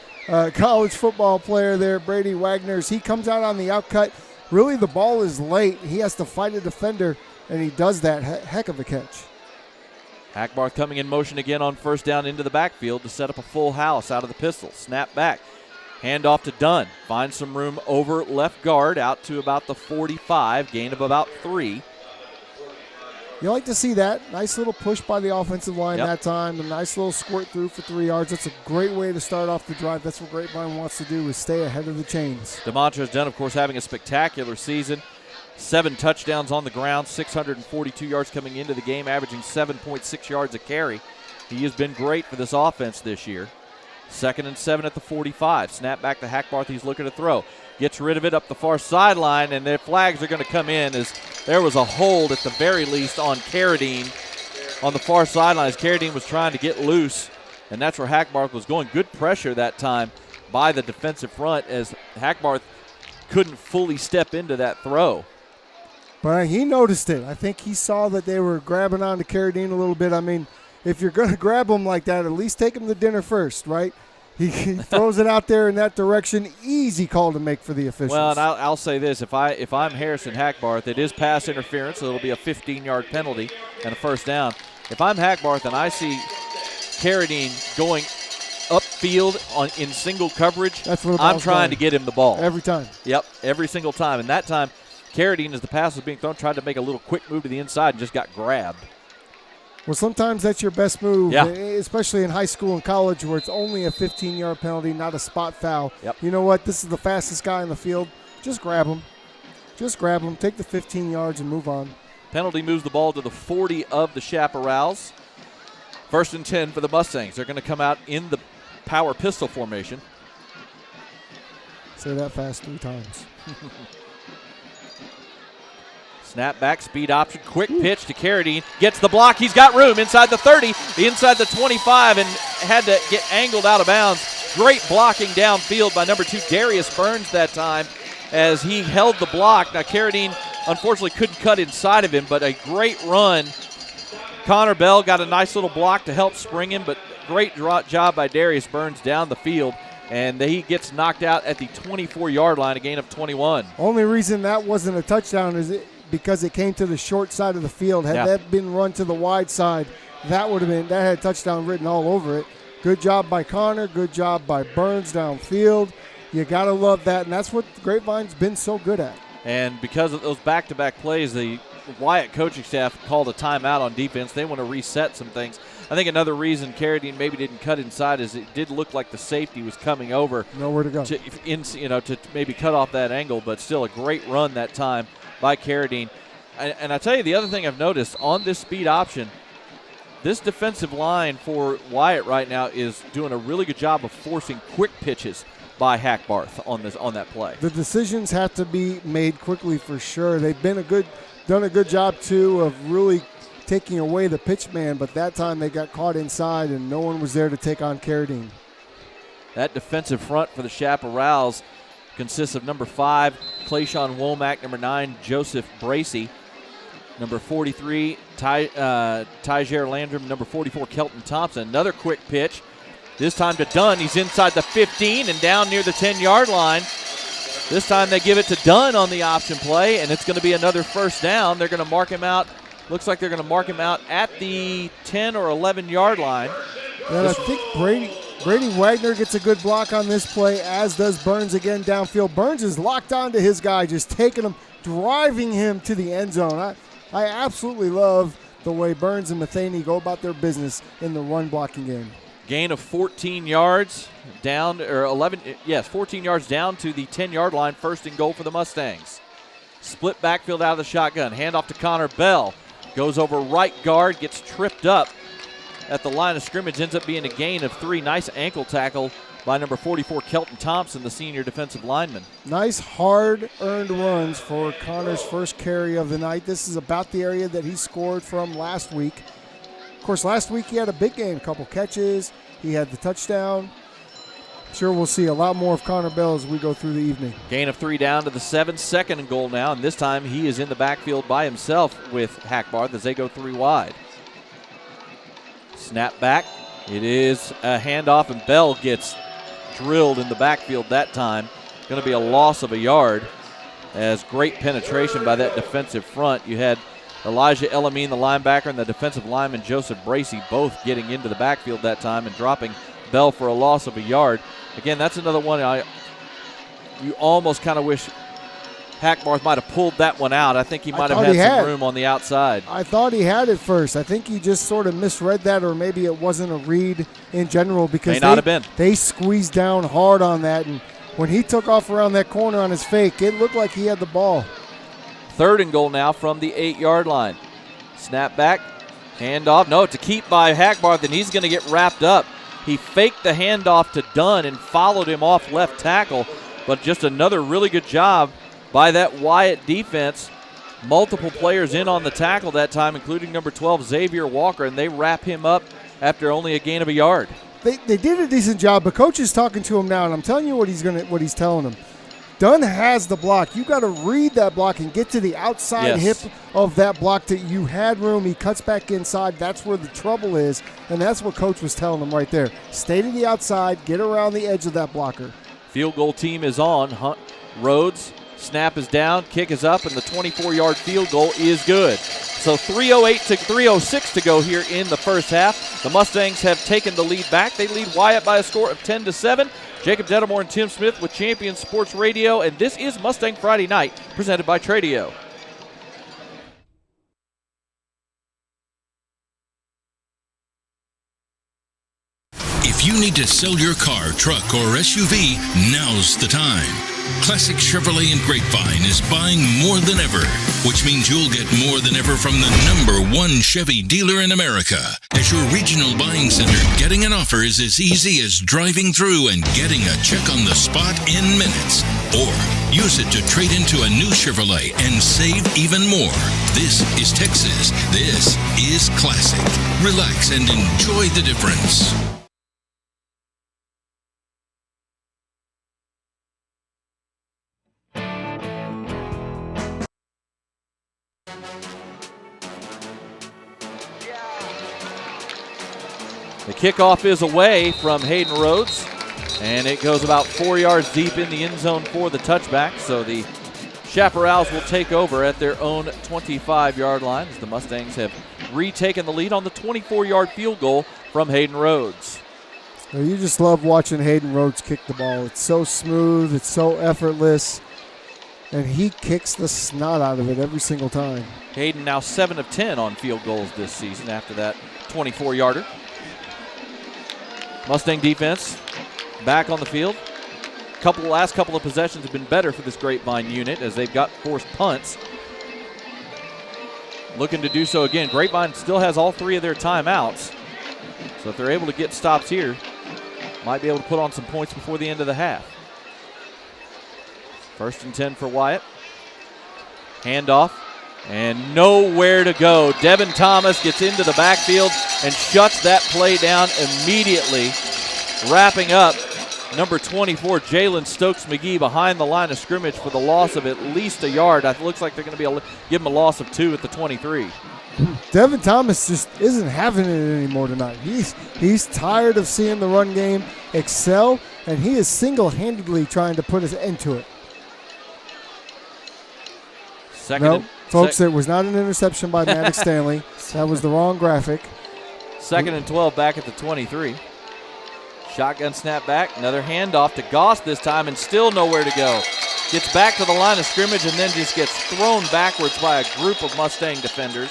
college football player there, Brady Wagner. As he comes out on the outcut, really the ball is late. He has to fight a defender, and he does that. Heck of a catch. Hackbar coming in motion again on 1st down into the backfield to set up a full house out of the pistol. Snap back. Hand off to Dunn. Finds some room over left guard out to about the 45, gain of about 3. You like to see that. Nice little push by the offensive line Yep. that time. A nice little squirt through for 3 yards. That's a great way to start off the drive. That's what Grapevine wants to do, is stay ahead of the chains. DeMontrez Dunn, of course, having a spectacular season. 7 touchdowns on the ground, 642 yards coming into the game, averaging 7.6 yards a carry. He has been great for this offense this year. 2nd and 7 at the 45. Snap back to Hackbarth. He's looking to throw. Gets rid of it up the far sideline, and their flags are going to come in as there was a hold at the very least on Carradine on the far sideline as Carradine was trying to get loose, and that's where Hackbarth was going. Good pressure that time by the defensive front as Hackbarth couldn't fully step into that throw. But he noticed it. I think he saw that they were grabbing on to Carradine a little bit. I mean, if you're going to grab him like that, at least take him to dinner first, right? He throws it out there in that direction. Easy call to make for the officials. Well, and I'll say this. If I'm Harrison Hackbarth, it is pass interference, so it'll be a 15-yard penalty and a first down. If I'm Hackbarth and I see Carradine going upfield in single coverage, I'm trying to get him the ball. Every time. Yep, every single time. And that time, Carradine, as the pass was being thrown, tried to make a little quick move to the inside and just got grabbed. Well, sometimes that's your best move, yeah. Especially in high school and college where it's only a 15-yard penalty, not a spot foul. Yep. You know what? This is the fastest guy in the field. Just grab him. Just grab him. Take the 15 yards and move on. Penalty moves the ball to the 40 of the Chaparrals. 1st and 10 for the Mustangs. They're going to come out in the power pistol formation. Say that fast 3 times. Snap back, speed option, quick pitch to Carradine. Gets the block. He's got room inside the 30, inside the 25, and had to get angled out of bounds. Great blocking downfield by number 2, Darius Burns that time as he held the block. Now, Carradine unfortunately couldn't cut inside of him, but a great run. Connor Bell got a nice little block to help spring him, but great job by Darius Burns down the field. And he gets knocked out at the 24-yard line, a gain of 21. Only reason that wasn't a touchdown is because it came to the short side of the field. Had that been run to the wide side, that had touchdown written all over it. Good job by Connor. Good job by Burns downfield. You got to love that, and that's what Grapevine's been so good at. And because of those back-to-back plays, the Wyatt coaching staff called a timeout on defense. They want to reset some things. I think another reason Carradine maybe didn't cut inside is it did look like the safety was coming over. Nowhere to go. To maybe cut off that angle, but still a great run that time by Carradine. And I tell you, the other thing I've noticed on this speed option, this defensive line for Wyatt right now is doing a really good job of forcing quick pitches by Hackbarth on that play. The decisions have to be made quickly for sure. They've done a good job too of really taking away the pitch man, but that time they got caught inside and no one was there to take on Carradine. That defensive front for the Chaparrals consists of number 5, Clayshawn Womack, number 9, Joseph Bracey, number 43, Tyjair Landrum, number 44, Kelton Thompson. Another quick pitch, this time to Dunn. He's inside the 15 and down near the 10-yard line. This time they give it to Dunn on the option play, and it's going to be another first down. They're going to mark him out. Looks like they're going to mark him out at the 10 or 11-yard line. And I think Brady Wagner gets a good block on this play, as does Burns again downfield. Burns is locked onto his guy, just taking him, driving him to the end zone. I absolutely love the way Burns and Matheny go about their business in the run blocking game. Gain of 14 yards down, or 14 yards down to the 10-yard line. 1st and goal for the Mustangs. Split backfield out of the shotgun. Handoff to Connor Bell. Goes over right guard, gets tripped up at the line of scrimmage. Ends up being a gain of 3. Nice ankle tackle by number 44, Kelton Thompson, the senior defensive lineman. Nice hard-earned runs for Connor's first carry of the night. This is about the area that he scored from last week. Of course, last week he had a big game, a couple catches. He had the touchdown. Sure, we'll see a lot more of Connor Bell as we go through the evening. Gain of 3 down to the 7, 2nd and goal now, and this time he is in the backfield by himself with Hackbarth as they go 3 wide. Snap back. It is a handoff, and Bell gets drilled in the backfield that time. Going to be a loss of a yard as great penetration by that defensive front. You had Elijah Elamine, the linebacker, and the defensive lineman Joseph Bracey both getting into the backfield that time and dropping Bell for a loss of a yard. Again, that's another one you almost kind of wish Hackbarth might have pulled that one out. I think he might have had some room on the outside. I thought he had it first. I think he just sort of misread that, or maybe it wasn't a read in general because they squeezed down hard on that, and when he took off around that corner on his fake, it looked like he had the ball. 3rd and goal now from the 8-yard line. Snap back, handoff. No, to keep by Hackbarth, and he's going to get wrapped up. He faked the handoff to Dunn and followed him off left tackle, but just another really good job by that Wyatt defense. Multiple players in on the tackle that time, including number 12, Xavier Walker, and they wrap him up after only a gain of a yard. They did a decent job, but coach is talking to him now, and I'm telling you what he's telling him. Dunn has the block. You got to read that block and get to the outside hip of that block that you had room. He cuts back inside. That's where the trouble is, and that's what coach was telling him right there. Stay to the outside, get around the edge of that blocker. Field goal team is on. Rhodes, snap is down, kick is up, and the 24-yard field goal is good. So 3:08 to 3:06 to go here in the first half. The Mustangs have taken the lead back. They lead Wyatt by a score of 10-7. Jacob Dettamore and Tim Smith with Champion Sports Radio, and this is Mustang Friday Night, presented by Tradio. If you need to sell your car, truck, or SUV, now's the time. Classic Chevrolet and Grapevine is buying more than ever, which means you'll get more than ever from the #1 Chevy dealer in America. As your regional buying center, getting an offer is as easy as driving through and getting a check on the spot in minutes. Or use it to trade into a new Chevrolet and save even more. This is Texas. This is Classic. Relax and enjoy the difference. The kickoff is away from Hayden Rhodes, and it goes about 4 yards deep in the end zone for the touchback. So the Chaparrals will take over at their own 25-yard line as the Mustangs have retaken the lead on the 24-yard field goal from Hayden Rhodes. Well, you just love watching Hayden Rhodes kick the ball. It's so smooth, it's so effortless, and he kicks the snot out of it every single time. Hayden now 7 of 10 on field goals this season after that 24-yarder. Mustang defense back on the field. Last couple of possessions have been better for this Grapevine unit as they've got forced punts. Looking to do so again. Grapevine still has all 3 of their timeouts. So if they're able to get stops here, might be able to put on some points before the end of the half. 1st and 10 for Wyatt. Handoff. And nowhere to go. Devin Thomas gets into the backfield and shuts that play down immediately. Wrapping up, number 24, Jalen Stokes-McGee behind the line of scrimmage for the loss of at least a yard. It looks like they're going to be able to give him a loss of 2 at the 23. Devin Thomas just isn't having it anymore tonight. He's tired of seeing the run game excel, and he is single-handedly trying to put us into it. Folks, it was not an interception by Maddox Stanley. That was the wrong graphic. 2nd and 12 back at the 23. Shotgun snap back. Another handoff to Goss this time, and still nowhere to go. Gets back to the line of scrimmage and then just gets thrown backwards by a group of Mustang defenders.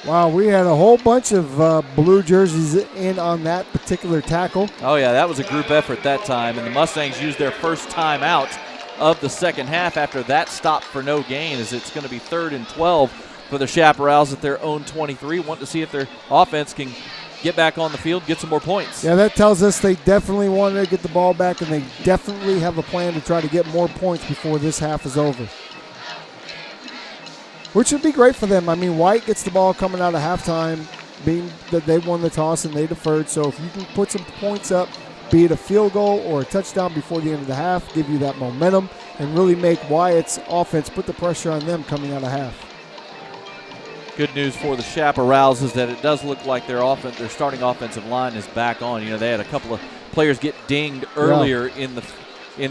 Wow, we had a whole bunch of blue jerseys in on that particular tackle. Oh, yeah, that was a group effort that time, and the Mustangs used their first timeout of the second half after that stop for no gain, as it's going to be 3rd and 12 for the Chaparrals at their own 23. Want to see if their offense can get back on the field, get some more points. Yeah, that tells us they definitely wanted to get the ball back, and they definitely have a plan to try to get more points before this half is over, which would be great for them. I mean, White gets the ball coming out of halftime, being that they won the toss and they deferred. So if you can put some points up, be it a field goal or a touchdown before the end of the half, give you that momentum and really make Wyatt's offense put the pressure on them coming out of half. Good news for the Chaparrals is that it does look like their starting offensive line is back on. You know, they had a couple of players get dinged earlier in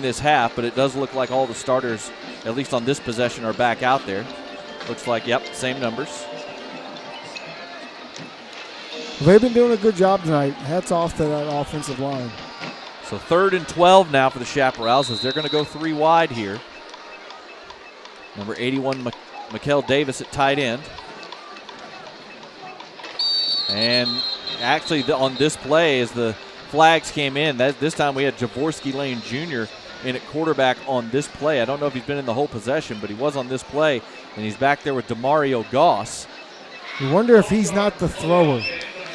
this half, but it does look like all the starters, at least on this possession, are back out there. Looks like, yep, same numbers. They've been doing a good job tonight. Hats off to that offensive line. So 3rd and 12 now for the Chaparrals as they're going to go 3 wide here. Number 81, Mikel Davis at tight end. And actually on this play as the flags came in, this time we had Jaworski Lane Jr. in at quarterback on this play. I don't know if he's been in the whole possession, but he was on this play, and he's back there with DeMario Goss. You wonder if he's not the thrower.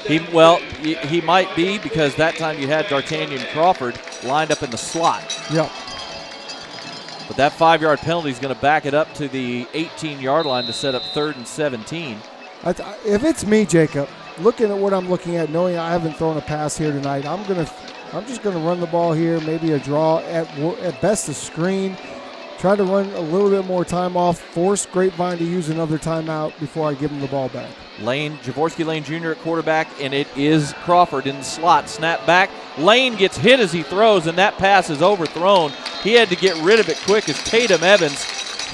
He might be, because that time you had D'Artagnan Crawford lined up in the slot. Yep. But that 5-yard penalty is going to back it up to the 18-yard line to set up 3rd and 17. If it's me, Jacob, looking at what I'm looking at, knowing I haven't thrown a pass here tonight, I'm just going to run the ball here, maybe a draw, at best a screen, try to run a little bit more time off, force Grapevine to use another timeout before I give him the ball back. Jaworski Lane Jr. at quarterback, and it is Crawford in the slot. Snap back. Lane gets hit as he throws, and that pass is overthrown. He had to get rid of it quick as Tatum Evans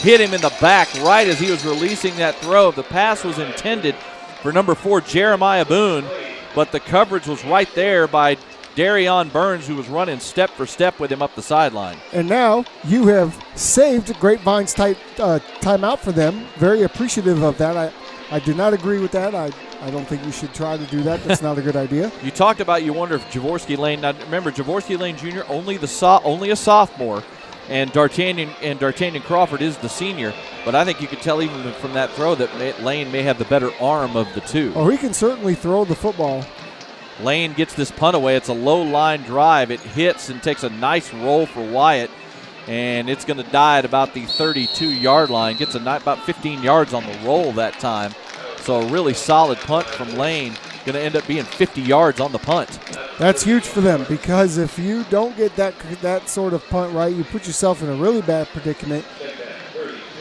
hit him in the back right as he was releasing that throw. The pass was intended for number 4, Jeremiah Boone, but the coverage was right there by Darion Burns, who was running step for step with him up the sideline. And now you have saved Grapevine's timeout for them. Very appreciative of that. I do not agree with that. I don't think you should try to do that. That's not a good idea. You talked about, you wonder if Jaworski Lane, now remember Jaworski Lane Jr. only a sophomore, and D'Artagnan Crawford is the senior, but I think you could tell even from that throw that Lane may have the better arm of the two. Oh, he can certainly throw the football. Lane gets this punt away. It's a low line drive. It hits and takes a nice roll for Wyatt, and it's going to die at about the 32-yard line. Gets about 15 yards on the roll that time. So a really solid punt from Lane. Going to end up being 50 yards on the punt. That's huge for them, because if you don't get that sort of punt right, you put yourself in a really bad predicament.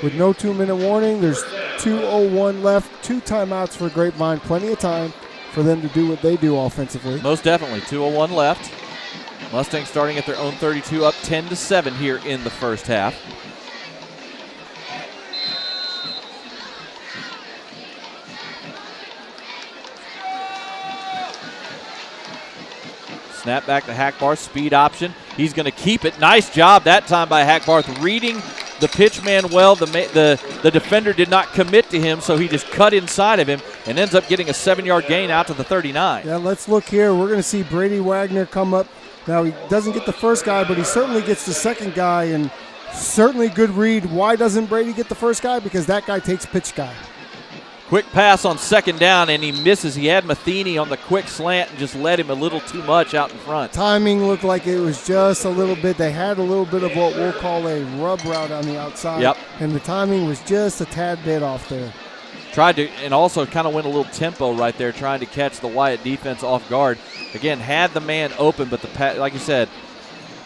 With no 2-minute warning, there's 2:01 left, 2 timeouts for Grapevine, plenty of time for them to do what they do offensively. Most definitely. 2:01 left. Mustangs starting at their own 32, up 10-7 here in the first half. Snap back to Hackbarth, speed option. He's going to keep it. Nice job that time by Hackbarth, reading the pitch man well. The defender did not commit to him, so he just cut inside of him and ends up getting a 7-yard gain out to the 39. Yeah, let's look here. We're going to see Brady Wagner come up. Now, he doesn't get the first guy, but he certainly gets the second guy, and certainly good read. Why doesn't Brady get the first guy? Because that guy takes pitch guy. Quick pass on 2nd down, and he misses. He had Matheny on the quick slant and just led him a little too much out in front. Timing looked like it was just a little bit. They had a little bit of what we'll call a rub route on the outside. Yep. And the timing was just a tad bit off there. Tried to, and also kind of went a little tempo right there, trying to catch the Wyatt defense off guard. Again, had the man open, but like you said,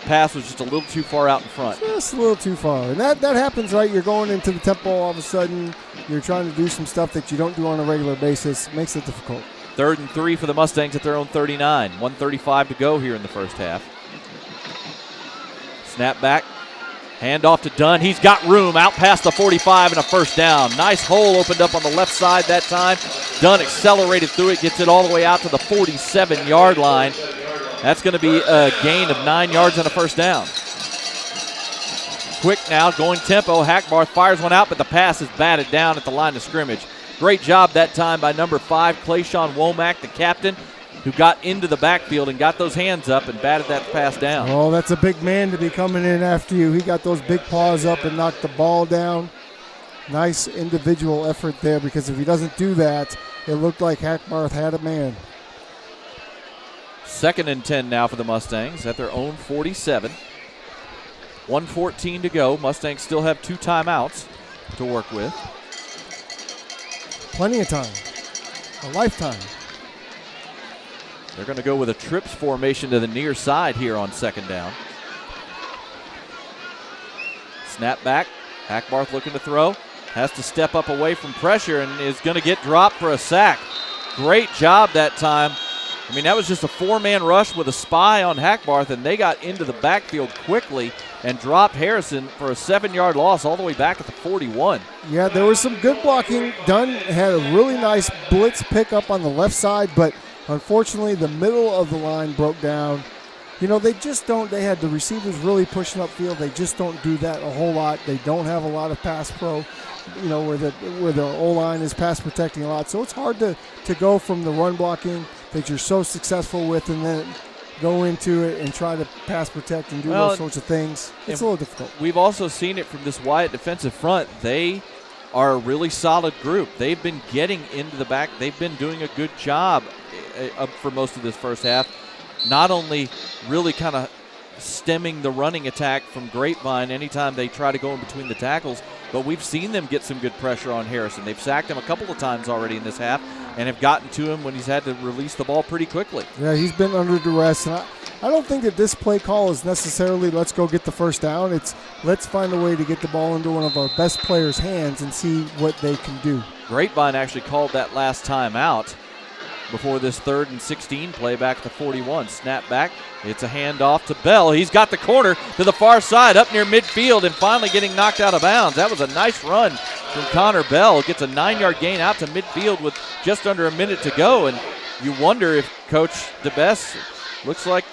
pass was just a little too far out in front. Just a little too far. And that happens, right? You're going into the tempo all of a sudden. You're trying to do some stuff that you don't do on a regular basis. Makes it difficult. 3rd and 3 for the Mustangs at their own 39. 1:35 to go here in the first half. Snap back. Hand off to Dunn. He's got room out past the 45 and a first down. Nice hole opened up on the left side that time. Dunn accelerated through it, gets it all the way out to the 47-yard line. That's going to be a gain of 9 yards and a first down. Quick now, going tempo. Hackbarth fires one out, but the pass is batted down at the line of scrimmage. Great job that time by number 5, Clayshawn Womack, the captain, who got into the backfield and got those hands up and batted that pass down. Oh, that's a big man to be coming in after you. He got those big paws up and knocked the ball down. Nice individual effort there, because if he doesn't do that, it looked like Hackbarth had a man. 2nd and 10 now for the Mustangs at their own 47. 1:14 to go. Mustangs still have 2 timeouts to work with. Plenty of time. A lifetime. They're going to go with a trips formation to the near side here on 2nd down. Snap back. Hackbarth looking to throw. Has to step up away from pressure and is going to get dropped for a sack. Great job that time. I mean, that was just a 4-man rush with a spy on Hackbarth, and they got into the backfield quickly and dropped Harrison for a 7-yard loss all the way back at the 41. Yeah, there was some good blocking. Dunn had a really nice blitz pickup on the left side, but Unfortunately, the middle of the line broke down. They just don't. They had the receivers really pushing upfield. They just don't do that a whole lot. They don't have a lot of pass pro, where the O-line is pass protecting a lot. So it's hard to go from the run blocking that you're so successful with and then go into it and try to pass protect and do those sorts of things. It's a little difficult. We've also seen it from this Wyatt defensive front. They are a really solid group. They've been getting into the back. They've been doing a good job for most of this first half. Not only really kind of stemming the running attack from Grapevine anytime they try to go in between the tackles, but we've seen them get some good pressure on Harrison. They've sacked him a couple of times already in this half and have gotten to him when he's had to release the ball pretty quickly. Yeah, he's been under duress, and I don't think that this play call is necessarily let's go get the first down. It's let's find a way to get the ball into one of our best players' hands and see what they can do. Grapevine actually called that last time out before this 3rd and 16 play back to 41. Snap back. It's a handoff to Bell. He's got the corner to the far side up near midfield and finally getting knocked out of bounds. That was a nice run from Connor Bell. Gets a 9-yard gain out to midfield with just under a minute to go. And you wonder if Coach DeBess looks like,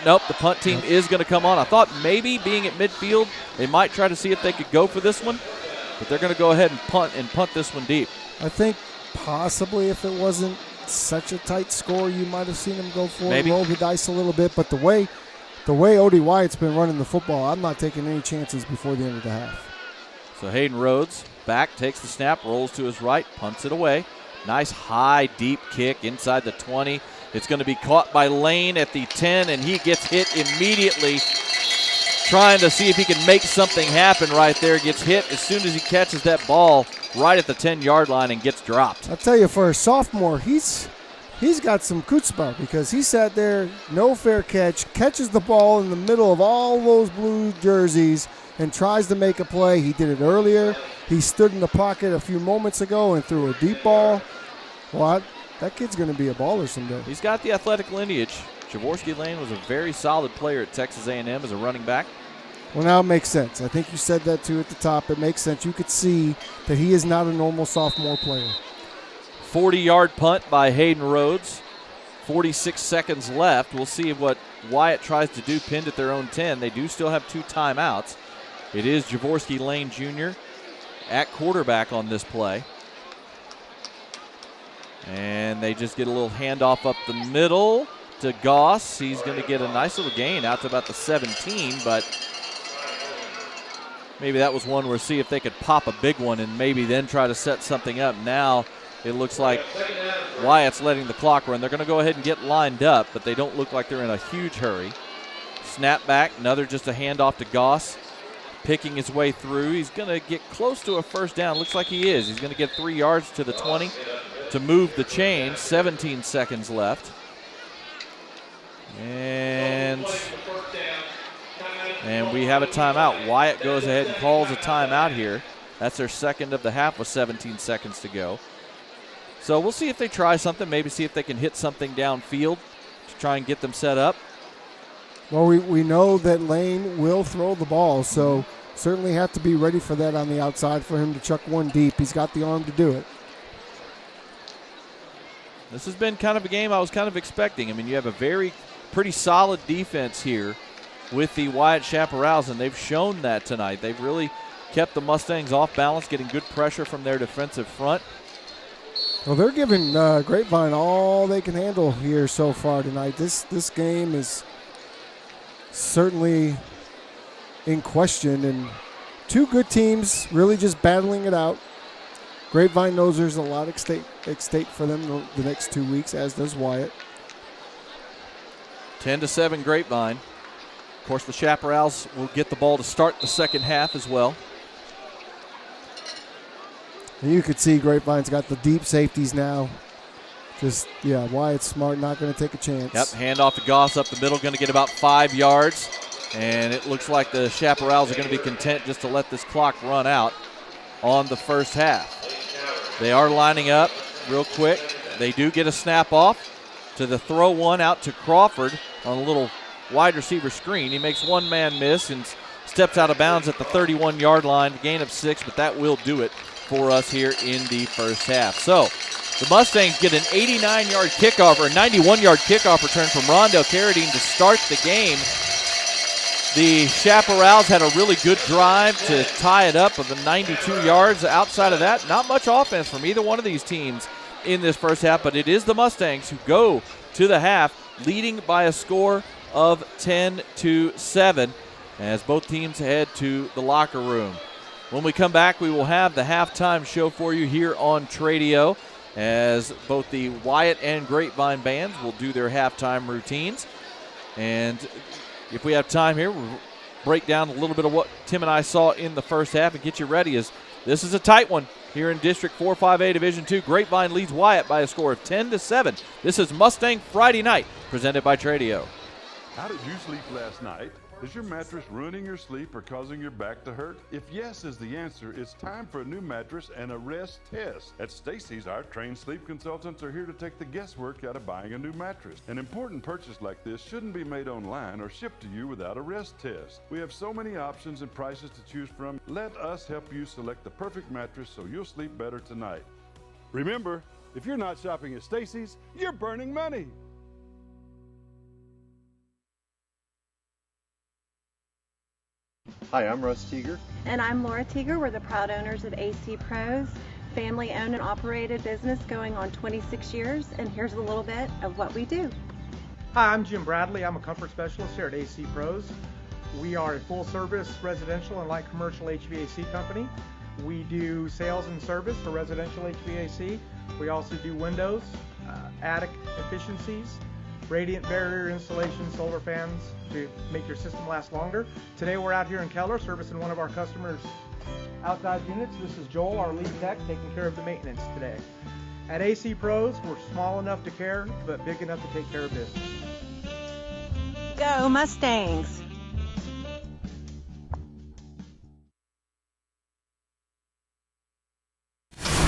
nope, the punt team is going to come on. I thought maybe being at midfield, they might try to see if they could go for this one, but they're going to go ahead and punt this one deep. I think possibly if it wasn't such a tight score, you might have seen him go for it, roll the dice a little bit. But the way OD Wyatt's been running the football, I'm not taking any chances before the end of the half. So Hayden Rhodes back, takes the snap, rolls to his right, punts it away. Nice high, deep kick inside the 20. It's going to be caught by Lane at the 10, and he gets hit immediately, trying to see if he can make something happen right there. Gets hit as soon as he catches that ball right at the 10-yard line and gets dropped. I'll tell you, for a sophomore, he's got some chutzpah because he sat there, no fair catch, catches the ball in the middle of all those blue jerseys and tries to make a play. He did it earlier. He stood in the pocket a few moments ago and threw a deep ball. Well, that kid's going to be a baller someday. He's got the athletic lineage. Jaworski Lane was a very solid player at Texas A&M as a running back. Well, now it makes sense. I think you said that too at the top. It makes sense. You could see that he is not a normal sophomore player. 40-yard punt by Hayden Rhodes. 46 seconds left. We'll see what Wyatt tries to do, pinned at their own 10. They do still have 2 timeouts. It is Jaworski Lane Jr. at quarterback on this play. And they just get a little handoff up the middle to Goss. He's going to get a nice little gain out to about the 17, but maybe that was one where see if they could pop a big one and maybe then try to set something up. Now it looks like Wyatt's letting the clock run. They're going to go ahead and get lined up, but they don't look like they're in a huge hurry. Snap back, another just a handoff to Goss. Picking his way through. He's going to get close to a first down. Looks like he is. He's going to get 3 yards to the 20 to move the chain. 17 seconds left. And we have a timeout. Wyatt goes ahead and calls a timeout here. That's their second of the half with 17 seconds to go. So we'll see if they try something, maybe see if they can hit something downfield to try and get them set up. Well, we know that Lane will throw the ball, so certainly have to be ready for that on the outside for him to chuck one deep. He's got the arm to do it. This has been kind of a game I was kind of expecting. I mean, you have a pretty solid defense here with the Wyatt Chaparrals, and they've shown that tonight. They've really kept the Mustangs off balance, getting good pressure from their defensive front. Well, they're giving Grapevine all they can handle here so far tonight. This game is certainly in question, and 2 good teams really just battling it out. Grapevine knows there's a lot at stake for them the next 2 weeks, as does Wyatt. 10-7 Grapevine. Of course, the Chaparrals will get the ball to start the second half as well. And you could see Grapevine's got the deep safeties now. Wyatt's smart, not going to take a chance. Yep, handoff to Goss up the middle, going to get about 5 yards. And it looks like the Chaparrals are going to be content just to let this clock run out on the first half. They are lining up real quick. They do get a snap off to the throw one out to Crawford on a little wide receiver screen. He makes one man miss and steps out of bounds at the 31-yard line, gain of 6, but that will do it for us here in the first half. So The Mustangs get an 89-yard kickoff or a 91-yard kickoff return from Rondell Carradine to start the game. The Chaparrals had a really good drive to tie it up with the 92 yards. Outside of that, not much offense from either one of these teams in this first half, but it is the Mustangs who go to the half leading by a score of 10-7 as both teams head to the locker room. When we come back, we will have the halftime show for you here on Tradio as both the Wyatt and Grapevine bands will do their halftime routines. And if we have time here, we'll break down a little bit of what Tim and I saw in the first half and get you ready, as this is a tight one here in District 4-5A Division II. Grapevine leads Wyatt by a score of 10-7. This is Mustang Friday Night, presented by Tradio. How did you sleep last night? Is your mattress ruining your sleep or causing your back to hurt? If yes is the answer, it's time for a new mattress and a rest test. At Stacy's, our trained sleep consultants are here to take the guesswork out of buying a new mattress. An important purchase like this shouldn't be made online or shipped to you without a rest test. We have so many options and prices to choose from. Let us help you select the perfect mattress so you'll sleep better tonight. Remember, if you're not shopping at Stacy's, you're burning money. Hi, I'm Russ Teeger. And I'm Laura Teeger. We're the proud owners of AC Pros, family owned and operated business going on 26 years. And here's a little bit of what we do. Hi, I'm Jim Bradley. I'm a comfort specialist here at AC Pros. We are a full service residential and light commercial HVAC company. We do sales and service for residential HVAC. We also do windows, attic efficiencies, radiant barrier installation, solar fans to make your system last longer. Today we're out here in Keller servicing one of our customers' outside units. This is Joel, our lead tech, taking care of the maintenance today. At AC Pros, we're small enough to care, but big enough to take care of business. Go Mustangs!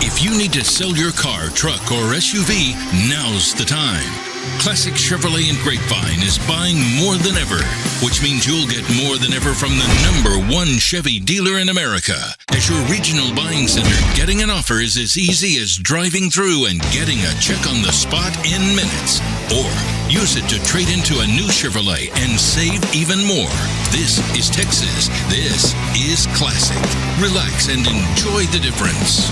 If you need to sell your car, truck, or SUV, now's the time. Classic Chevrolet and Grapevine is buying more than ever, which means you'll get more than ever from the #1 Chevy dealer in America. As your regional buying center, getting an offer is as easy as driving through and getting a check on the spot in minutes. Or use it to trade into a new Chevrolet and save even more. This is Texas. This is Classic. Relax and enjoy the difference.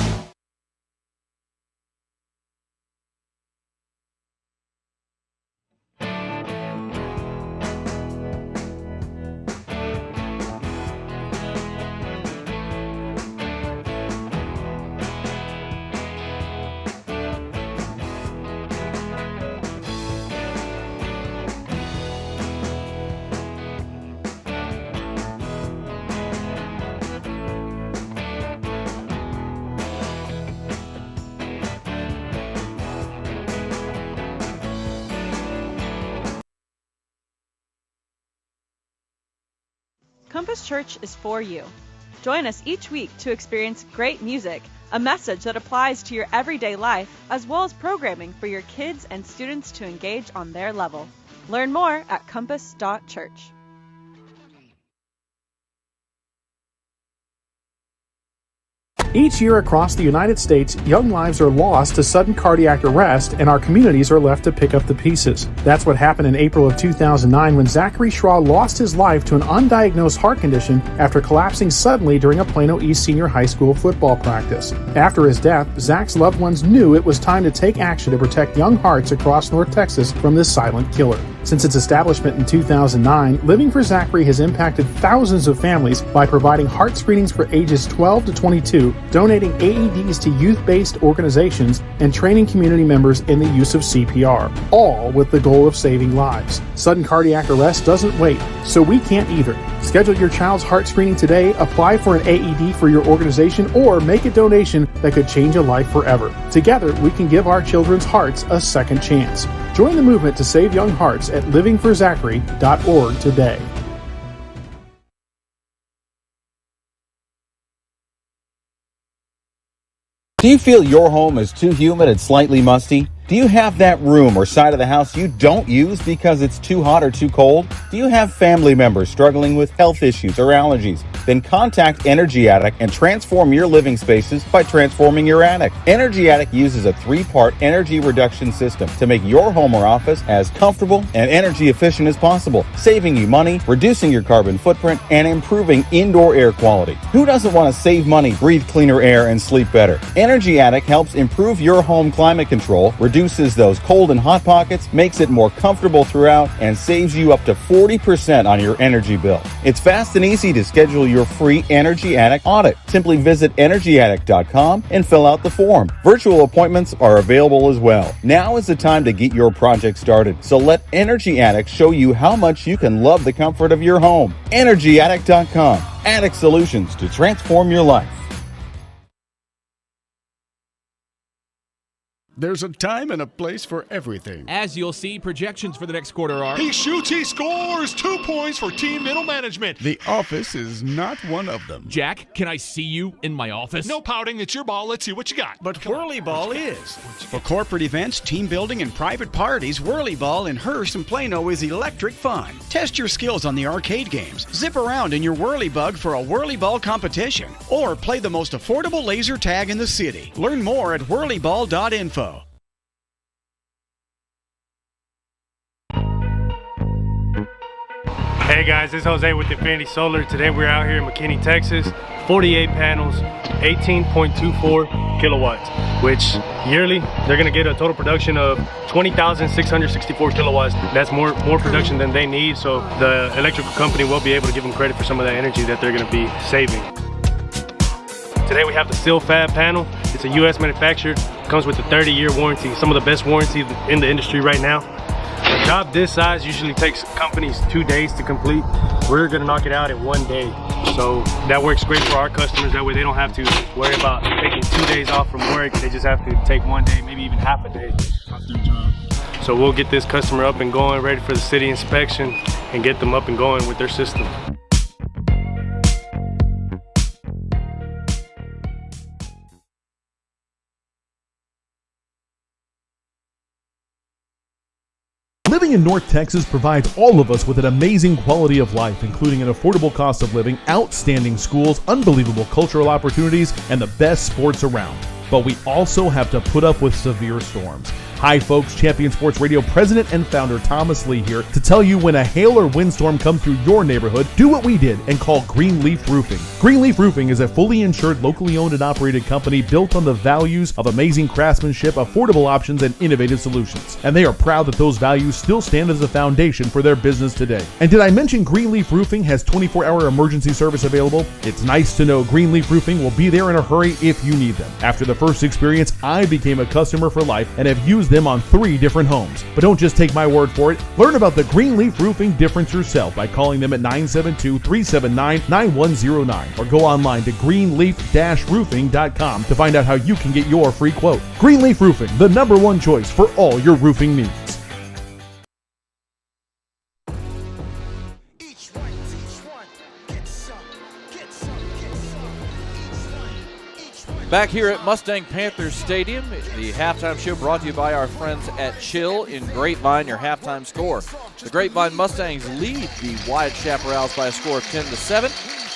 Compass Church is for you. Join us each week to experience great music, a message that applies to your everyday life, as well as programming for your kids and students to engage on their level. Learn more at compass.church. Each year across the United States, young lives are lost to sudden cardiac arrest, and our communities are left to pick up the pieces. That's what happened in April of 2009 when Zachary Schraw lost his life to an undiagnosed heart condition after collapsing suddenly during a Plano East Senior High School football practice. After his death, Zach's loved ones knew it was time to take action to protect young hearts across North Texas from this silent killer. Since its establishment in 2009, Living for Zachary has impacted thousands of families by providing heart screenings for ages 12 to 22, donating AEDs to youth-based organizations, and training community members in the use of CPR, all with the goal of saving lives. Sudden cardiac arrest doesn't wait, so we can't either. Schedule your child's heart screening today, apply for an AED for your organization, or make a donation that could change a life forever. Together, we can give our children's hearts a second chance. Join the movement to save young hearts at livingforzachary.org today. Do you feel your home is too humid and slightly musty? Do you have that room or side of the house you don't use because it's too hot or too cold? Do you have family members struggling with health issues or allergies? Then contact Energy Attic and transform your living spaces by transforming your attic. Energy Attic uses a 3-part energy reduction system to make your home or office as comfortable and energy efficient as possible, saving you money, reducing your carbon footprint, and improving indoor air quality. Who doesn't want to save money, breathe cleaner air, and sleep better? Energy Attic helps improve your home climate control, reduces those cold and hot pockets, makes it more comfortable throughout, and saves you up to 40% on your energy bill. It's fast and easy to schedule your free Energy Attic audit. Simply visit EnergyAttic.com and fill out the form. Virtual appointments are available as well. Now is the time to get your project started, so let Energy Attic show you how much you can love the comfort of your home. EnergyAttic.com. Attic solutions to transform your life. There's a time and a place for everything. As you'll see, projections for the next quarter are... He shoots, he scores! 2 points for team middle management. The office is not one of them. Jack, can I see you in my office? No pouting, it's your ball. Let's see what you got. But Whirly Ball is. For corporate events, team building, and private parties, Whirly Ball in Hearst and Plano is electric fun. Test your skills on the arcade games. Zip around in your Whirly Bug for a Whirly Ball competition. Or play the most affordable laser tag in the city. Learn more at whirlyball.info. Hey guys, this is Jose with Infinity Solar. Today we're out here in McKinney, Texas. 48 panels, 18.24 kilowatts, which yearly they're gonna get a total production of 20,664 kilowatts. That's more production than they need, so the electrical company will be able to give them credit for some of that energy that they're gonna be saving. Today we have the Seal Fab panel. It's a US manufactured, comes with a 30-year warranty, some of the best warranty in the industry right now. A job this size usually takes companies 2 days to complete. We're gonna knock it out in 1 day. So that works great for our customers. That way they don't have to worry about taking 2 days off from work. They just have to take 1 day, maybe even half a day off their job. So we'll get this customer up and going, ready for the city inspection, and get them up and going with their system. Living in North Texas provides all of us with an amazing quality of life, including an affordable cost of living, outstanding schools, unbelievable cultural opportunities, and the best sports around. But we also have to put up with severe storms. Hi folks, Champion Sports Radio President and Founder Thomas Lee here to tell you when a hail or windstorm comes through your neighborhood, do what we did and call Greenleaf Roofing. Greenleaf Roofing is a fully insured, locally owned and operated company built on the values of amazing craftsmanship, affordable options, and innovative solutions. And they are proud that those values still stand as a foundation for their business today. And did I mention Greenleaf Roofing has 24-hour emergency service available? It's nice to know Greenleaf Roofing will be there in a hurry if you need them. After the first experience, I became a customer for life and have used them on 3 different homes. But don't just take my word for it. Learn about the Greenleaf Roofing difference yourself by calling them at 972-379-9109 or go online to greenleaf-roofing.com to find out how you can get your free quote. Greenleaf Roofing, the #1 choice for all your roofing needs. Back here at Mustang Panthers Stadium, the halftime show brought to you by our friends at Chill in Grapevine, your halftime score. The Grapevine Mustangs lead the Wyatt Chaparrals by a score of 10-7.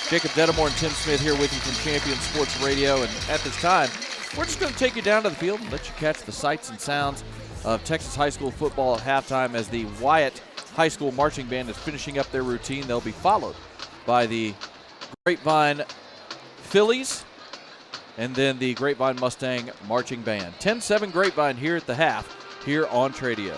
Jacob Dedamore and Tim Smith here with you from Champion Sports Radio, and at this time, we're just going to take you down to the field and let you catch the sights and sounds of Texas high school football at halftime as the Wyatt High School Marching Band is finishing up their routine. They'll be followed by the Grapevine Phillies, and then the Grapevine Mustang Marching Band. 10-7 Grapevine here at the half, here on Tradio.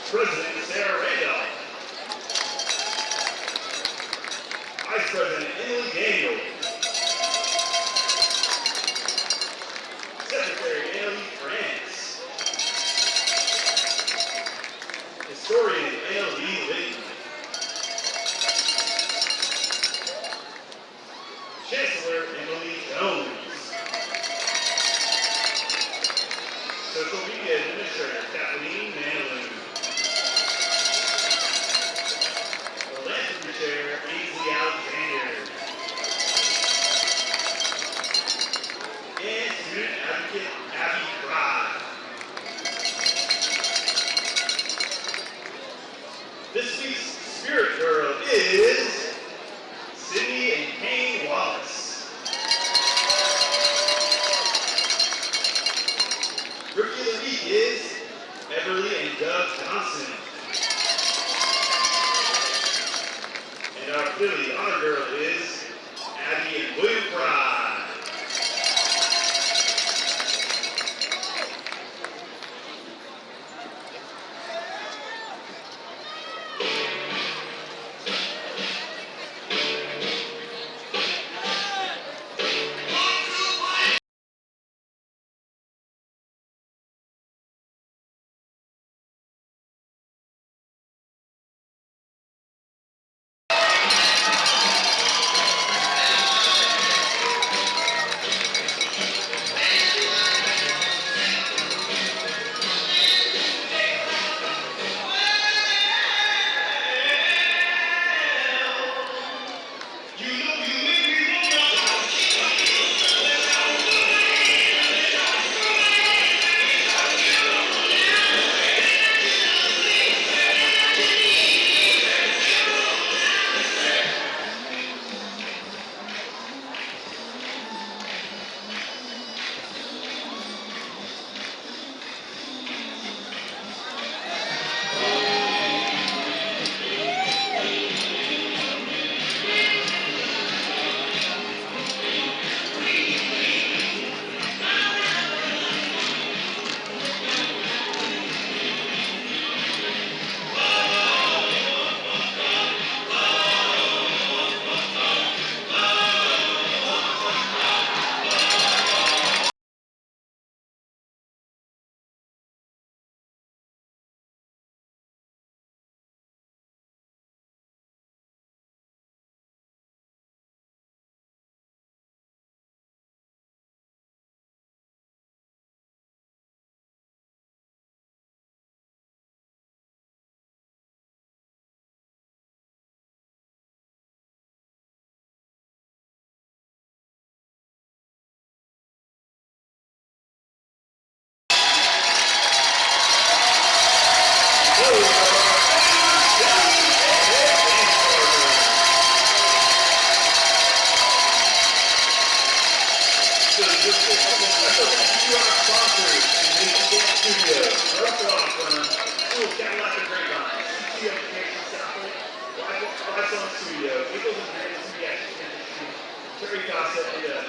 President Sarah Randolph. Vice President Emily Daniel. Secretary Emily France. Historian L.E. Linton. Chancellor Emily Jones. Social Media Administrator Kathleen Manlin. Philanthropy Chair Ainsley Alexander. And Student Advocate Abby Fry. This week's Spirit Girl is Sydney and Kane Wallace. Rookie of the Week is Everly and Doug Johnson. And our Philly Honor Girl is Abby and William Fry.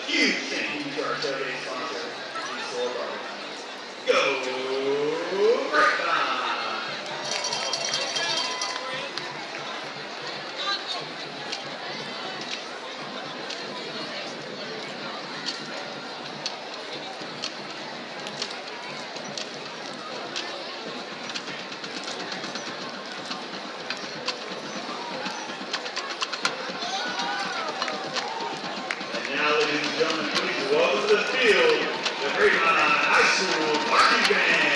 Huge thank you to our survey sponsor, Go Grapevine! Now, ladies and gentlemen, please welcome to the field the Grapevine High School Marching Band.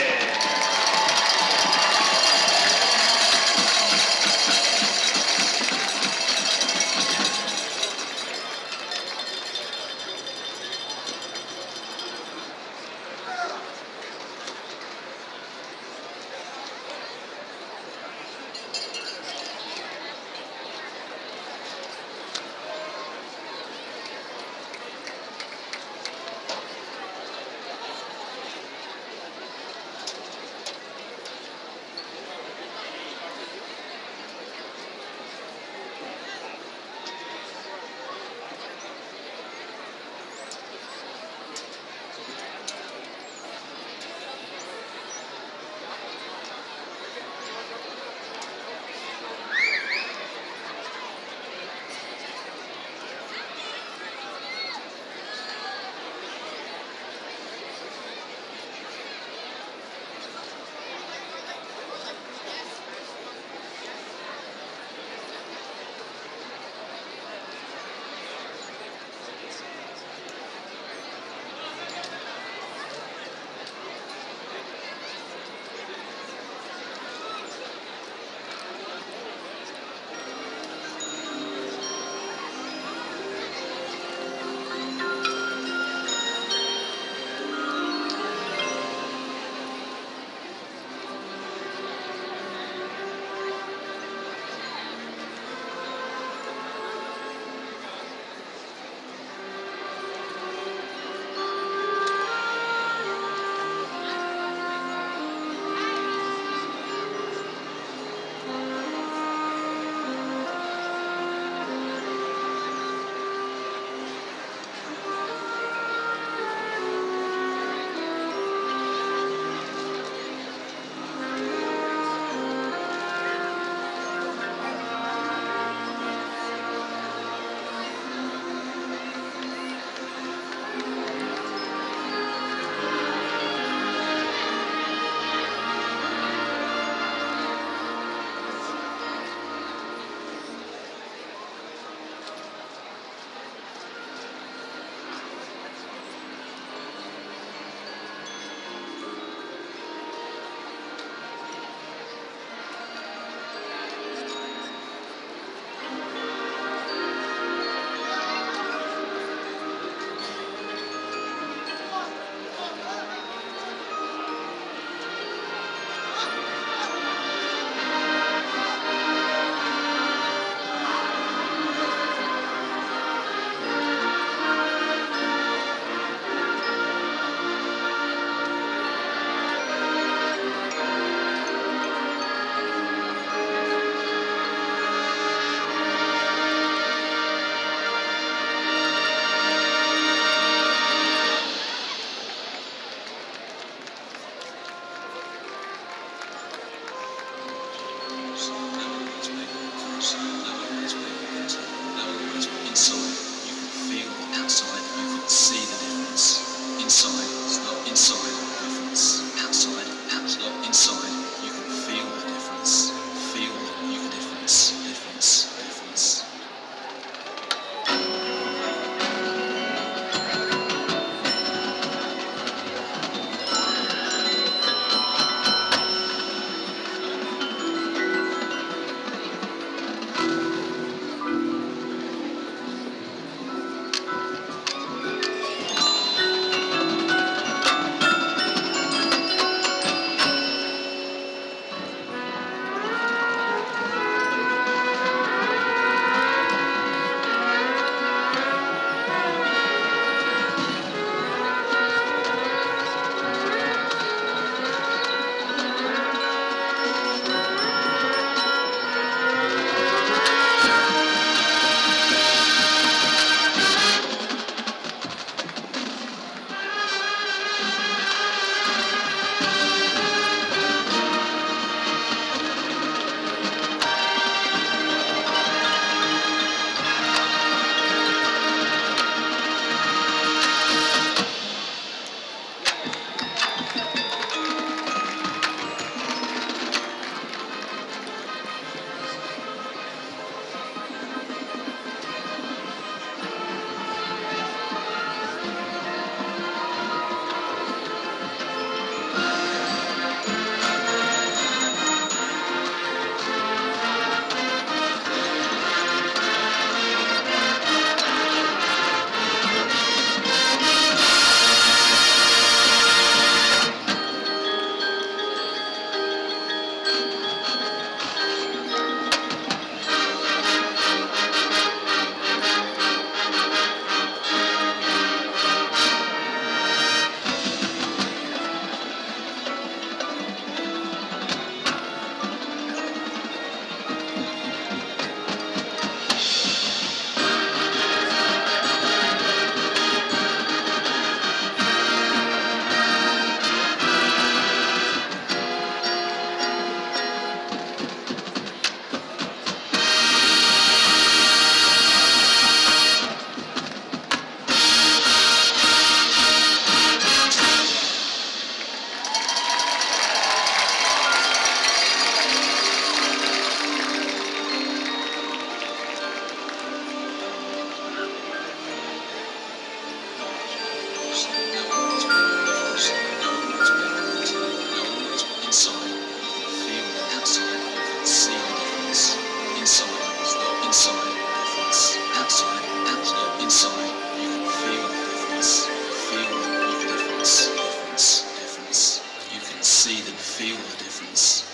see and feel the difference.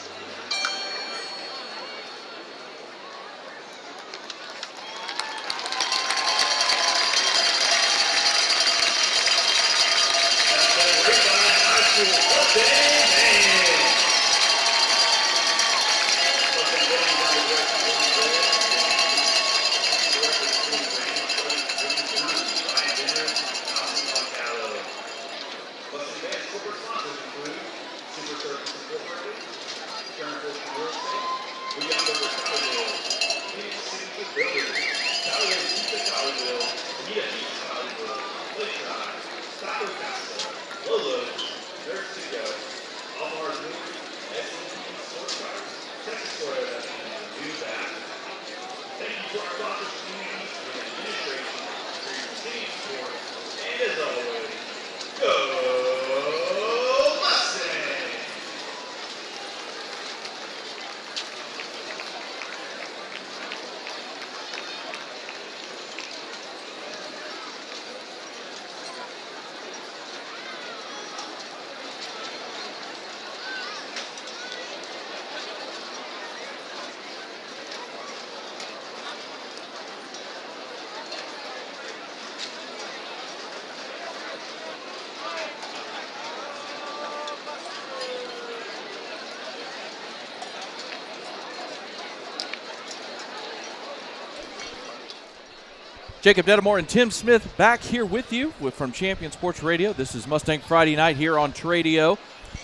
Jacob Dedamore and Tim Smith back here with you from Champion Sports Radio. This is Mustang Friday Night here on Tradio.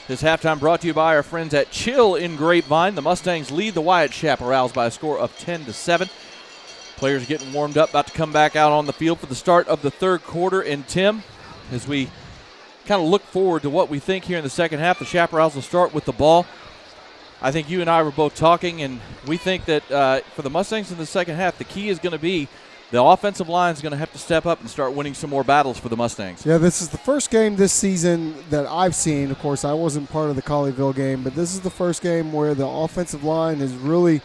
This halftime brought to you by our friends at Chill in Grapevine. The Mustangs lead the Wyatt Chaparrals by a score of 10-7. Players getting warmed up, about to come back out on the field for the start of the third quarter. And Tim, as we kind of look forward to what we think here in the second half, the Chaparrals will start with the ball. I think you and I were both talking, and we think that for the Mustangs in the second half, the key is going to be the offensive line is going to have to step up and start winning some more battles for the Mustangs. Yeah, this is the first game this season that I've seen. Of course, I wasn't part of the Colleyville game, but this is the first game where the offensive line is really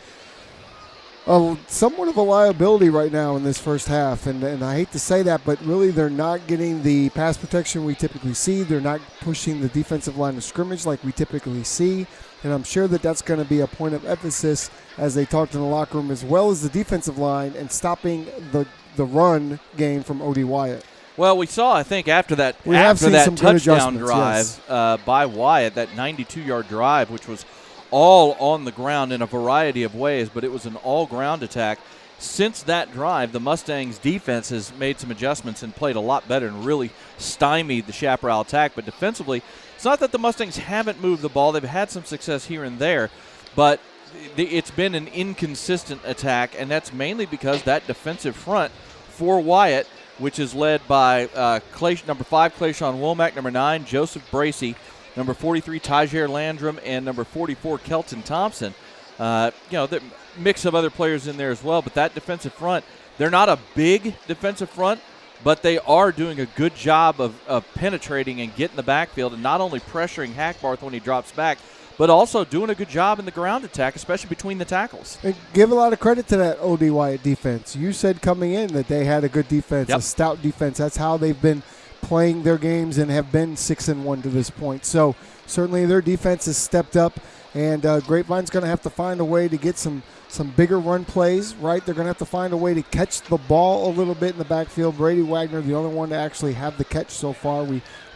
somewhat of a liability right now in this first half. And I hate to say that, but really they're not getting the pass protection we typically see. They're not pushing the defensive line of scrimmage like we typically see. And I'm sure that that's going to be a point of emphasis as they talked in the locker room, as well as the defensive line and stopping the run game from OD Wyatt. Well, we saw, I think, after that touchdown drive by Wyatt, that 92-yard drive, which was all on the ground in a variety of ways, but it was an all-ground attack. Since that drive, the Mustangs' defense has made some adjustments and played a lot better and really stymied the Chaparral attack. But defensively, it's not that the Mustangs haven't moved the ball. They've had some success here and there, but it's been an inconsistent attack, and that's mainly because that defensive front for Wyatt, which is led by number 5, Clayshawn Womack, number 9, Joseph Bracey, number 43, Tyjair Landrum, and number 44, Kelton Thompson. The mix of other players in there as well, but that defensive front, they're not a big defensive front, but they are doing a good job of penetrating and getting the backfield and not only pressuring Hackbarth when he drops back, but also doing a good job in the ground attack, especially between the tackles. And give a lot of credit to that OD Wyatt defense. You said coming in that they had a good defense, a stout defense. That's how they've been playing their games and have been 6-1 to this point. So certainly their defense has stepped up, and Grapevine's going to have to find a way to get some bigger run plays, right? They're going to have to find a way to catch the ball a little bit in the backfield. Brady Wagner, the only one to actually have the catch so far.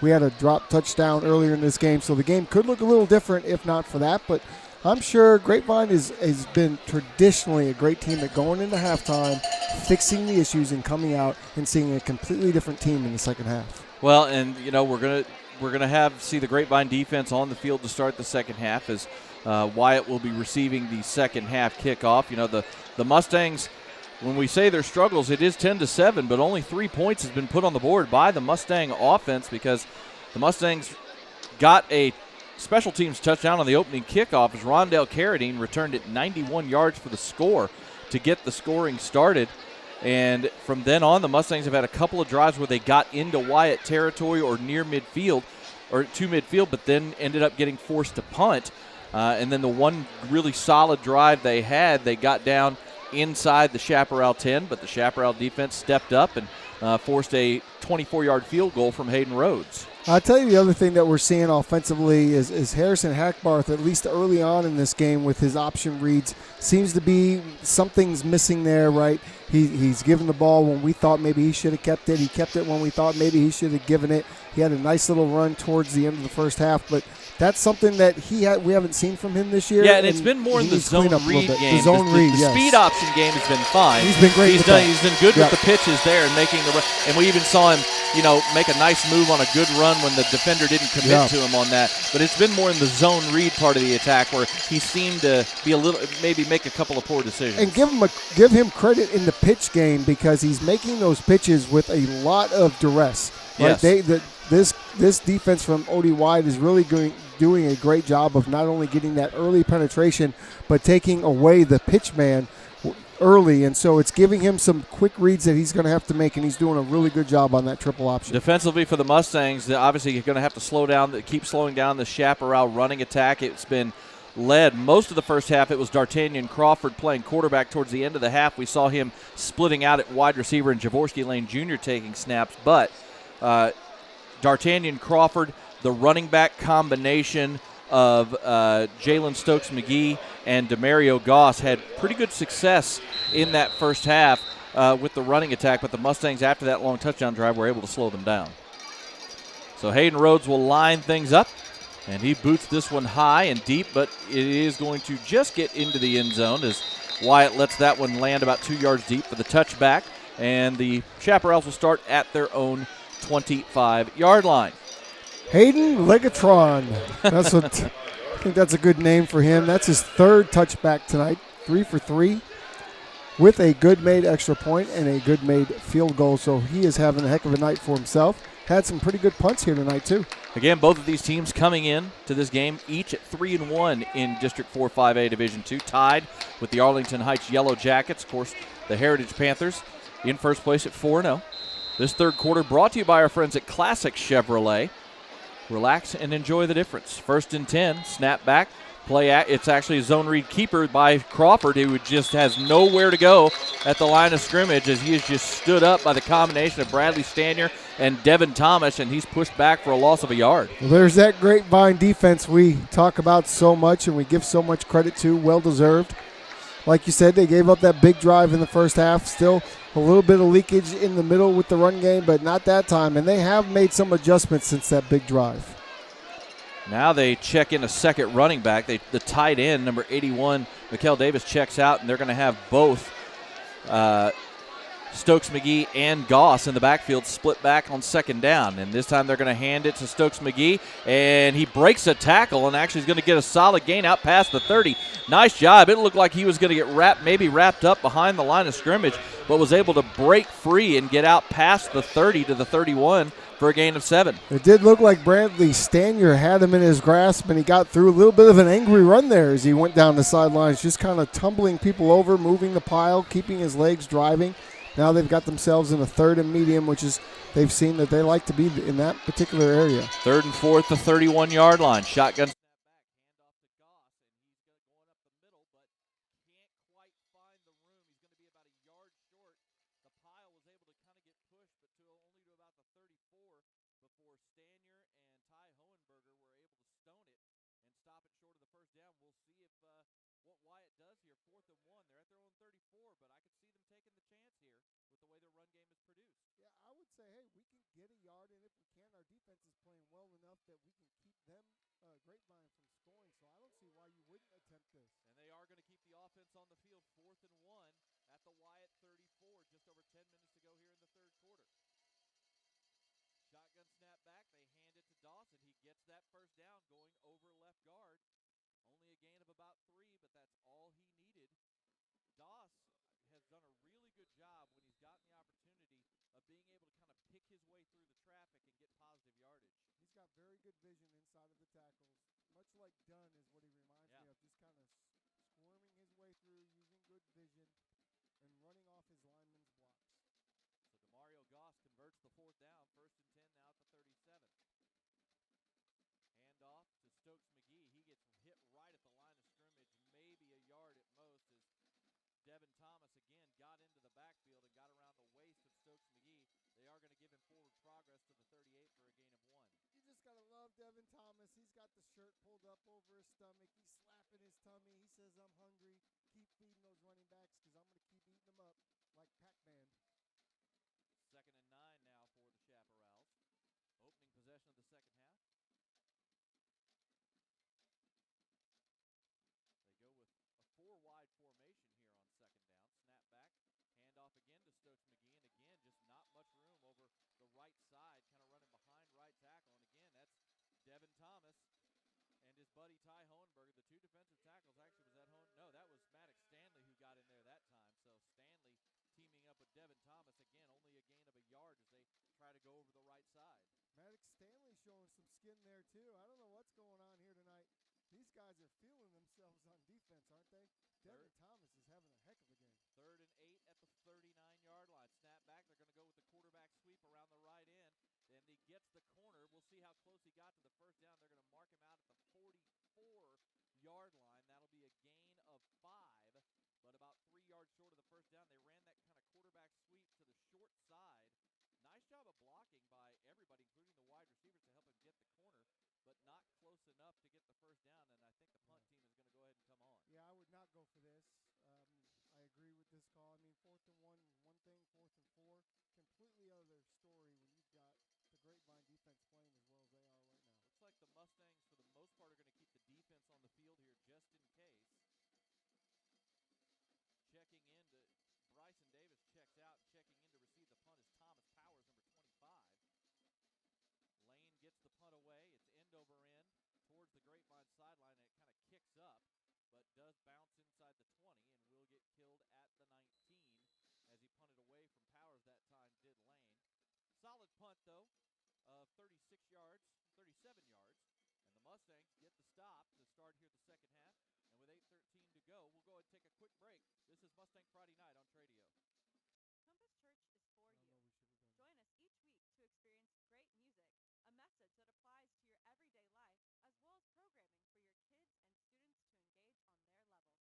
We had a drop touchdown earlier in this game, so the game could look a little different if not for that. But I'm sure Grapevine has been traditionally a great team at going into halftime, fixing the issues, and coming out and seeing a completely different team in the second half. Well, and we're gonna see the Grapevine defense on the field to start the second half as Wyatt will be receiving the second half kickoff. The Mustangs, when we say their struggles, it is 10-7, but only 3 points has been put on the board by the Mustang offense because the Mustangs got a special teams touchdown on the opening kickoff as Rondell Carradine returned it 91 yards for the score to get the scoring started. And from then on, the Mustangs have had a couple of drives where they got into Wyatt territory or near midfield or to midfield, but then ended up getting forced to punt. And then the one really solid drive they had, they got down inside the Chaparral 10, but the Chaparral defense stepped up and forced a 24-yard field goal from Hayden Rhodes. I'll tell you the other thing that we're seeing offensively is Harrison Hackbarth, at least early on in this game with his option reads, seems to be something's missing there, right? He's given the ball when we thought maybe he should have kept it. He kept it when we thought maybe he should have given it. He had a nice little run towards the end of the first half, but that's something that we haven't seen from him this year. Yeah, and it's been more in the zone read game. The zone read, the speed option game has been fine. He's been great. He's been good with the pitches there and making the run. And we even saw him, make a nice move on a good run when the defender didn't commit to him on that. But it's been more in the zone read part of the attack where he seemed to be maybe make a couple of poor decisions. And give him credit in the pitch game because he's making those pitches with a lot of duress. Right? Yes. This defense from OD Wyatt is really doing a great job of not only getting that early penetration, but taking away the pitch man early. And so it's giving him some quick reads that he's going to have to make, and he's doing a really good job on that triple option. Defensively for the Mustangs, obviously you're going to have to keep slowing down the Chaparral running attack. It's been led most of the first half. It was D'Artagnan Crawford playing quarterback towards the end of the half. We saw him splitting out at wide receiver and Jaworski Lane Jr. taking snaps, but D'Artagnan Crawford, the running back combination of Jalen Stokes-McGee and Demario Goss had pretty good success in that first half with the running attack, but the Mustangs, after that long touchdown drive, were able to slow them down. So Hayden Rhodes will line things up, and he boots this one high and deep, but it is going to just get into the end zone as Wyatt lets that one land about 2 yards deep for the touchback, and the Chaparrals will start at their own 25-yard line. Hayden Legatron. I think that's a good name for him. That's his third touchback tonight, 3 for 3, with a good made extra point and a good made field goal. So he is having a heck of a night for himself. Had some pretty good punts here tonight, too. Again, both of these teams coming in to this game, each at 3-1 in District 4-5A Division II, tied with the Arlington Heights Yellow Jackets. Of course, the Heritage Panthers in first place at 4-0. This third quarter brought to you by our friends at Classic Chevrolet. Relax and enjoy the difference. 1st and 10, snap back, it's actually a zone read keeper by Crawford, who just has nowhere to go at the line of scrimmage as he is just stood up by the combination of Bradley Stanier and Devin Thomas, and he's pushed back for a loss of a yard. Well, there's that Grapevine defense we talk about so much and we give so much credit to, well-deserved. Like you said, they gave up that big drive in the first half. Still a little bit of leakage in the middle with the run game, but not that time. And they have made some adjustments since that big drive. Now they check in a second running back. The tight end, number 81, Mikkel Davis, checks out, and they're going to have both Stokes-McGee and Goss in the backfield split back on second down. And this time they're going to hand it to Stokes-McGee, and he breaks a tackle and actually is going to get a solid gain out past the 30. Nice job. It looked like he was going to get wrapped up behind the line of scrimmage, but was able to break free and get out past the 30 to the 31 for a gain of 7. It did look like Bradley Stanier had him in his grasp, and he got through a little bit of an angry run there as he went down the sidelines, just kind of tumbling people over, moving the pile, keeping his legs driving. Now they've got themselves in a 3rd and medium, which is they've seen that they like to be in that particular area. 3rd and 4th, the 31-yard line. Shotgun. Grapevine from scoring, so I don't see why you wouldn't attempt this. And they are going to keep the offense on the field, 4th and 1 at the Wyatt 34, just over 10 minutes to go here in the third quarter. Shotgun snap back, they hand it to Dawson. He gets that first down going over left guard. Only a gain of about 3, but that's all he needed. Doss has done a really good job when he's gotten the opportunity of being able to kind of pick his way through the traffic and get positive yardage. He's got very good vision inside of the tackles. Much like Dunn is what he reminds me of, just kind of squirming his way through, using good vision, and running off his linemen's blocks. So Demario Goss converts the 4th down, 1st and 10 now at the 37. Hand off to Stokes-McGee. He gets hit right at the line of scrimmage, maybe a yard at most, as Devin Thomas again got into the backfield and got around the waist of Stokes-McGee. They are going to give him forward progress to the 38 for a gain of 1. got to love Devin Thomas. He's got the shirt pulled up over his stomach. He's slapping his tummy. He says, I'm hungry. Keep feeding those running backs because I'm going to keep eating them up like Pac-Man. 2nd and 9 now for the Chaparrals. Opening possession of the second half. They go with a 4-wide formation here on 2nd down. Snap back, handoff again to Stokes McGee, and again, just not much room over the right side, kind of running behind right tackle. And again, that's Devin Thomas and his buddy Ty Hohenberger. The two defensive tackles, actually, was that No, that was Maddox Stanley who got in there that time. So Stanley teaming up with Devin Thomas. Again, only a gain of a yard as they try to go over the right side. Maddox Stanley showing some skin there, too. I don't know what's going on here tonight. These guys are feeling themselves on defense, aren't they? Devin Thomas is having a heck of a game. 3rd and 8 at the 39-yard line. Snap back. They're going to go with the quarterback sweep around the right end. And he gets the corner. We'll see how close he got to the first down. They're going to mark him out at the 44-yard line. That'll be a gain of 5, but about 3 yards short of the first down. They ran that kind of quarterback sweep to the short side. Nice job of blocking by everybody, including the wide receivers, to help him get the corner, but not close enough to get the first down, and I think the punt team is going to go ahead and come on. Yeah, I would not go for this. I agree with this call. I mean, 4th and 1, one thing, 4th and 4, completely other story when you've got the Grapevine defense playing as well as they are right now. Looks like the Mustangs, for the most part, are going to keep the defense on the field here just in case. Checking in to Bryson Davis checks out. Checking in to receive the punt is Thomas Powers, number 25. Lane gets the punt away. It's end over end towards the Grapevine sideline, and it kind of kicks up, but does bounce inside the 20 and will get killed at the 19 as he punted away from Powers that time, did Lane. Solid punt, though, of 37 yards, and the Mustangs get the stop to start here the second half. And with 8:13 to go, we'll go ahead and take a quick break. This is Mustang Friday Night on Tradio. Compass Church is for you. Join us each week to experience great music, a message that applies to your everyday life, as well as programming for your kids and students to engage on their level.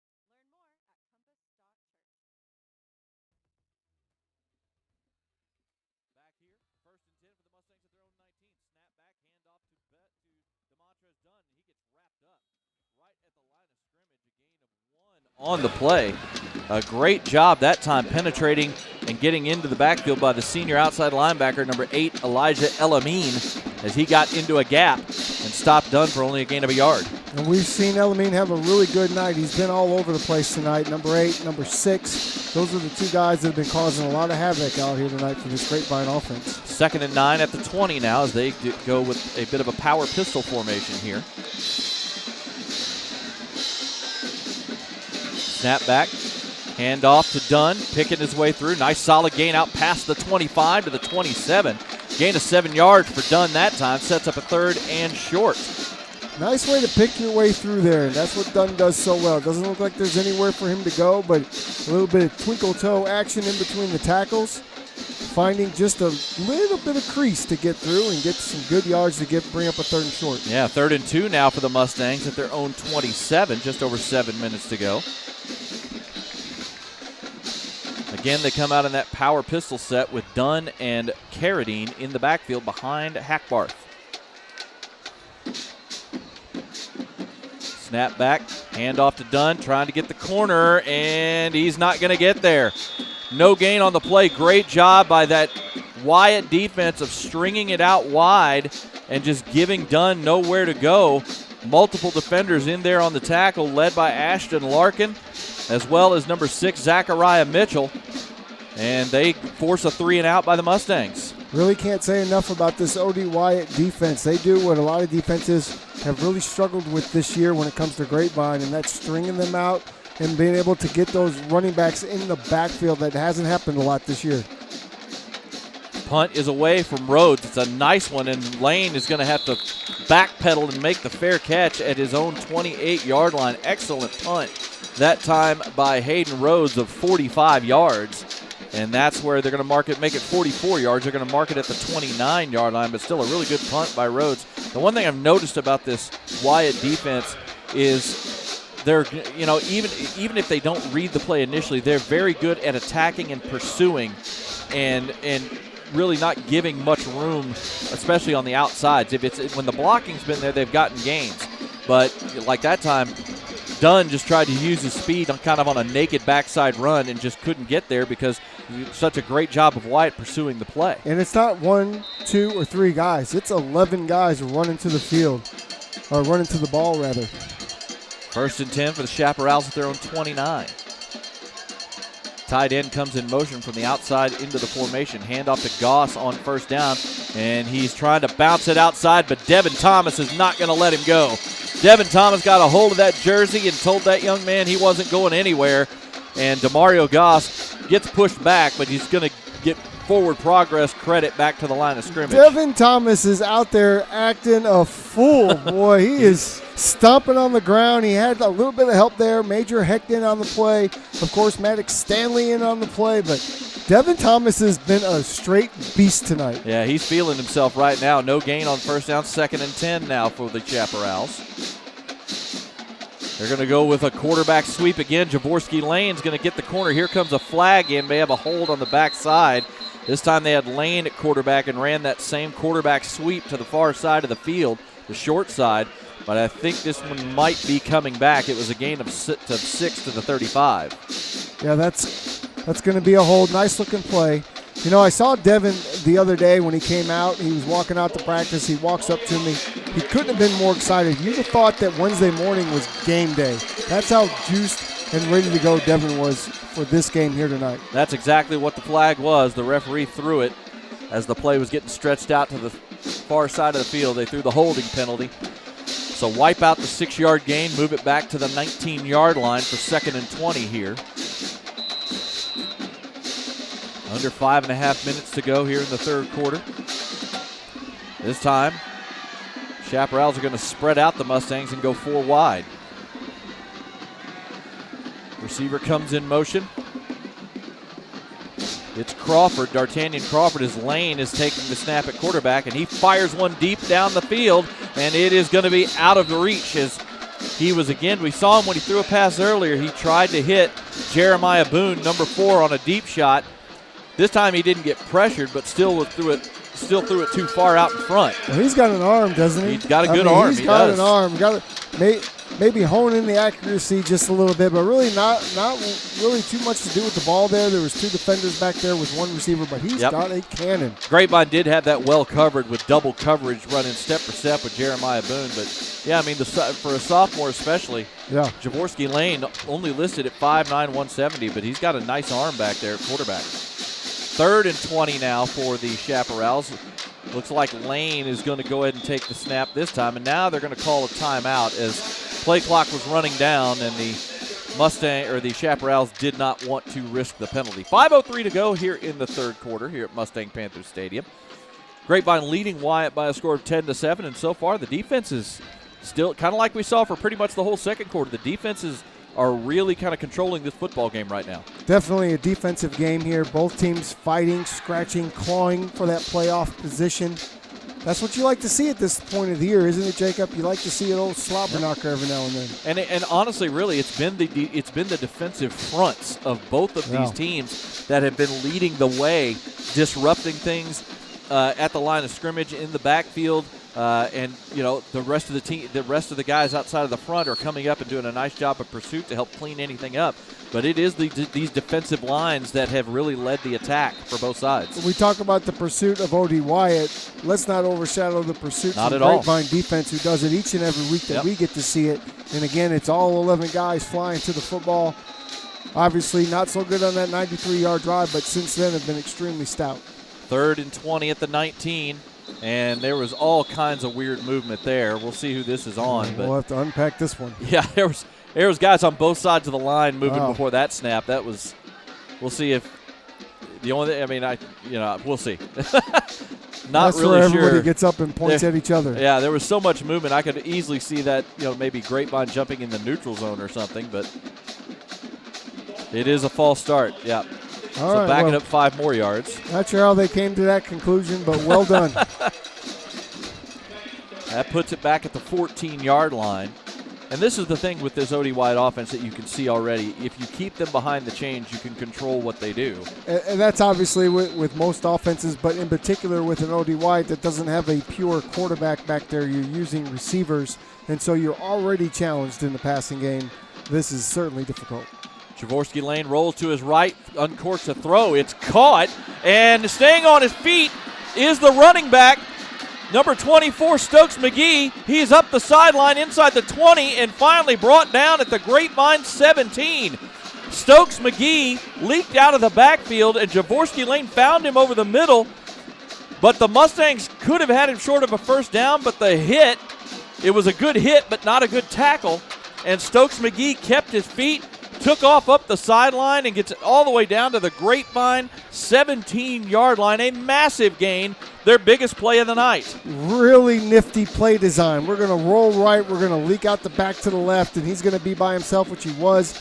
Learn more at compass.church. Back here, 1st and 10 for the Mustangs at their own 19. Snap back, handoff to DeMontrez Dunn, and he gets wrapped up right at the line of scrimmage. A gain of 1 on the play. A great job that time penetrating and getting into the backfield by the senior outside linebacker, number 8, Elijah Elamine, as he got into a gap and stopped Dunn for only a gain of a yard. And we've seen Elamine have a really good night. He's been all over the place tonight. Number 8, number 6. Those are the two guys that have been causing a lot of havoc out here tonight for this Grapevine offense. 2nd and 9 at the 20 now as they go with a bit of a power pistol formation here. Snap back, hand off to Dunn, picking his way through. Nice solid gain out past the 25 to the 27. Gain of 7 yards for Dunn that time. Sets up a 3rd and short. Nice way to pick your way through there. That's what Dunn does so well. It doesn't look like there's anywhere for him to go, but a little bit of twinkle toe action in between the tackles. Finding just a little bit of crease to get through and get some good yards to bring up a 3rd and short. Yeah, 3rd and 2 now for the Mustangs at their own 27. Just over 7 minutes to go. Again, they come out in that power pistol set with Dunn and Carradine in the backfield behind Hackbarth. Snap back, hand off to Dunn, trying to get the corner, and he's not going to get there. No gain on the play. Great job by that Wyatt defense of stringing it out wide and just giving Dunn nowhere to go. Multiple defenders in there on the tackle, led by Ashton Larkin, as well as number 6, Zachariah Mitchell. And they force a 3 and out by the Mustangs. Really can't say enough about this OD Wyatt defense. They do what a lot of defenses have really struggled with this year when it comes to Grapevine, and that's stringing them out and being able to get those running backs in the backfield. That hasn't happened a lot this year. Punt is away from Rhodes. It's a nice one, and Lane is going to have to backpedal and make the fair catch at his own 28-yard line. Excellent punt that time by Hayden Rhodes of 45 yards. And that's where they're going to mark it, make it 44 yards. They're going to mark it at the 29-yard line, but still a really good punt by Rhodes. The one thing I've noticed about this Wyatt defense is they're, you know, even if they don't read the play initially, they're very good at attacking and pursuing and really not giving much room, especially on the outsides. When the blocking's been there, they've gotten gains. But like that time, Dunn just tried to use his speed on a naked backside run and just couldn't get there because such a great job of Wyatt pursuing the play. And it's not 1, 2, or 3 guys. It's 11 guys running to the field, or running to the ball, rather. 1st and 10 for the Chaparrals at their own 29. Tight end comes in motion from the outside into the formation. Handoff to Goss on 1st down, and he's trying to bounce it outside, but Devin Thomas is not going to let him go. Devin Thomas got a hold of that jersey and told that young man he wasn't going anywhere, and Demario Goss gets pushed back, but he's going to get forward progress credit back to the line of scrimmage. Devin Thomas is out there acting a fool. Boy, he is stomping on the ground. He had a little bit of help there. Major Hecht in on the play. Of course, Maddox Stanley in on the play. But Devin Thomas has been a straight beast tonight. Yeah, he's feeling himself right now. No gain on 1st down, 2nd and 10 now for the Chaparrals. They're going to go with a quarterback sweep again. Jaworski Lane's going to get the corner. Here comes a flag in. May have a hold on the backside. This time they had Lane at quarterback and ran that same quarterback sweep to the far side of the field, the short side. But I think this one might be coming back. It was a gain of 6 to the 35. Yeah, that's going to be a hold. Nice-looking play. You know, I saw Devin the other day when he came out. He was walking out to practice. He walks up to me. He couldn't have been more excited. You'd have thought that Wednesday morning was game day. That's how juiced and ready to go Devin was for this game here tonight. That's exactly what the flag was. The referee threw it as the play was getting stretched out to the far side of the field. They threw the holding penalty. So wipe out the 6-yard gain, move it back to the 19-yard line for 2nd and 20 here. Under 5.5 minutes to go here in the 3rd quarter. This time, Chaparrals are going to spread out the Mustangs and go 4 wide. Receiver comes in motion. It's Crawford. D'Artagnan Crawford. His Lane is taking the snap at quarterback, and he fires one deep down the field, and it is going to be out of the reach as he was again. We saw him when he threw a pass earlier. He tried to hit Jeremiah Boone, number 4, on a deep shot. This time he didn't get pressured, but still threw it too far out in front. Well, he's got an arm, doesn't he? He's got a good arm. He's got an arm. Maybe hone in the accuracy just a little bit, but really not really too much to do with the ball there. There was 2 defenders back there with 1 receiver, but he's got a cannon. Grapevine did have that well covered with double coverage running step for step with Jeremiah Boone, but yeah, I mean, for a sophomore especially, Jaworski Lane only listed at 5'9", 170, but he's got a nice arm back there at quarterback. 3rd and 20 now for the Chaparrals. Looks like Lane is going to go ahead and take the snap this time, and now they're going to call a timeout as play clock was running down, and the Chaparrals did not want to risk the penalty. 5:03 to go here in the 3rd quarter here at Mustang Panther Stadium. Grapevine leading Wyatt by a score of 10-7, and so far the defense is still kind of like we saw for pretty much the whole 2nd quarter. The defenses are really kind of controlling this football game right now. Definitely a defensive game here. Both teams fighting, scratching, clawing for that playoff position. That's what you like to see at this point of the year, isn't it, Jacob? You like to see an old slobber knocker every now and then. And honestly, really, it's been the defensive fronts of both of these teams that have been leading the way, disrupting things at the line of scrimmage, in the backfield. And you know, the rest of the guys outside of the front are coming up and doing a nice job of pursuit to help clean anything up. But it is these defensive lines that have really led the attack for both sides. When we talk about the pursuit of OD Wyatt, let's not overshadow the pursuit of the Grapevine defense, who does it each and every week that we get to see it. And again, it's all 11 guys flying to the football. Obviously not so good on that 93-yard drive, but since then have been extremely stout. 3rd and 20 at the 19. And there was all kinds of weird movement there. We'll see who this is on. But we'll have to unpack this one. Yeah, there was guys on both sides of the line moving before that snap. We'll see if the only thing, I mean, we'll see. Not That's really where sure. everybody gets up and points at each other. Yeah, there was so much movement. I could easily see that, maybe Grapevine jumping in the neutral zone or something, but it is a false start. Yeah. All so right, backing up 5 more yards. Not sure how they came to that conclusion, but well done. That puts it back at the 14-yard line. And this is the thing with this OD Wyatt offense that you can see already. If you keep them behind the chains, you can control what they do. And that's obviously with most offenses, but in particular with an OD Wyatt that doesn't have a pure quarterback back there. You're using receivers, and so you're already challenged in the passing game. This is certainly difficult. Jaworski Lane rolls to his right, uncorks a throw. It's caught, and staying on his feet is the running back, number 24, Stokes McGee. He's up the sideline inside the 20 and finally brought down at the Grapevine 17. Stokes McGee leaked out of the backfield, and Jaworski Lane found him over the middle, but the Mustangs could have had him short of a first down, but the hit, it was a good hit, but not a good tackle, and Stokes McGee kept his feet, took off up the sideline, and gets it all the way down to the Grapevine 17-yard line. A massive gain, their biggest play of the night. Really nifty play design. We're going to roll right. We're going to leak out the back to the left, and he's going to be by himself, which he was.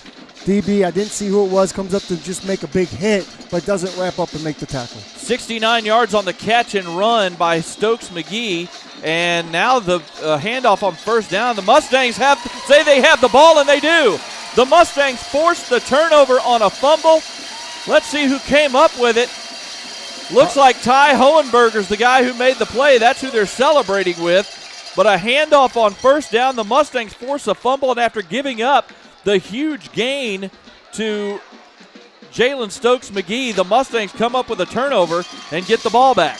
DB, I didn't see who it was, comes up to just make a big hit, but doesn't wrap up and make the tackle. 69 yards on the catch and run by Stokes McGee. And now the handoff on first down. The Mustangs say they have the ball, and they do. The Mustangs forced the turnover on a fumble. Let's see who came up with it. Looks like Ty Hohenberger's the guy who made the play. That's who they're celebrating with. But a handoff on first down. The Mustangs force a fumble, and after giving up the huge gain to Jalen Stokes McGee, the Mustangs come up with a turnover and get the ball back.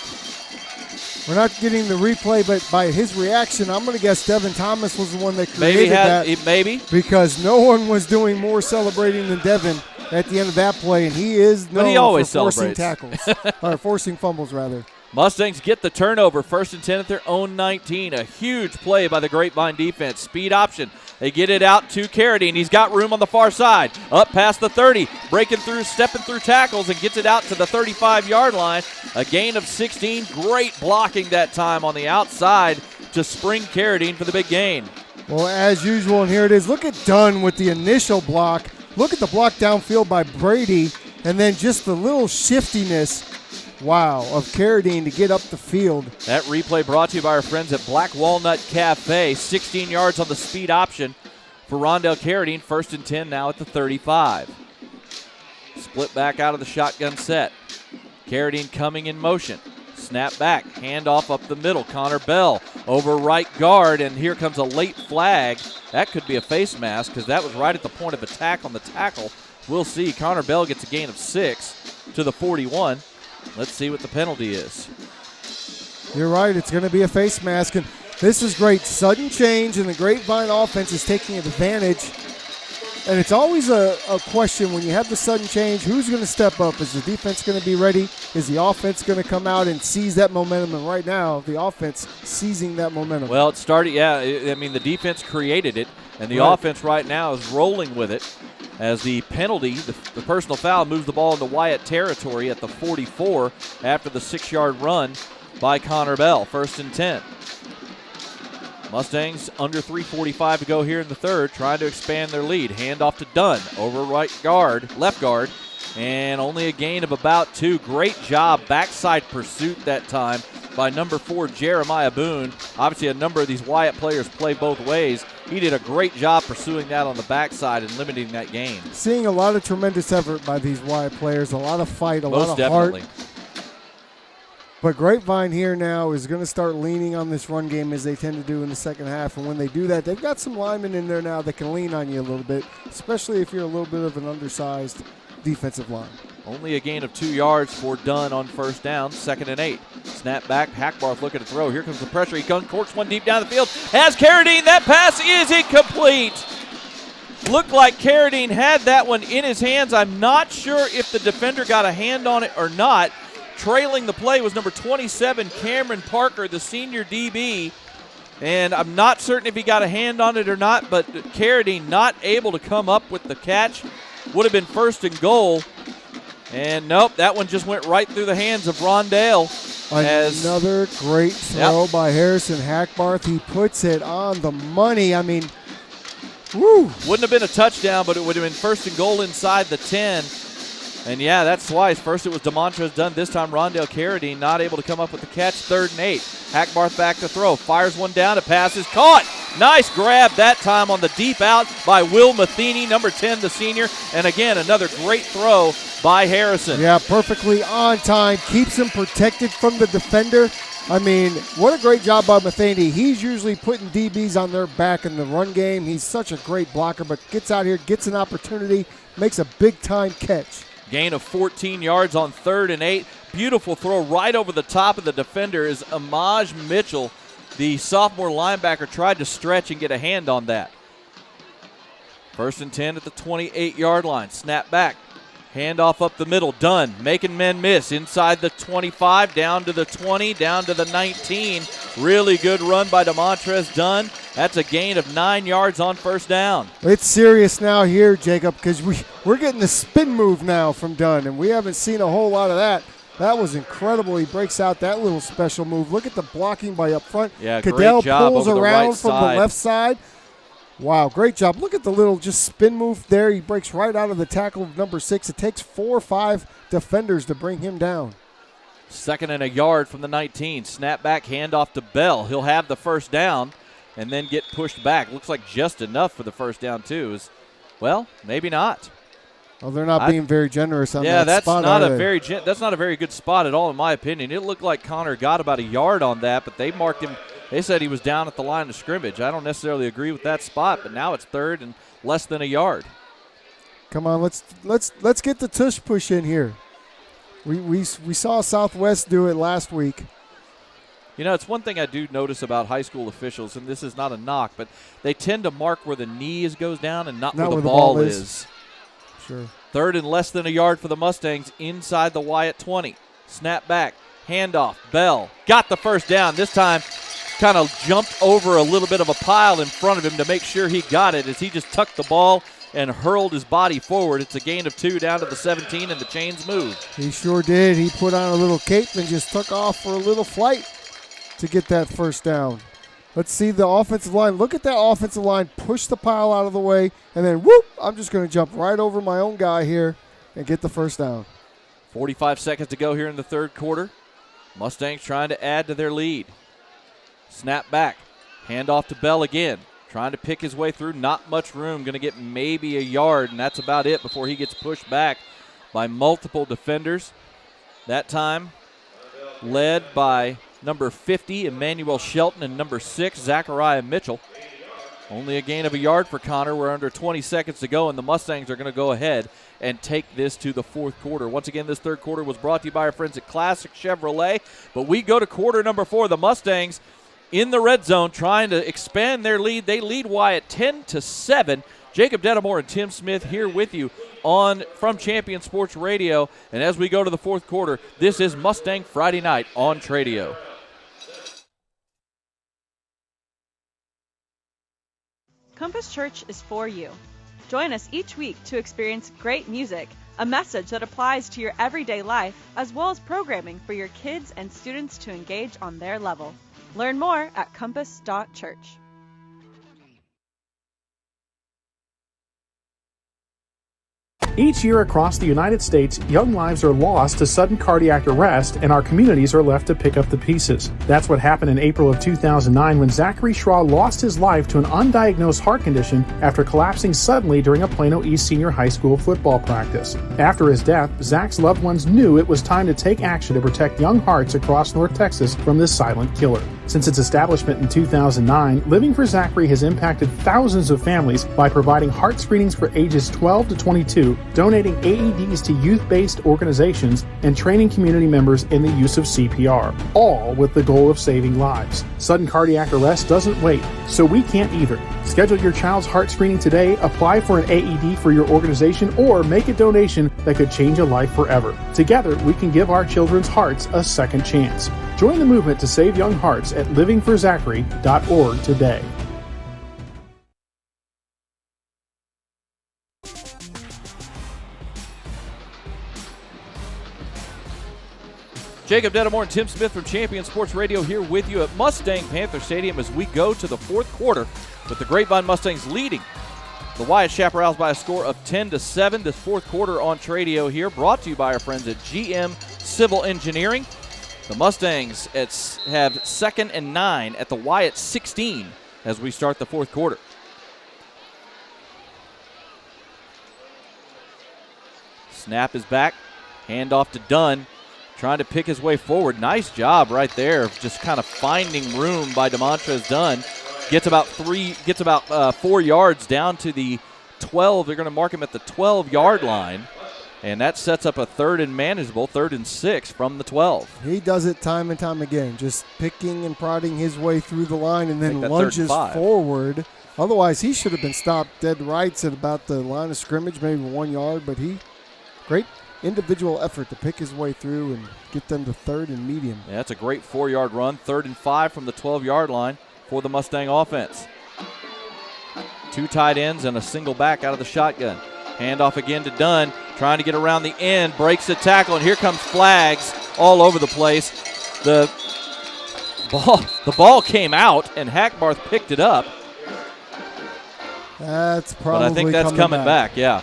We're not getting the replay, but by his reaction, I'm going to guess Devin Thomas was the one that created that. Maybe. Because no one was doing more celebrating than Devin at the end of that play, and he is known for forcing tackles, or forcing fumbles, rather. Mustangs get the turnover, 1st and 10 at their own 19. A huge play by the Grapevine defense. Speed option. They get it out to Carradine. He's got room on the far side. Up past the 30. Breaking through, stepping through tackles, and gets it out to the 35-yard line. A gain of 16. Great blocking that time on the outside to spring Carradine for the big gain. Well, as usual, and here it is. Look at Dunn with the initial block. Look at the block downfield by Brady, and then just the little shiftiness, wow, of Carradine to get up the field. That replay brought to you by our friends at Black Walnut Cafe. 16 yards on the speed option for Rondell Carradine. 1st and 10 now at the 35. Split back out of the shotgun set. Carradine coming in motion. Snap back, handoff up the middle. Connor Bell over right guard, and here comes a late flag. That could be a face mask because that was right at the point of attack on the tackle. We'll see. Connor Bell gets a gain of 6 to the 41. Let's see what the penalty is. You're right. It's going to be a face mask. And this is great. Sudden change, and the Grapevine offense is taking advantage. And it's always a question when you have the sudden change, who's going to step up? Is the defense going to be ready? Is the offense going to come out and seize that momentum? And right now, the offense seizing that momentum. Well, it started, I mean, the defense created it, and the offense right now is rolling with it. As the penalty, the personal foul, moves the ball into Wyatt territory at the 44 after the 6-yard run by Connor Bell. 1st and 10. Mustangs under 3:45 to go here in the third, trying to expand their lead. Handoff to Dunn over left guard, and only a gain of about 2. Great job, backside pursuit that time by number 4, Jeremiah Boone. Obviously, a number of these Wyatt players play both ways. He did a great job pursuing that on the backside and limiting that gain. Seeing a lot of tremendous effort by these Wyatt players, a lot of fight, a lot of definitely. heart. But Grapevine here now is going to start leaning on this run game as they tend to do in the second half. And when they do that, they've got some linemen in there now that can lean on you a little bit, especially if you're a little bit of an undersized defensive line. Only a gain of 2 yards for Dunn on first down, 2nd and 8. Snap back, Hackbarth looking to throw. Here comes the pressure. He corks one deep down the field. Has Carradine. That pass is incomplete. Looked like Carradine had that one in his hands. I'm not sure if the defender got a hand on it or not. Trailing the play was number 27, Cameron Parker, the senior DB. And I'm not certain if he got a hand on it or not, but Carradine not able to come up with the catch. Would have been 1st and goal. And nope, that one just went right through the hands of Rondale. Another great throw by Harrison Hackbarth. He puts it on the money. I mean, woo. Wouldn't have been a touchdown, but it would have been 1st and goal inside the 10. And yeah, that's twice. First it was DeMontrez Dunn. This time Rondale Carradine not able to come up with the catch. 3rd and 8. Hackbarth back to throw. Fires one down. A pass is caught. Nice grab that time on the deep out by Will Matheny, number 10, the senior. And again, another great throw by Harrison. Yeah, perfectly on time. Keeps him protected from the defender. I mean, what a great job by Matheny. He's usually putting DBs on their back in the run game. He's such a great blocker, but gets out here, gets an opportunity, makes a big-time catch. Gain of 14 yards on 3rd and 8. Beautiful throw right over the top of the defender as Amaj Mitchell, the sophomore linebacker, tried to stretch and get a hand on that. 1st and 10 at the 28-yard line. Snap back. Handoff up the middle. Dunn making men miss. Inside the 25, down to the 20, down to the 19. Really good run by DeMontrez Dunn. That's a gain of 9 yards on 1st down. It's serious now here, Jacob, because we're getting the spin move now from Dunn, and we haven't seen a whole lot of that. That was incredible. He breaks out that little special move. Look at the blocking by up front. Yeah, Cadell great job pulls over the around right from side. the left side. Wow, great job. Look at the little just spin move there. He breaks right out of the tackle of number 6. It takes 4 or 5 defenders to bring him down. 2nd and a yard from the 19. Snap back, handoff to Bell. He'll have the 1st down and then get pushed back. Looks like just enough for the 1st down, too. Well, maybe not. Oh, they're not being very generous on that that's spot, not are a they? that's not a very good spot at all, in my opinion. It looked like Connor got about a yard on that, but they marked him. They said he was down at the line of scrimmage. I don't necessarily agree with that spot, but now it's 3rd and less than a yard. Come on, let's get the tush push in here. We saw Southwest do it last week. You know, it's one thing I do notice about high school officials, and this is not a knock, but they tend to mark where the knee goes down and not where the ball is. Sure. 3rd and less than a yard for the Mustangs inside the Wyatt 20. Snap back, handoff, Bell got the 1st down. This time kind of jumped over a little bit of a pile in front of him to make sure he got it as he just tucked the ball and hurled his body forward. It's a gain of 2 down to the 17, and the chains moved. He sure did. He put on a little cape and just took off for a little flight to get that 1st down. Let's see the offensive line. Look at that offensive line. Push the pile out of the way, and then whoop, I'm just going to jump right over my own guy here and get the 1st down. 45 seconds to go here in the 3rd quarter. Mustangs trying to add to their lead. Snap back. Handoff to Bell again. Trying to pick his way through. Not much room. Going to get maybe a yard, and that's about it before he gets pushed back by multiple defenders. That time led by number 50, Emmanuel Shelton, and number 6, Zachariah Mitchell. Only a gain of a yard for Connor. We're under 20 seconds to go, and the Mustangs are going to go ahead and take this to the 4th quarter. Once again, this 3rd quarter was brought to you by our friends at Classic Chevrolet. But we go to quarter number 4. The Mustangs in the red zone trying to expand their lead. They lead Wyatt 10-7. Jacob Dedamore and Tim Smith here with you from Champion Sports Radio. And as we go to the 4th quarter, this is Mustang Friday Night on Tradio. Compass Church is for you. Join us each week to experience great music, a message that applies to your everyday life, as well as programming for your kids and students to engage on their level. Learn more at compass.church. Each year across the United States, young lives are lost to sudden cardiac arrest, and our communities are left to pick up the pieces. That's what happened in April of 2009 when Zachary Schraw lost his life to an undiagnosed heart condition after collapsing suddenly during a Plano East Senior High School football practice. After his death, Zach's loved ones knew it was time to take action to protect young hearts across North Texas from this silent killer. Since its establishment in 2009, Living for Zachary has impacted thousands of families by providing heart screenings for ages 12 to 22, donating AEDs to youth-based organizations, and training community members in the use of CPR, all with the goal of saving lives. Sudden cardiac arrest doesn't wait, so we can't either. Schedule your child's heart screening today, apply for an AED for your organization, or make a donation that could change a life forever. Together, we can give our children's hearts a second chance. Join the movement to save young hearts at livingforzachary.org today. Jacob Dedamore and Tim Smith from Champion Sports Radio here with you at Mustang Panther Stadium as we go to the 4th quarter with the Grapevine Mustangs leading the Wyatt Chaparrals by a score of 10-7. This 4th quarter on Tradio here, brought to you by our friends at GM Civil Engineering. The Mustangs have 2nd and 9 at the Wyatt 16 as we start the fourth quarter. Snap is back. Handoff to Dunn. Trying to pick his way forward. Nice job right there of just kind of finding room by DeMontrez Dunn. Gets about 4 yards down to the 12. They're going to mark him at the 12-yard line. And that sets up a 3rd and manageable, 3rd and 6 from the 12. He does it time and time again, just picking and prodding his way through the line and then lunges forward. Otherwise, he should have been stopped dead right at about the line of scrimmage, maybe 1 yard. But great individual effort to pick his way through and get them to 3rd and medium. Yeah, that's a great 4-yard run. 3rd and 5 from the 12-yard line for the Mustang offense. 2 tight ends and a single back out of the shotgun. Handoff again to Dunn, trying to get around the end, breaks the tackle, and here comes flags all over the place. The ball came out, and Hackbarth picked it up. That's probably But I think that's coming back, yeah.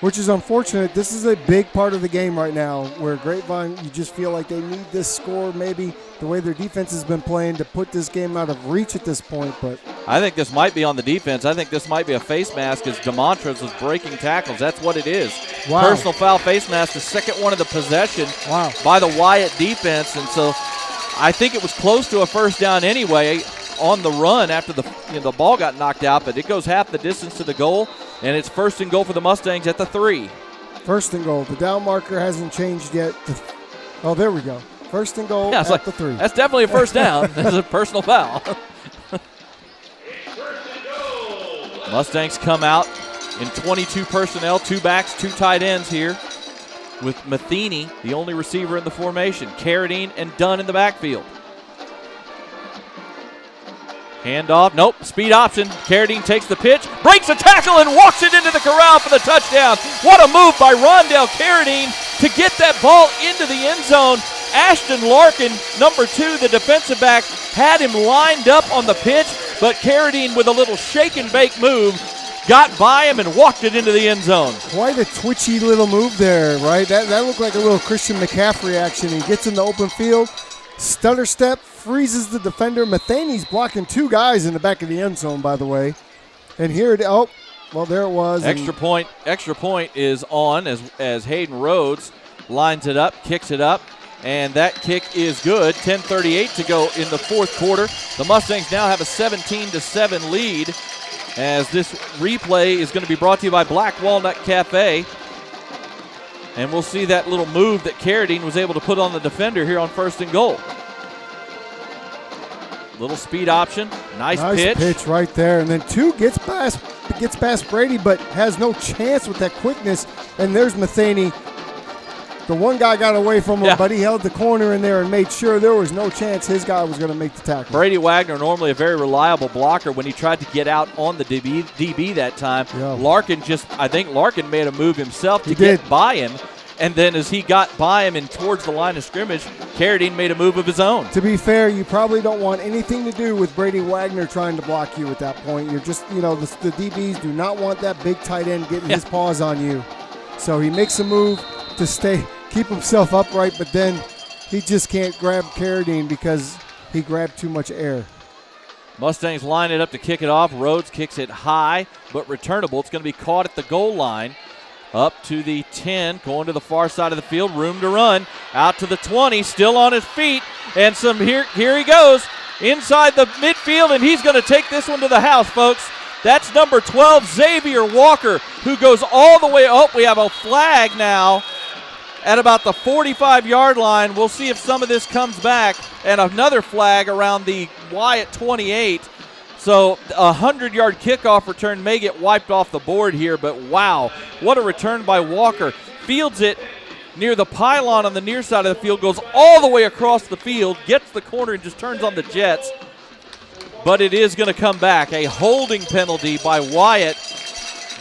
Which is unfortunate. This is a big part of the game right now where Grapevine, you just feel like they need this score, maybe the way their defense has been playing, to put this game out of reach at this point. But I think this might be on the defense. I think this might be a face mask as DeMontrez was breaking tackles. That's what it is. Wow. Personal foul face mask, the second one of the possession by the Wyatt defense. And so I think it was close to a first down anyway on the run after the ball got knocked out, but it goes half the distance to the goal, and it's 1st and goal for the Mustangs at the 3. 1st and goal. The down marker hasn't changed yet. Oh, there we go. 1st and goal at the 3. That's definitely a first down. That's a personal foul. Mustangs come out in 22 personnel, 2 backs, 2 tight ends here, with Matheny, the only receiver in the formation. Carradine and Dunn in the backfield. Handoff, nope, speed option. Carradine takes the pitch, breaks a tackle, and walks it into the corral for the touchdown. What a move by Rondell Carradine to get that ball into the end zone. Ashton Larkin, number 2, the defensive back, had him lined up on the pitch, but Carradine, with a little shake and bake move, got by him and walked it into the end zone. Quite a twitchy little move there, right? That looked like a little Christian McCaffrey action. He gets in the open field, stutter step, freezes the defender. Matheny's blocking 2 guys in the back of the end zone, by the way. And here it, there it was. Extra point is on as Hayden Rhodes lines it up, kicks it up, and that kick is good. 10:38 to go in the fourth quarter. The Mustangs now have a 17-7 lead, as this replay is going to be brought to you by Black Walnut Cafe. And we'll see that little move that Carradine was able to put on the defender here on 1st and goal. Little speed option, nice pitch right there, and then 2 gets past Brady, but has no chance with that quickness. And there's Matheny. The one guy got away from him, but he held the corner in there and made sure there was no chance his guy was going to make the tackle. Brady Wagner, normally a very reliable blocker, when he tried to get out on the DB that time. I think Larkin made a move himself to get by him. And then as he got by him and towards the line of scrimmage, Carradine made a move of his own. To be fair, you probably don't want anything to do with Brady Wagner trying to block you at that point. You're just, the DBs do not want that big tight end getting his paws on you. So he makes a move to keep himself upright, but then he just can't grab Carradine because he grabbed too much air. Mustangs line it up to kick it off. Rhodes kicks it high, but returnable. It's going to be caught at the goal line. Up to the 10, going to the far side of the field, room to run. Out to the 20, still on his feet, and here he goes inside the midfield, and he's going to take this one to the house, folks. That's number 12, Xavier Walker, who goes all the way up. We have a flag now at about the 45-yard line. We'll see if some of this comes back, and another flag around the Wyatt 28. So a 100-yard kickoff return may get wiped off the board here, but wow, what a return by Walker. Fields it near the pylon on the near side of the field, goes all the way across the field, gets the corner and just turns on the jets. But it is going to come back. A holding penalty by Wyatt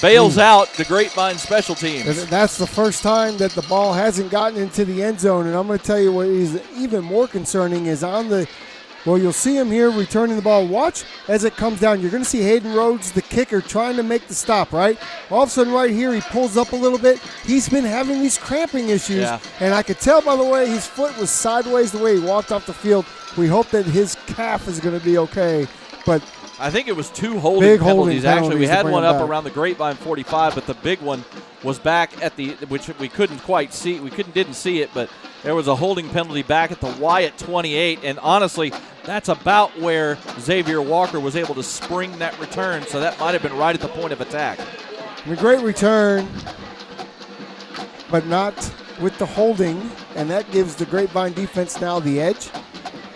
bails out the Grapevine special teams. That's the first time that the ball hasn't gotten into the end zone, and I'm going to tell you what is even more concerning is on the Well, you'll see him here returning the ball. Watch as it comes down. You're going to see Hayden Rhodes, the kicker, trying to make the stop, right? All of a sudden right here, he pulls up a little bit. He's been having these cramping issues, and I could tell by the way his foot was sideways the way he walked off the field. We hope that his calf is going to be okay, but I think it was 2 holding penalties. Actually, we had one up back around the Grapevine 45, but the big one was back at the, which we couldn't quite see. We didn't see it, but there was a holding penalty back at the Wyatt 28, and honestly, that's about where Xavier Walker was able to spring that return, so that might have been right at the point of attack. A great return, but not with the holding, and that gives the Grapevine defense now the edge.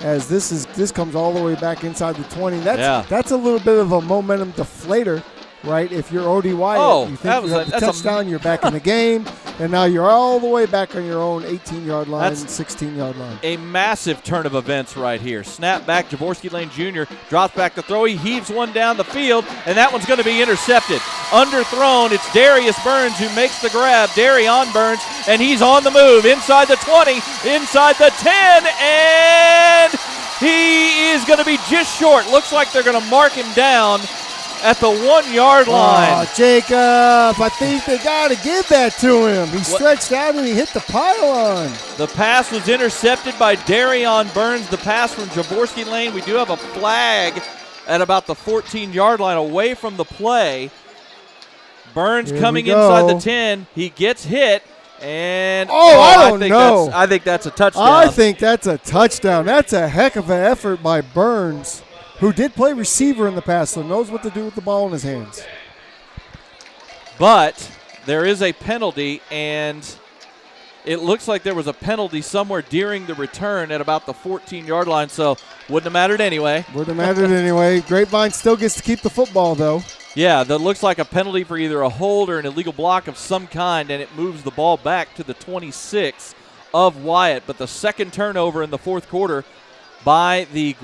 As this comes all the way back inside the 20. That's a little bit of a momentum deflator, right? If you're OD Wyatt, you think you have the touchdown, you're back in the game, and now you're all the way back on your own 18-yard line, 16-yard line. A massive turn of events right here. Snap back, Jaworski Lane Jr. drops back to throw. He heaves one down the field, and that one's going to be intercepted. Underthrown, it's Darius Burns who makes the grab. Darion Burns, and he's on the move. Inside the 20, inside the 10, and he is going to be just short. Looks like they're going to mark him down at the 1-yard line. Oh, Jacob, I think they got to give that to him. He stretched out and he hit the pylon. The pass was intercepted by Darion Burns. The pass from Jaworski Lane. We do have a flag at about the 14-yard line away from the play. Burns coming inside the 10. He gets hit. And I think that's a touchdown. I think that's a touchdown. That's a heck of an effort by Burns, who did play receiver in the past, so knows what to do with the ball in his hands. But there is a penalty, and it looks like there was a penalty somewhere during the return at about the 14-yard line, so wouldn't have mattered anyway. Wouldn't have mattered anyway. Grapevine still gets to keep the football, though. Yeah, that looks like a penalty for either a hold or an illegal block of some kind, and it moves the ball back to the 26 of Wyatt. But the second turnover in the fourth quarter by the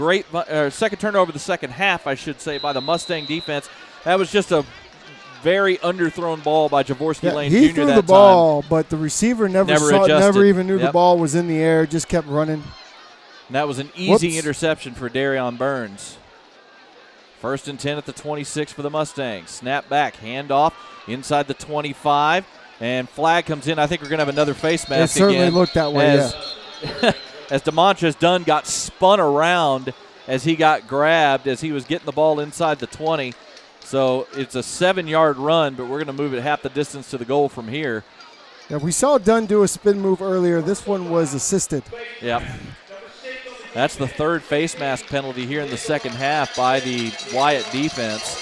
second turnover of the second half, I should say, by the Mustang defense. That was just a very underthrown ball by Jaworski Lane Jr. He threw the ball, but the receiver never even knew the ball was in the air, just kept running. And that was an easy interception for Darion Burns. First and 10 at the 26 for the Mustangs. Snap back, handoff inside the 25, and flag comes in. I think we're going to have another face mask again. It certainly looked that way, as DeMontres Dunn got spun around as he got grabbed as he was getting the ball inside the 20. So it's a 7-yard run, but we're going to move it half the distance to the goal from here. Yeah, we saw Dunn do a spin move earlier. This one was assisted. Yep. That's the third face mask penalty here in the second half by the Wyatt defense.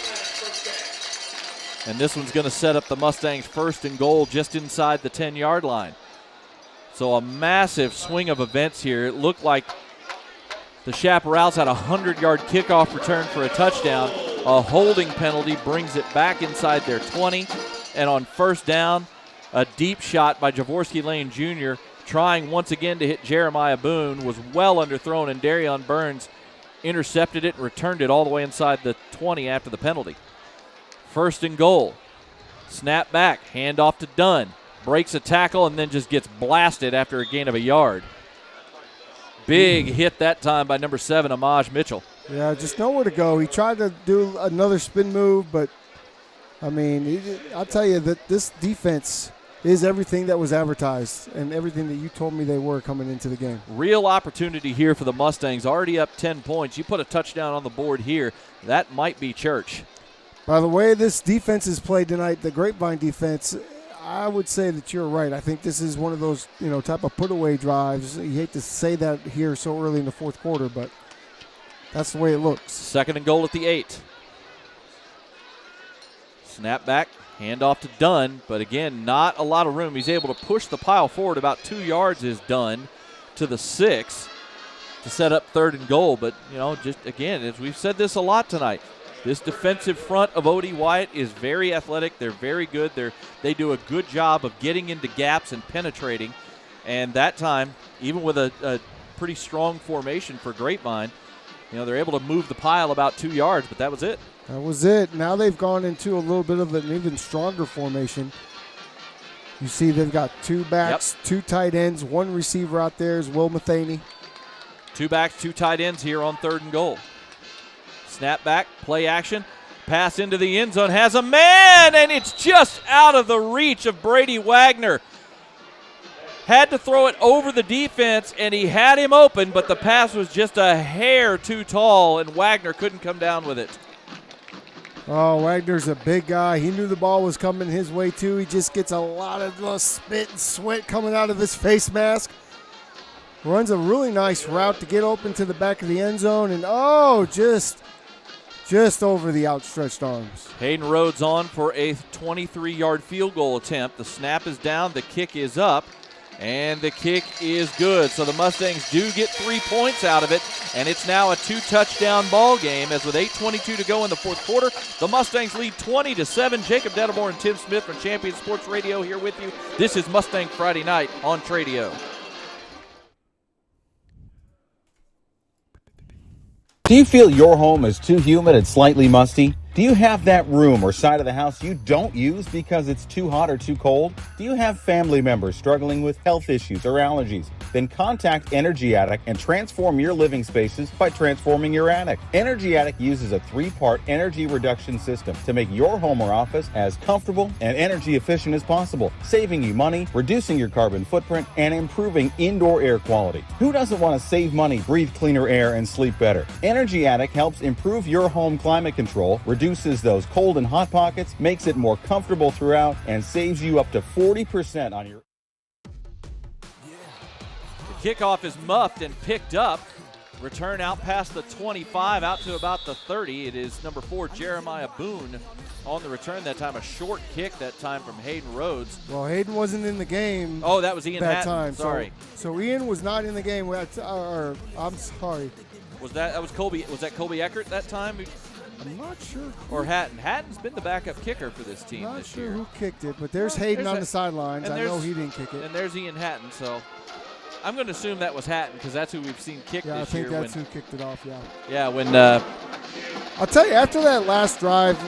And this one's going to set up the Mustangs first and goal just inside the 10-yard line. So a massive swing of events here. It looked like the Chaparrals had a 100-yard kickoff return for a touchdown. A holding penalty brings it back inside their 20. And on first down, a deep shot by Jaworski Lane Jr., trying once again to hit Jeremiah Boone, was well underthrown, and Darion Burns intercepted it and returned it all the way inside the 20 after the penalty. First and goal. Snap back, handoff to Dunn. Breaks a tackle and then just gets blasted after a gain of a yard. Big hit that time by number 7, Amaj Mitchell. Yeah, just nowhere to go. He tried to do another spin move, but, I mean, I'll tell you that this defense is everything that was advertised and everything that you told me they were coming into the game. Real opportunity here for the Mustangs. Already up 10 points. You put a touchdown on the board here, that might be church. By the way this defense is played tonight, the Grapevine defense, I would say that you're right. I think this is one of those, type of put-away drives. You hate to say that here so early in the fourth quarter, but that's the way it looks. Second and goal at the 8. Snap back. Handoff to Dunn, but again, not a lot of room. He's able to push the pile forward. About 2 yards is done to the 6 to set up third and goal. But, just again, as we've said this a lot tonight, this defensive front of OD Wyatt is very athletic. They're very good. They do a good job of getting into gaps and penetrating. And that time, even with a pretty strong formation for Grapevine, they're able to move the pile about 2 yards, but that was it. That was it. Now they've gone into a little bit of an even stronger formation. You see they've got 2 backs, 2 tight ends, 1 receiver out there is Will Matheny. Two backs, two tight ends here on 3rd and goal. Snap back, play action, pass into the end zone, has a man, and it's just out of the reach of Brady Wagner. Had to throw it over the defense, and he had him open, but the pass was just a hair too tall, and Wagner couldn't come down with it. Oh, Wagner's a big guy. He knew the ball was coming his way, too. He just gets a lot of spit and sweat coming out of his face mask. Runs a really nice route to get open to the back of the end zone, and just over the outstretched arms. Hayden Rhodes on for a 23-yard field goal attempt. The snap is down, the kick is up, and the kick is good. So the Mustangs do get 3 points out of it, and it's now a 2-touchdown ball game, as with 8:22 to go in the 4th quarter, the Mustangs lead 20-7. Jacob Dettelmore and Tim Smith from Champion Sports Radio here with you. This is Mustang Friday Night on Tradio. Do you feel your home is too humid and slightly musty? Do you have that room or side of the house you don't use because it's too hot or too cold? Do you have family members struggling with health issues or allergies? Then contact Energy Attic and transform your living spaces by transforming your attic. Energy Attic uses a 3-part energy reduction system to make your home or office as comfortable and energy efficient as possible, saving you money, reducing your carbon footprint, and improving indoor air quality. Who doesn't want to save money, breathe cleaner air, and sleep better? Energy Attic helps improve your home climate control, reduces those cold and hot pockets, makes it more comfortable throughout, and saves you up to 40% on your... The kickoff is muffed and picked up. Return out past the 25, out to about the 30. It is number 4, Jeremiah Boone, on the return that time. A short kick that time from Hayden Rhodes. Well, Hayden wasn't in the game. Oh, that was Ian that Hatton. time. Sorry. So Ian was not in the game. I'm sorry. Was that Colby? Was that Colby Eckert that time? I'm not sure. Or Hatton. Hatton's been the backup kicker for this team this year. Not sure who kicked it, but there's Hayden on the sidelines. I know he didn't kick it. And there's Ian Hatton, so I'm going to assume that was Hatton because that's who we've seen kick this year. Yeah, I think that's who kicked it off, yeah. Yeah, when I'll tell you, after that last drive,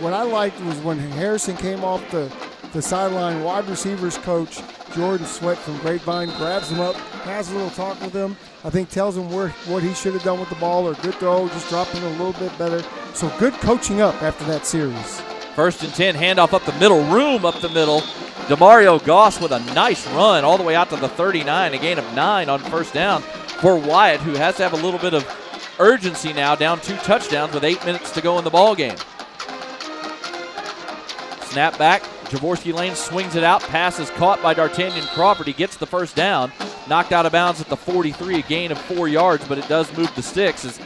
what I liked was when Harrison came off the sideline, wide receivers coach Jordan Sweat from Grapevine grabs him up, has a little talk with him. I think tells him what he should have done with the ball, or good throw, just dropping it a little bit better. So good coaching up after that series. 1st and 10, handoff up the middle, room up the middle. Demario Goss with a nice run all the way out to the 39, a gain of 9 on 1st down for Wyatt, who has to have a little bit of urgency now, down 2 touchdowns with 8 minutes to go in the ball game. Snap back, Jaworski Lane swings it out, pass is caught by D'Artagnan Crawford. He gets the 1st down, knocked out of bounds at the 43, a gain of 4 yards, but it does move the sticks.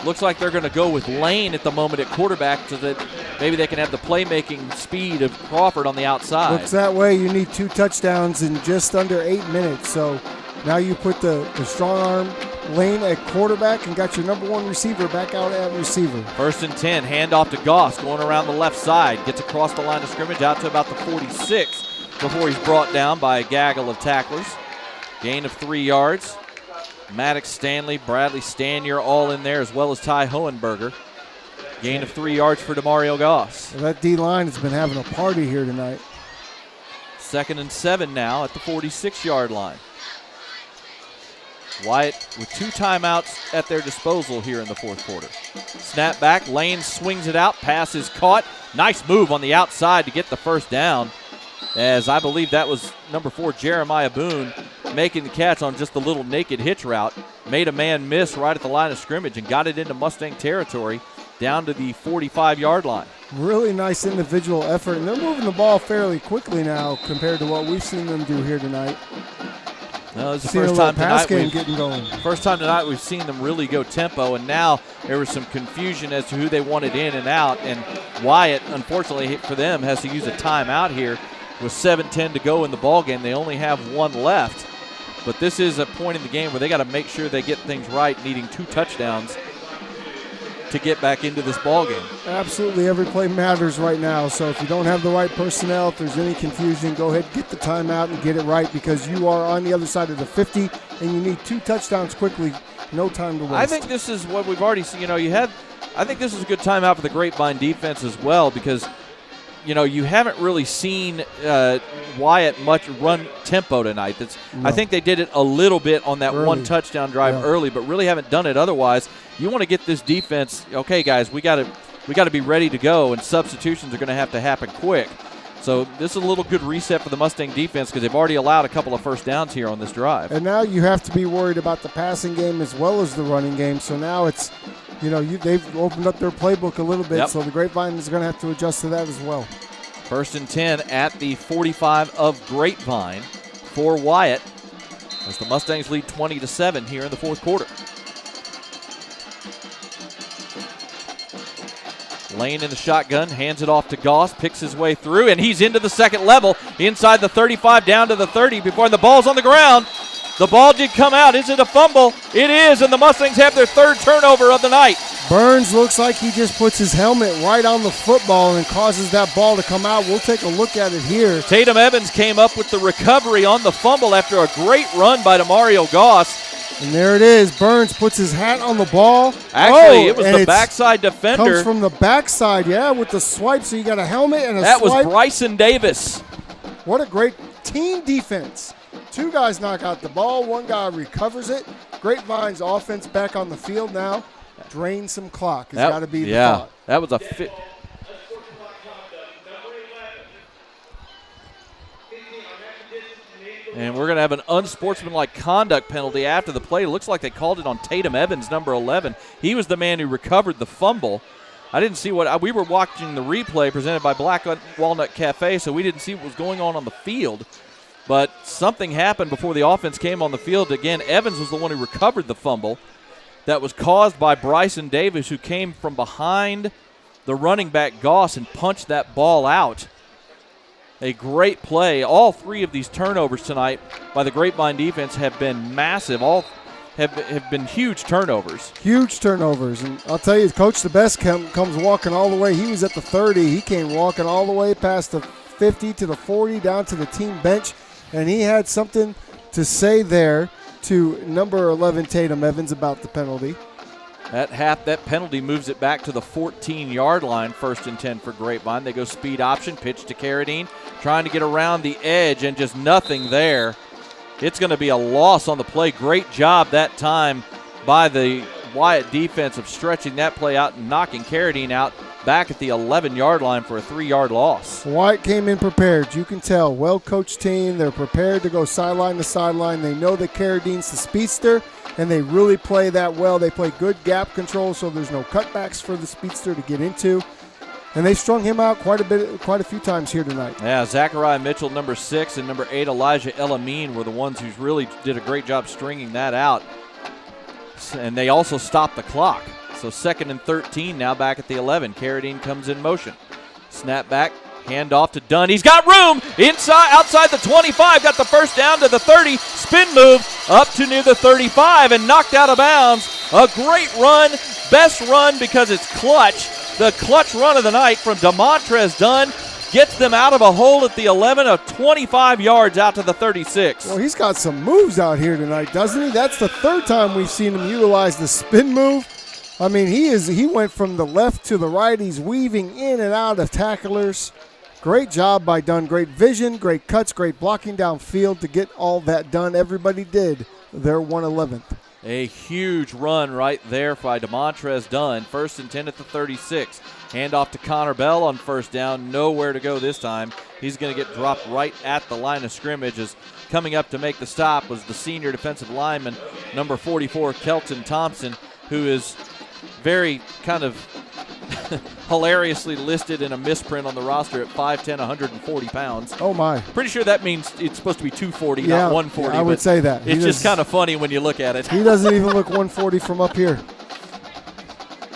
Looks like they're going to go with Lane at the moment at quarterback so that maybe they can have the playmaking speed of Crawford on the outside. Looks that way. You need 2 touchdowns in just under 8 minutes. So now you put the strong arm Lane at quarterback and got your number 1 receiver back out at receiver. 1st and 10, handoff to Goss, going around the left side. Gets across the line of scrimmage out to about the 46 before he's brought down by a gaggle of tacklers. Gain of 3 yards. Maddox, Stanley, Bradley Stanier all in there, as well as Ty Hohenberger. Gain of 3 yards for Demario Goss. Well, that D-line has been having a party here tonight. 2nd and 7 now at the 46-yard line. Wyatt with 2 timeouts at their disposal here in the 4th quarter. Snap back, Lane swings it out, pass is caught. Nice move on the outside to get the 1st down, as I believe that was number 4, Jeremiah Boone, making the catch on just a little naked hitch route. Made a man miss right at the line of scrimmage and got it into Mustang territory down to the 45-yard line. Really nice individual effort, and they're moving the ball fairly quickly now compared to what we've seen them do here tonight. No, this is the first time tonight we've seen them really go tempo, and now there was some confusion as to who they wanted in and out, and Wyatt, unfortunately for them, has to use a timeout here with 7:10 to go in the ball game. They only have 1 left, but this is a point in the game where they got to make sure they get things right, needing 2 touchdowns to get back into this ball game. Absolutely, every play matters right now. So if you don't have the right personnel, if there's any confusion, go ahead, get the timeout and get it right, because you are on the other side of the 50 and you need 2 touchdowns quickly. No time to waste. I think this is what we've already seen. I think this is a good timeout for the Grapevine defense as well, because you haven't really seen Wyatt much run tempo tonight. No. I think they did it a little bit on that Early. one touchdown drive early, but really haven't done it otherwise. You want to get this defense, okay, guys, we got to be ready to go, and substitutions are going to have to happen quick. So this is a little good reset for the Mustang defense because they've already allowed a couple of first downs here on this drive. And now you have to be worried about the passing game as well as the running game. So now it's, they've opened up their playbook a little bit. Yep. So the Grapevine is going to have to adjust to that as well. 1st and 10 at the 45 of Grapevine for Wyatt as the Mustangs lead 20-7 here in the fourth quarter. Lane in the shotgun, hands it off to Goss, picks his way through, and he's into the second level, inside the 35, down to the 30, before the ball's on the ground. The ball did come out. Is it a fumble? It is, and the Mustangs have their 3rd turnover of the night. Burns looks like he just puts his helmet right on the football and causes that ball to come out. We'll take a look at it here. Tatum Evans came up with the recovery on the fumble after a great run by DeMario Goss. And there it is. Burns puts his hat on the ball. Actually, it was the backside defender. Comes from the backside, with the swipe. So you got a helmet and a swipe. That was Bryson Davis. What a great team defense. 2 guys knock out the ball. 1 guy recovers it. Grapevine's offense back on the field now. Drain some clock. It's got to be the thought. That was a fit. And we're going to have an unsportsmanlike conduct penalty after the play. It looks like they called it on Tatum Evans, number 11. He was the man who recovered the fumble. I didn't see we were watching the replay presented by Black Walnut Cafe, so we didn't see what was going on the field. But something happened before the offense came on the field. Again, Evans was the one who recovered the fumble that was caused by Bryson Davis, who came from behind the running back Goss and punched that ball out. A great play. All 3 of these turnovers tonight by the Grapevine defense have been massive. All have been huge turnovers. Huge turnovers. And I'll tell you, Coach the Best comes walking all the way. He was at the 30. He came walking all the way past the 50 to the 40 down to the team bench. And he had something to say there to number 11 Tatum Evans about the penalty. That penalty moves it back to the 14-yard line, 1st and 10 for Grapevine. They go speed option, pitch to Carradine, trying to get around the edge, and just nothing there. It's going to be a loss on the play. Great job that time by the Wyatt defense of stretching that play out and knocking Carradine out back at the 11-yard line for a 3-yard loss. Wyatt came in prepared. You can tell. Well-coached team. They're prepared to go sideline to sideline. They know that Carradine's the speedster, and they really play that well. They play good gap control, so there's no cutbacks for the speedster to get into. And they strung him out quite a few times here tonight. Yeah, Zachariah Mitchell, number 6, and number 8, Elijah Elamine were the ones who really did a great job stringing that out. And they also stopped the clock. So 2nd and 13 now back at the 11. Carradine comes in motion. Snap back, hand off to Dunn. He's got room outside the 25. Got the first down to the 30. Spin move up to near the 35 and knocked out of bounds. A great run. Best run because it's clutch. The clutch run of the night from DeMontrez Dunn gets them out of a hole at the 11 of 25 yards out to the 36. Well, he's got some moves out here tonight, doesn't he? That's the 3rd time we've seen him utilize the spin move. I mean, he went from the left to the right. He's weaving in and out of tacklers. Great job by Dunn. Great vision, great cuts, great blocking downfield to get all that done. Everybody did their 111th. A huge run right there by DeMontrez Dunn. 1st and 10 at the 36. Hand off to Connor Bell on 1st down. Nowhere to go this time. He's going to get dropped right at the line of scrimmage. As coming up to make the stop was the senior defensive lineman, number 44, Kelton Thompson, who is very kind of hilariously listed in a misprint on the roster at 5'10", 140 pounds. Oh, my. Pretty sure that means it's supposed to be 240, not 140. Yeah, I would say that. It's just kind of funny when you look at it. He doesn't even look 140 from up here.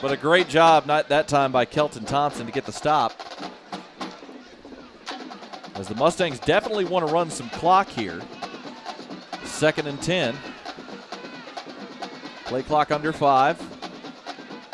But a great job not that time by Kelton Thompson to get the stop. As the Mustangs definitely want to run some clock here. 2nd and 10. Play clock under 5.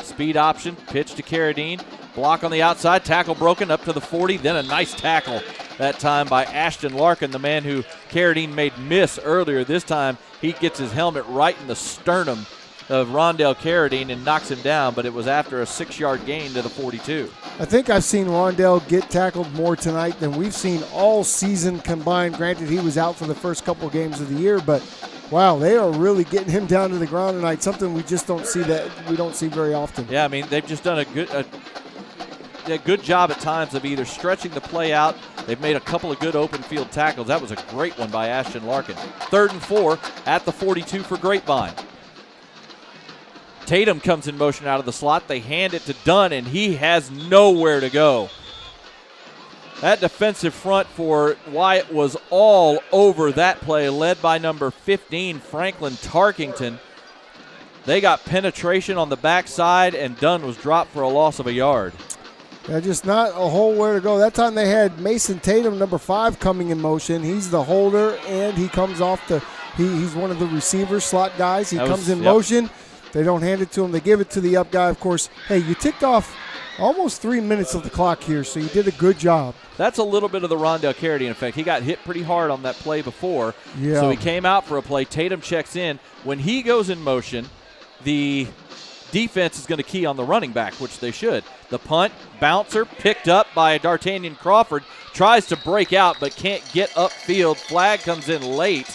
Speed option, pitch to Carradine. Block on the outside, tackle broken up to the 40. Then a nice tackle that time by Ashton Larkin, the man who Carradine made miss earlier. This time he gets his helmet right in the sternum of Rondell Carradine and knocks him down, but it was after a 6-yard gain to the 42. I think I've seen Rondell get tackled more tonight than we've seen all season combined. Granted, he was out for the first couple of games of the year, but wow, they are really getting him down to the ground tonight, something we just don't see very often. Yeah, I mean, they've just done a good job at times of either stretching the play out. They've made a couple of good open field tackles. That was a great one by Ashton Larkin. 3rd and 4 at the 42 for Grapevine. Tatum comes in motion out of the slot. They hand it to Dunn, and he has nowhere to go. That defensive front for Wyatt was all over that play, led by number 15, Franklin Tarkington. They got penetration on the backside, and Dunn was dropped for a loss of a yard. Yeah, just not a whole where to go. That time they had Mason Tatum, number 5, coming in motion. He's the holder, and he comes off he's one of the receiver slot guys. He comes in motion. They don't hand it to him. They give it to the up guy. Of course, hey, you ticked off almost 3 minutes of the clock here, so you did a good job. That's a little bit of the Rondell Carradine effect. He got hit pretty hard on that play before, yeah. So he came out for a play. Tatum checks in. When he goes in motion, the defense is going to key on the running back, which they should. The punt, bouncer, picked up by D'Artagnan Crawford, tries to break out but can't get upfield. Flag comes in late.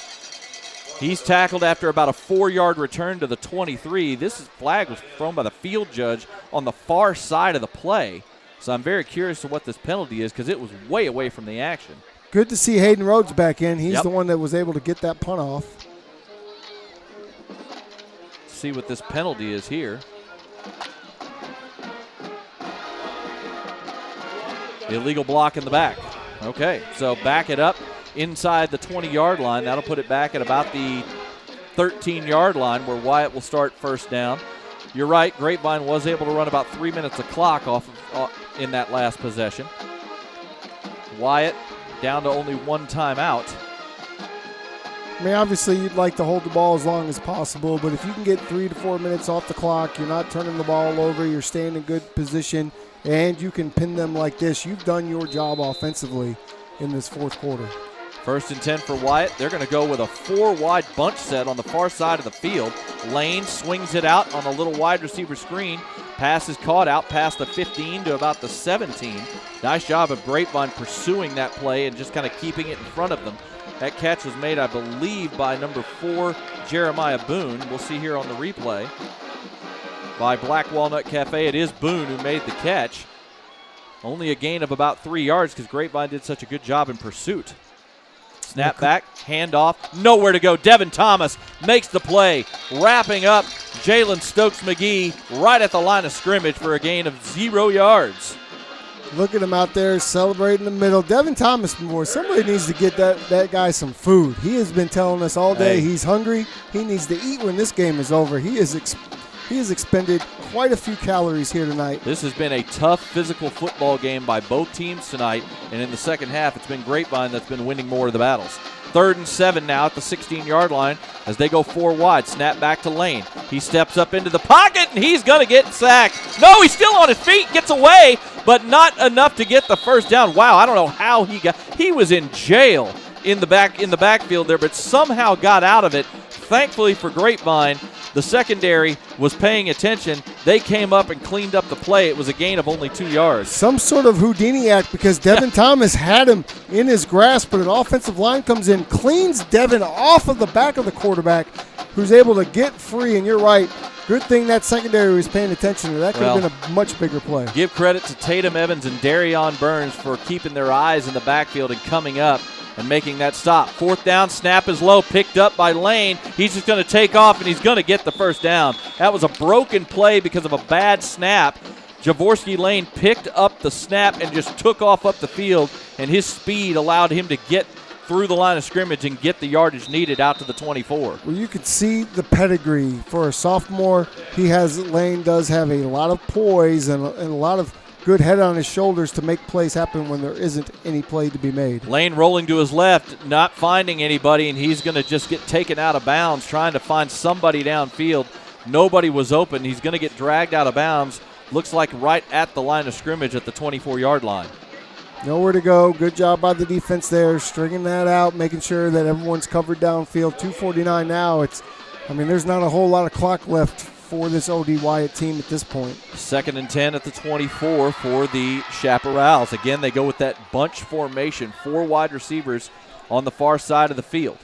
He's tackled after about a 4-yard return to the 23. This flag was thrown by the field judge on the far side of the play. So I'm very curious to what this penalty is because it was way away from the action. Good to see Hayden Rhodes back in. He's the one that was able to get that punt off. See what this penalty is here. Illegal block in the back. Okay, so back it up inside the 20-yard line. That'll put it back at about the 13-yard line where Wyatt will start first down. You're right, Grapevine was able to run about 3 minutes of clock off in that last possession. Wyatt down to only one timeout. I mean, obviously you'd like to hold the ball as long as possible, but if you can get 3 to 4 minutes off the clock, you're not turning the ball over, you're staying in good position, and you can pin them like this, you've done your job offensively in this fourth quarter. 1st and 10 for Wyatt. They're going to go with a 4-wide bunch set on the far side of the field. Lane swings it out on a little wide receiver screen. Pass is caught out past the 15 to about the 17. Nice job of Grapevine pursuing that play and just kind of keeping it in front of them. That catch was made, I believe, by number 4, Jeremiah Boone. We'll see here on the replay. By Black Walnut Cafe, it is Boone who made the catch. Only a gain of about 3 yards because Grapevine did such a good job in pursuit. Snap back, handoff, nowhere to go. Devin Thomas makes the play, wrapping up Jalen Stokes-McGee right at the line of scrimmage for a gain of 0 yards. Look at him out there celebrating in the middle. Devin Thomas, boy, somebody needs to get that guy some food. He has been telling us all day he's hungry. He needs to eat when this game is over. He has expended quite a few calories here tonight. This has been a tough physical football game by both teams tonight, and in the second half, it's been Grapevine that's been winning more of the battles. 3rd and 7 now at the 16-yard line as they go 4 wide. Snap back to Lane. He steps up into the pocket, and he's going to get sacked. No, he's still on his feet, gets away, but not enough to get the first down. Wow, I don't know how he was in jail in the backfield there, but somehow got out of it. Thankfully for Grapevine, the secondary was paying attention. They came up and cleaned up the play. It was a gain of only 2 yards. Some sort of Houdini act because Devin Thomas had him in his grasp, but an offensive line comes in, cleans Devin off of the back of the quarterback, who's able to get free. And you're right, good thing that secondary was paying attention to that. Could have been a much bigger play. Give credit to Tatum Evans and Darion Burns for keeping their eyes in the backfield and coming up and making that stop. 4th down, snap is low, picked up by Lane. He's just going to take off, and he's going to get the first down. That was a broken play because of a bad snap. Javorski Lane picked up the snap and just took off up the field, and his speed allowed him to get through the line of scrimmage and get the yardage needed out to the 24. Well, you could see the pedigree for a sophomore. Lane does have a lot of poise and a lot of good head on his shoulders to make plays happen when there isn't any play to be made. Lane rolling to his left, not finding anybody, and he's going to just get taken out of bounds, trying to find somebody downfield. Nobody was open. He's going to get dragged out of bounds. Looks like right at the line of scrimmage at the 24-yard line. Nowhere to go. Good job by the defense there, stringing that out, making sure that everyone's covered downfield. 2:49 now. It's I mean, there's not a whole lot of clock left for this OD Wyatt team at this point. 2nd and 10 at the 24 for the Chaparrals. Again, they go with that bunch formation, 4 wide receivers on the far side of the field.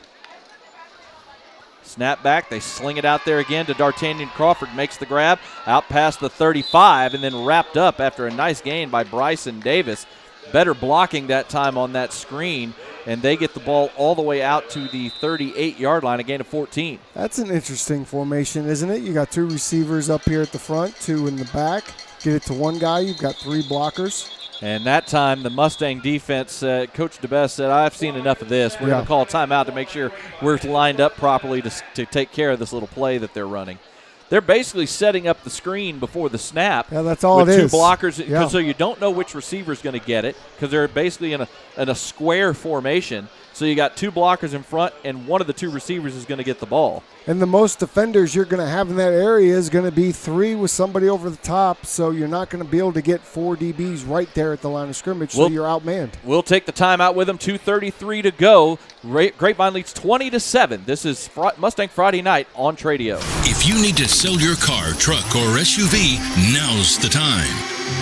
Snap back, they sling it out there again to D'Artagnan Crawford, makes the grab, out past the 35, and then wrapped up after a nice gain by Bryson Davis. Better blocking that time on that screen, and they get the ball all the way out to the 38-yard line, a gain of 14. That's an interesting formation, isn't it? You got 2 receivers up here at the front, 2 in the back. Get it to one guy, you've got 3 blockers. And that time, the Mustang defense, Coach DeBest said, I've seen enough of this. We're going to call a timeout to make sure we're lined up properly to take care of this little play that they're running. They're basically setting up the screen before the snap. Yeah, that's all with it two is. blockers, so you don't know which receiver is going to get it because they're basically in a square formation. So you got 2 blockers in front, and one of the 2 receivers is going to get the ball. And the most defenders you're going to have in that area is going to be 3 with somebody over the top, so you're not going to be able to get 4 DBs right there at the line of scrimmage, so you're outmanned. We'll take the timeout with them. 2:33 to go. Grapevine leads 20-7. This is Mustang Friday night on Tradio. If you need to sell your car, truck, or SUV, now's the time.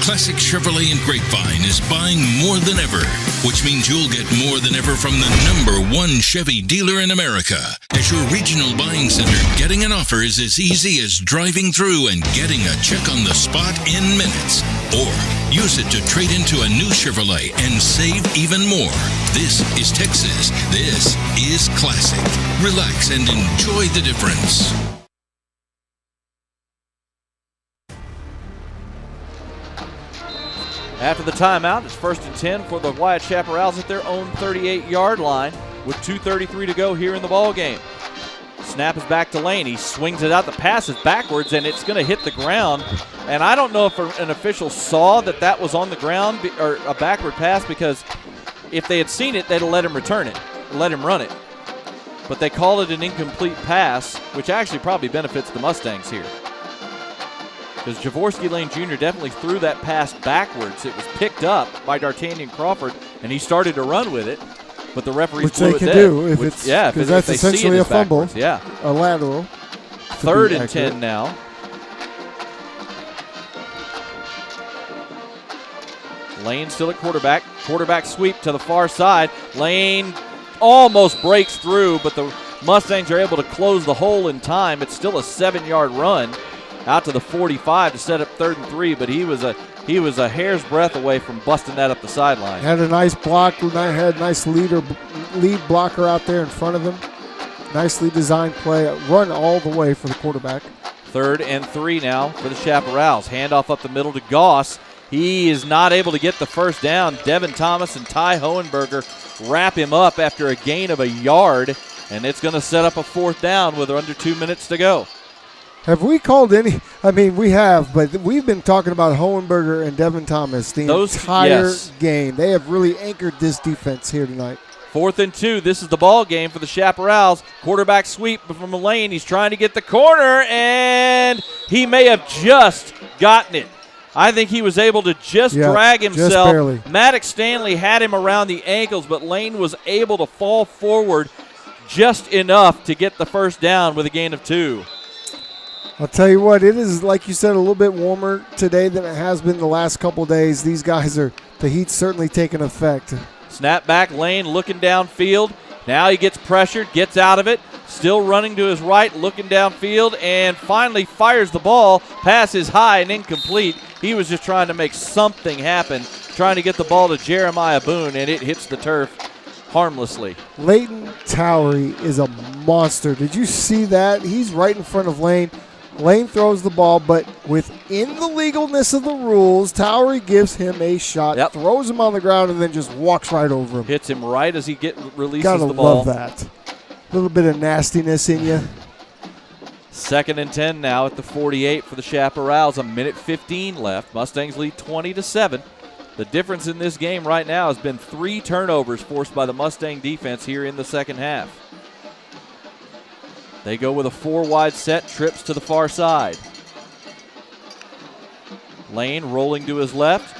Classic Chevrolet and Grapevine is buying more than ever, which means you'll get more than ever from the #1 Chevy dealer in America. As your regional buying center, getting an offer is as easy as driving through and getting a check on the spot in minutes. Or use it to trade into a new Chevrolet and save even more. This is Texas. This is Classic. Relax and enjoy the difference. After the timeout, it's 1st and 10 for the Wyatt Chaparrals at their own 38-yard line with 2:33 to go here in the ball game. Snap is back to Lane. He swings it out. The pass is backwards, and it's going to hit the ground. And I don't know if an official saw that was on the ground or a backward pass, because if they had seen it, they'd have let him return it, let him run it. But they called it an incomplete pass, which actually probably benefits the Mustangs here, because Jaworski Lane Jr. definitely threw that pass backwards. It was picked up by D'Artagnan Crawford, and he started to run with it, but the referees blew it dead. Which they can do if it's, because that's essentially a fumble, a lateral. 3rd and 10 now. Lane still at quarterback. Quarterback sweep to the far side. Lane almost breaks through, but the Mustangs are able to close the hole in time. It's still a 7-yard run out to the 45 to set up 3rd and 3, but he was a hair's breadth away from busting that up the sideline. Had a nice block, had a nice lead blocker out there in front of him. Nicely designed play, run all the way for the quarterback. 3rd and 3 now for the Chaparrals. Handoff up the middle to Goss. He is not able to get the first down. Devin Thomas and Ty Hohenberger wrap him up after a gain of a yard, and it's going to set up a 4th down with under 2 minutes to go. Have we called any? I mean, we have, but we've been talking about Hohenberger and Devin Thomas the entire game. They have really anchored this defense here tonight. 4th and 2. This is the ball game for the Chaparrals. Quarterback sweep from the lane. He's trying to get the corner, and he may have just gotten it. I think he was able to just drag himself. Just barely. Maddox Stanley had him around the ankles, but Lane was able to fall forward just enough to get the first down with a gain of 2. I'll tell you what, it is, like you said, a little bit warmer today than it has been the last couple days. These guys the heat's certainly taking effect. Snap back, Lane looking downfield. Now he gets pressured, gets out of it, still running to his right, looking downfield, and finally fires the ball. Pass is high and incomplete. He was just trying to make something happen, trying to get the ball to Jeremiah Boone, and it hits the turf harmlessly. Leighton Towery is a monster. Did you see that? He's right in front of Lane. Lane throws the ball, but within the legalness of the rules, Towery gives him a shot, throws him on the ground, and then just walks right over him. Hits him right as he releases Gotta the ball. love that. A little bit of nastiness in you. 2nd and 10 now at the 48 for the Chaparrals. 1:15 left. Mustangs lead 20-7. The difference in this game right now has been 3 turnovers forced by the Mustang defense here in the second half. They go with a 4-wide set, trips to the far side. Lane rolling to his left.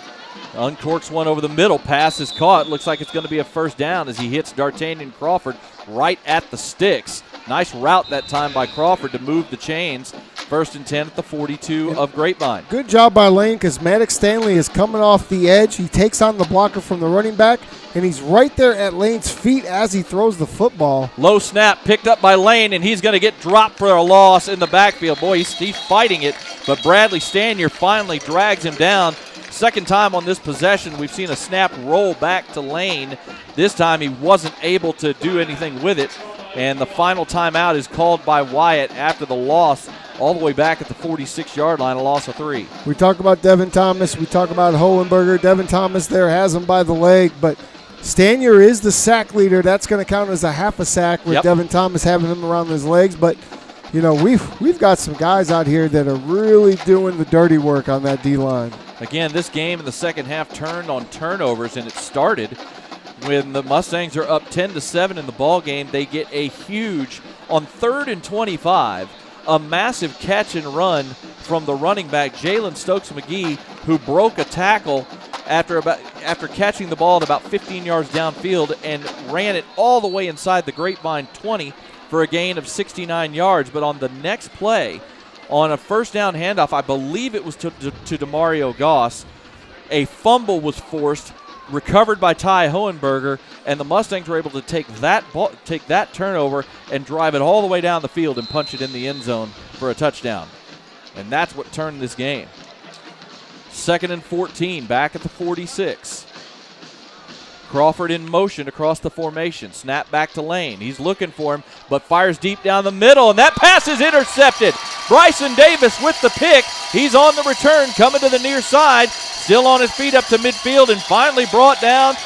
Uncorks one over the middle. Pass is caught. Looks like it's going to be a first down as he hits D'Artagnan Crawford right at the sticks. Nice route that time by Crawford to move the chains. 1st and 10 at the 42 of Grapevine. Good job by Lane because Maddox Stanley is coming off the edge. He takes on the blocker from the running back, and he's right there at Lane's feet as he throws the football. Low snap picked up by Lane, and he's going to get dropped for a loss in the backfield. Boy, he's fighting it, but Bradley Stanier finally drags him down. Second time on this possession, we've seen a snap roll back to Lane. This time he wasn't able to do anything with it, and the final timeout is called by Wyatt after the loss all the way back at the 46-yard line, a loss of 3. We talk about Devin Thomas. We talk about Hohenberger. Devin Thomas there has him by the leg, but Stanier is the sack leader. That's going to count as a half a sack with Devin Thomas having him around his legs. But, you know, we've got some guys out here that are really doing the dirty work on that D-line. Again, this game in the second half turned on turnovers, and it started when the Mustangs are up 10-7 in the ball game. They get a huge, on 3rd and 25, a massive catch and run from the running back, Jalen Stokes-McGee, who broke a tackle after catching the ball at about 15 yards downfield and ran it all the way inside the Grapevine 20 for a gain of 69 yards. But on the next play, on a first down handoff, I believe it was to DeMario Goss, a fumble was forced, recovered by Ty Hohenberger, and the Mustangs were able to take that turnover and drive it all the way down the field and punch it in the end zone for a touchdown. And that's what turned this game. 2nd and 14, back at the 46. Crawford in motion across the formation. Snap back to Lane. He's looking for him, but fires deep down the middle, and that pass is intercepted. Bryson Davis with the pick. He's on the return, coming to the near side, still on his feet up to midfield, and finally brought down.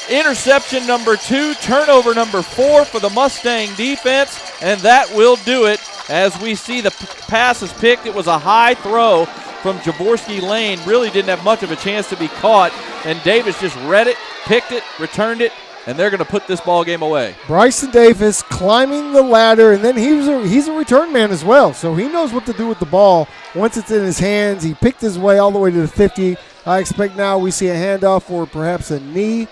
Interception number 2, turnover number 4 for the Mustang defense, and that will do it. As we see the pass is picked, it was a high throw from Jaworski Lane. Really didn't have much of a chance to be caught, and Davis just read it, picked it, returned it, and they're going to put this ball game away. Bryson Davis climbing the ladder, and then he's a return man as well, so he knows what to do with the ball. Once it's in his hands, he picked his way all the way to the 50. I expect now we see a handoff or perhaps a knee.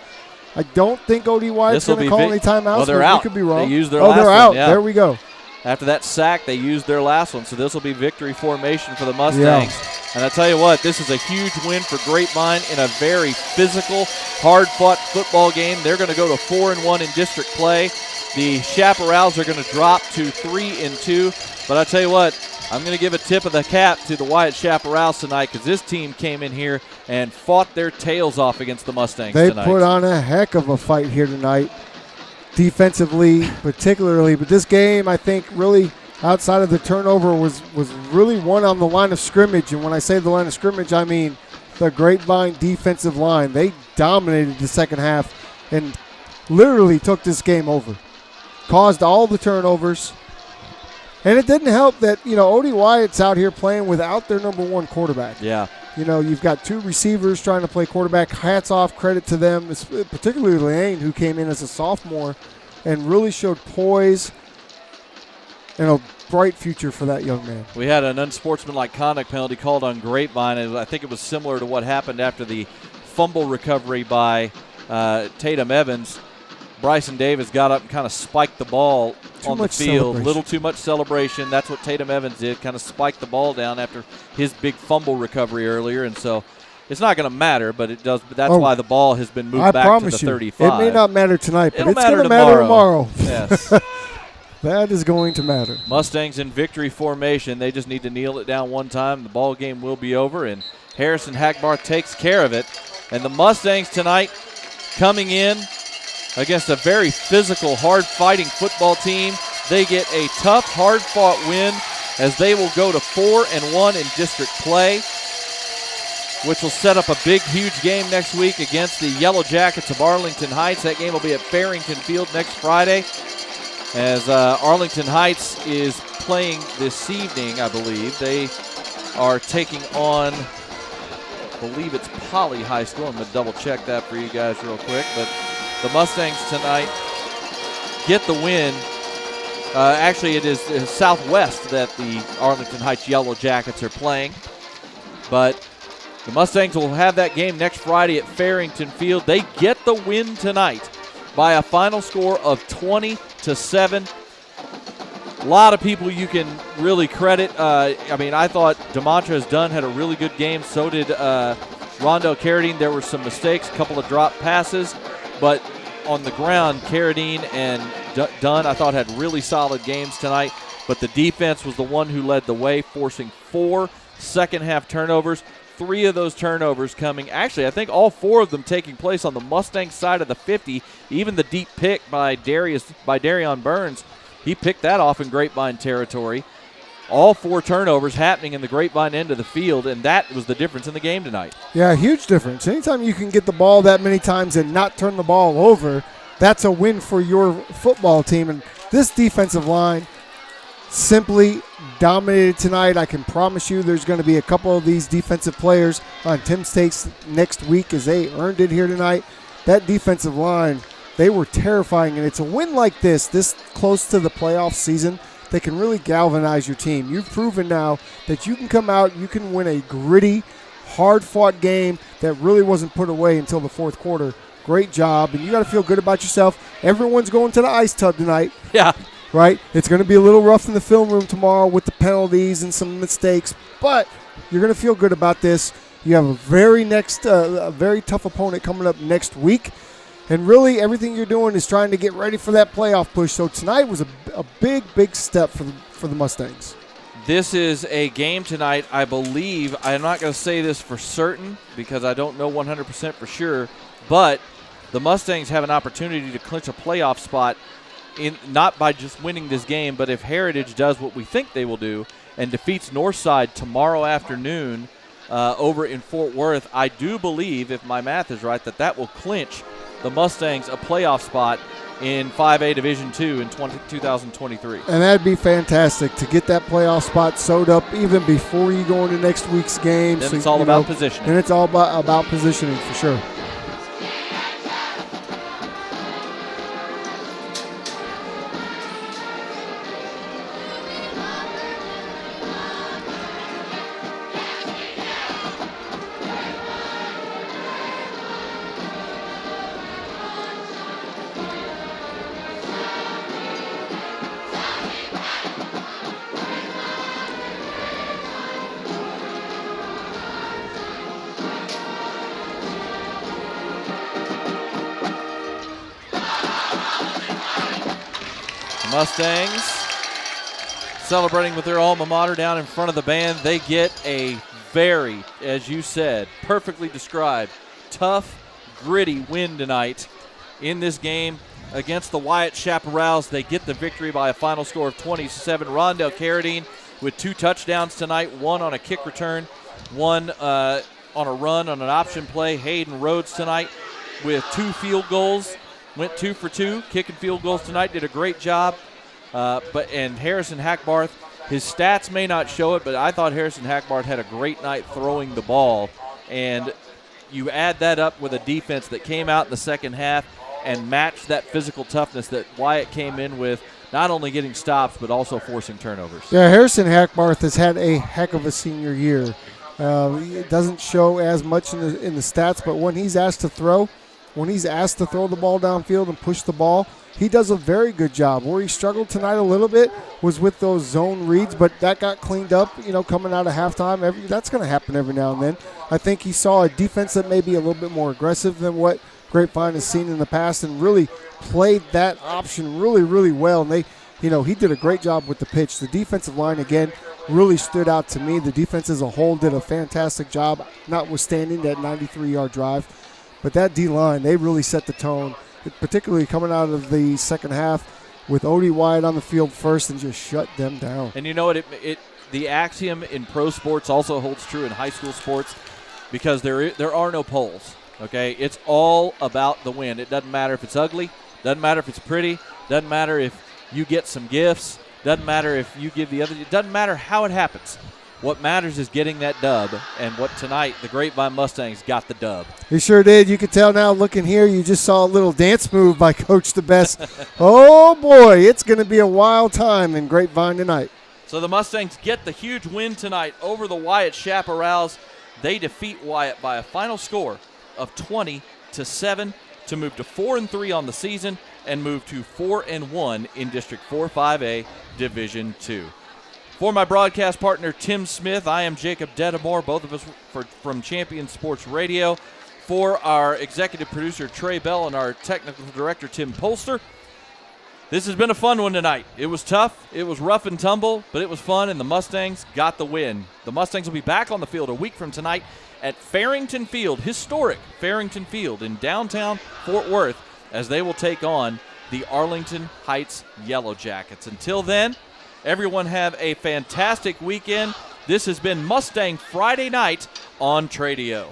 I don't think OD Wyatt's going to call any timeouts. Well, they're out. We could be wrong. They used their last one. They're out. Yeah. There we go. After that sack, they used their last one, so this will be victory formation for the Mustangs. Yeah. And I tell you what, this is a huge win for Grapevine in a very physical, hard-fought football game. They're going to go to 4-1 in district play. The Chaparrals are going to drop to 3-2. But I tell you what, I'm going to give a tip of the cap to the Wyatt Chaparrals tonight because this team came in here and fought their tails off against the Mustangs tonight. They put on a heck of a fight here tonight, defensively particularly. But this game, I think, really outside of the turnover was really won on the line of scrimmage. And when I say the line of scrimmage, I mean the Grapevine defensive line. They dominated the second half and literally took this game over, caused all the turnovers. And it didn't help that, OD Wyatt's out here playing without their number 1 quarterback. Yeah. You've got 2 receivers trying to play quarterback. Hats off, credit to them, particularly Lane, who came in as a sophomore and really showed poise and a bright future for that young man. We had an unsportsmanlike conduct penalty called on Grapevine, and I think it was similar to what happened after the fumble recovery by Tatum Evans. Bryson Davis got up and kind of spiked the ball on the field. A little too much celebration. That's what Tatum Evans did, kind of spiked the ball down after his big fumble recovery earlier. And so it's not going to matter, but it does. But that's why the ball has been moved back to the 35. It may not matter tonight, but It'll it's going to matter tomorrow. Yes. That is going to matter. Mustangs in victory formation. They just need to kneel it down one time. The ball game will be over, and Harrison Hackbar takes care of it. And the Mustangs tonight coming in against a very physical, hard-fighting football team. They get a tough, hard-fought win as they will go to 4-1 in district play, which will set up a big, huge game next week against the Yellow Jackets of Arlington Heights. That game will be at Farrington Field next Friday, as Arlington Heights is playing this evening, I believe. They are taking on, I believe it's Poly High School. I'm going to double-check that for you guys real quick, but the Mustangs tonight get the win. Actually, it is Southwest that the Arlington Heights Yellow Jackets are playing. But the Mustangs will have that game next Friday at Farrington Field. They get the win tonight by a final score of 20-7. A lot of people you can really credit. I thought Demontrez Dunn had a really good game. So did Rondo Carradine. There were some mistakes, a couple of drop passes. But on the ground, Carradine and Dunn, I thought, had really solid games tonight. But the defense was the one who led the way, forcing 4 second-half turnovers. 3 of those turnovers coming, actually, I think all 4 of them taking place on the Mustang side of the 50. Even the deep pick by Darion Burns, he picked that off in Grapevine territory. All 4 turnovers happening in the Grapevine end of the field, and that was the difference in the game tonight. Yeah, huge difference. Anytime you can get the ball that many times and not turn the ball over, that's a win for your football team. And this defensive line simply dominated tonight. I can promise you there's going to be a couple of these defensive players on Tim Stakes next week as they earned it here tonight. That defensive line, they were terrifying, and it's a win like this close to the playoff season, that can really galvanize your team. You've proven now that you can come out, you can win a gritty, hard-fought game that really wasn't put away until the fourth quarter. Great job, and you got to feel good about yourself. Everyone's going to the ice tub tonight. Yeah. Right? It's going to be a little rough in the film room tomorrow with the penalties and some mistakes, but you're going to feel good about this. You have a very tough opponent coming up next week. And really, everything you're doing is trying to get ready for that playoff push. So tonight was a big, big step for the Mustangs. This is a game tonight, I believe. I'm not going to say this for certain because I don't know 100% for sure, but the Mustangs have an opportunity to clinch a playoff spot, not by just winning this game, but if Heritage does what we think they will do and defeats Northside tomorrow afternoon over in Fort Worth, I do believe, if my math is right, that will clinch the Mustangs a playoff spot in 5A Division II in 2023. And that'd be fantastic to get that playoff spot sewed up even before you go into next week's game. Then it's all about positioning. And it's all about positioning for sure. Mustangs celebrating with their alma mater down in front of the band. They get a very, as you said, perfectly described, tough, gritty win tonight in this game against the Wyatt Chaparrals. They get the victory by a final score of 27. Rondell Carradine with 2 touchdowns tonight, 1 on a kick return, 1 on a run on an option play. Hayden Rhodes tonight with 2 field goals. Went 2 for 2, kicking field goals tonight, did a great job. And Harrison Hackbarth, his stats may not show it, but I thought Harrison Hackbarth had a great night throwing the ball. And you add that up with a defense that came out in the second half and matched that physical toughness that Wyatt came in with, not only getting stops but also forcing turnovers. Yeah, Harrison Hackbarth has had a heck of a senior year. It doesn't show as much in the stats, but when he's asked to throw, the ball downfield and push the ball, he does a very good job. Where he struggled tonight a little bit was with those zone reads, but that got cleaned up, coming out of halftime. That's going to happen every now and then. I think he saw a defense that may be a little bit more aggressive than what Grapevine has seen in the past and really played that option really, really well. And he did a great job with the pitch. The defensive line, again, really stood out to me. The defense as a whole did a fantastic job, notwithstanding that 93-yard drive. But that D-line, they really set the tone, particularly coming out of the second half with OD Wyatt on the field first and just shut them down. And you know what? The axiom in pro sports also holds true in high school sports because there are no polls, okay? It's all about the win. It doesn't matter if it's ugly. Doesn't matter if it's pretty. Doesn't matter if you get some gifts. Doesn't matter if you give the other. It doesn't matter how it happens. What matters is getting that dub, and what tonight the Grapevine Mustangs got the dub. He sure did. You can tell now looking here, you just saw a little dance move by Coach DeBest. Oh, boy, it's going to be a wild time in Grapevine tonight. So the Mustangs get the huge win tonight over the Wyatt Chaparrals. They defeat Wyatt by a final score of 20-7 to move to 4-3 on the season and move to 4-1 in District 4-5A Division II. For my broadcast partner, Tim Smith, I am Jacob Dedamore, both of us from Champion Sports Radio. For our executive producer, Trey Bell, and our technical director, Tim Polster, this has been a fun one tonight. It was tough, it was rough and tumble, but it was fun, and the Mustangs got the win. The Mustangs will be back on the field a week from tonight at Farrington Field, historic Farrington Field in downtown Fort Worth, as they will take on the Arlington Heights Yellow Jackets. Until then, everyone have a fantastic weekend. This has been Mustang Friday Night on Tradio.